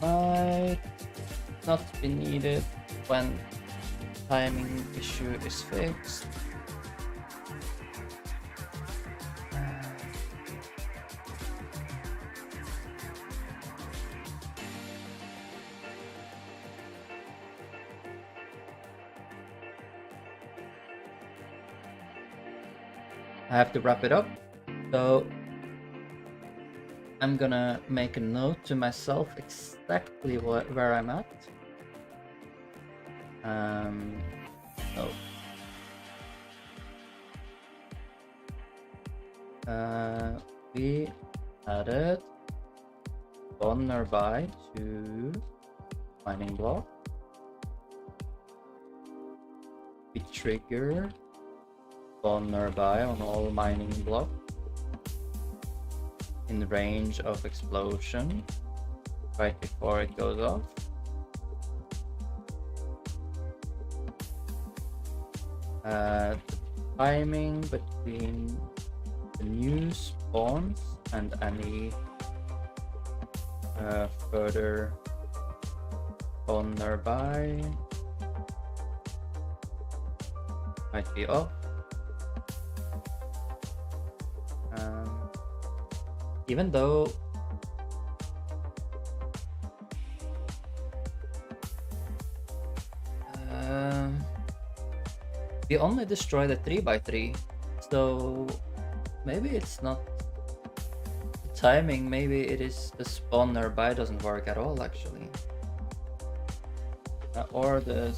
Might not be needed when timing issue is fixed. I have to wrap it up, so I'm gonna make a note to myself exactly where I'm at. We added one nearby to mining block. We trigger one nearby on all mining blocks in range of explosion right before it goes off. The timing between the new spawns and any further spawn nearby might be off. Even though we only destroyed a 3x3, so maybe it's not the timing, maybe it is the spawn nearby doesn't work at all actually. Or the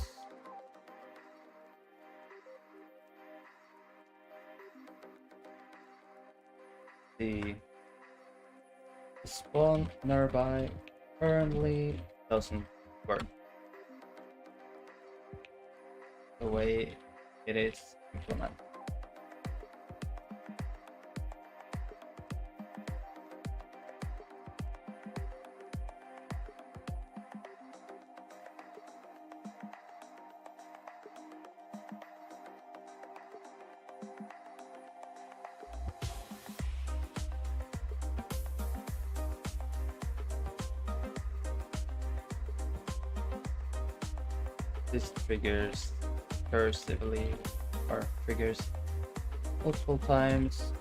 spawn nearby currently doesn't work the way it is implemented. This triggers recursively or triggers multiple times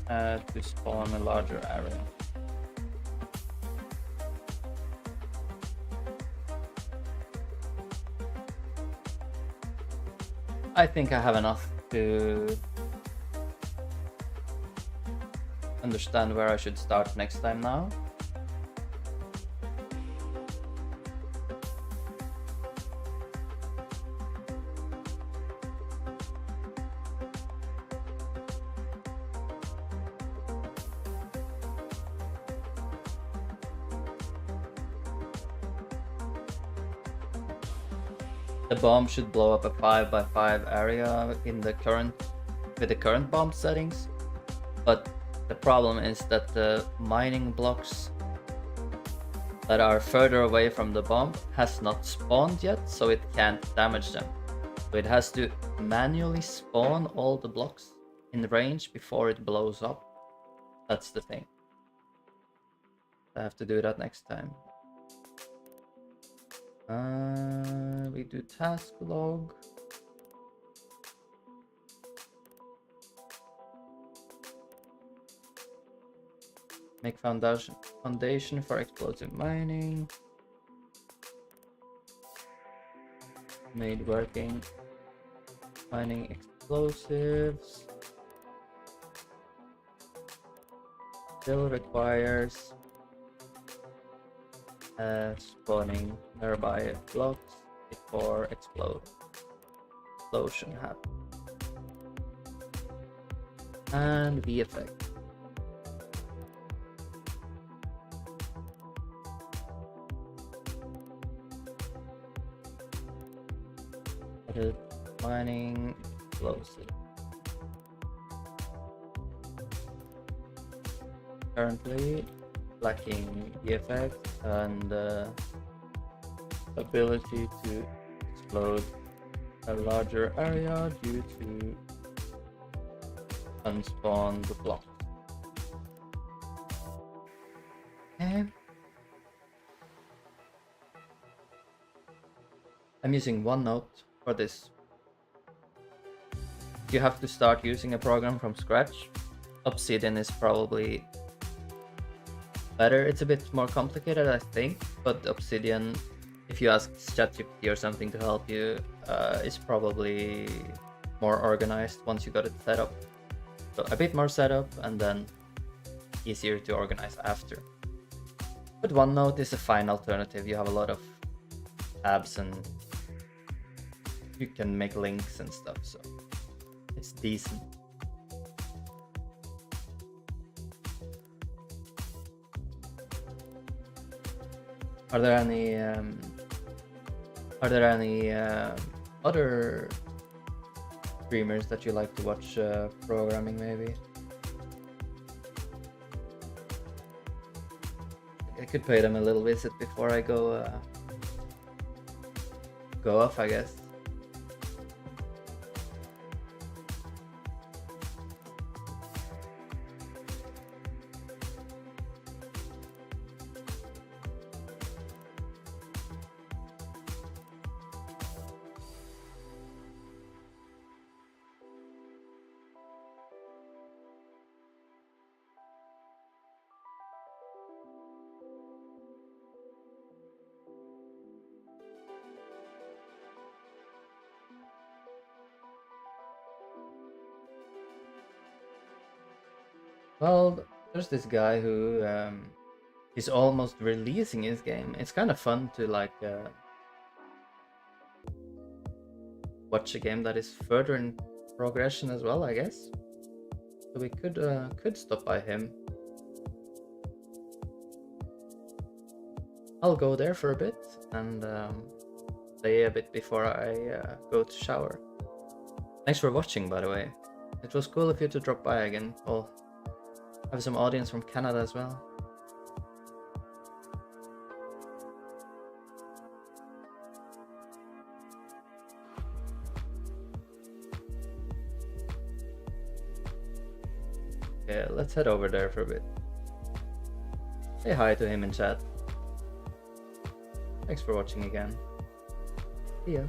to spawn a larger area. I think I have enough to understand where I should start next time now. The bomb should blow up a 5x5 area in the with the current bomb settings, but the problem is that the mining blocks that are further away from the bomb has not spawned yet, so it can't damage them. So it has to manually spawn all the blocks in range before it blows up. That's the thing. I have to do that next time. We do task log. Make foundation for explosive mining. Made working mining explosives. Still requires spawning nearby blocks before explode. explosion happen. And the effect. Mining closely. Currently lacking the effect and ability to explode a larger area due to unspawn the block. Okay. I'm using OneNote for this. You have to start using a program from scratch. Obsidian is probably better. It's a bit more complicated, I think, but Obsidian, if you ask ChatGPT or something to help you, is probably more organized once you got it set up. So a bit more setup and then easier to organize after. But OneNote is a fine alternative. You have a lot of tabs and you can make links and stuff, so it's decent. Are there any other streamers that you like to watch programming maybe? I could pay them a little visit before I go off, I guess. Well, there's this guy who is almost releasing his game. It's kind of fun to like watch a game that is further in progression as well, I guess. So we could stop by him. I'll go there for a bit and play a bit before I go to shower. Thanks for watching, by the way. It was cool of you to drop by again. Well, I have some audience from Canada as well. Yeah, let's head over there for a bit. Say hi to him in chat. Thanks for watching again. See ya.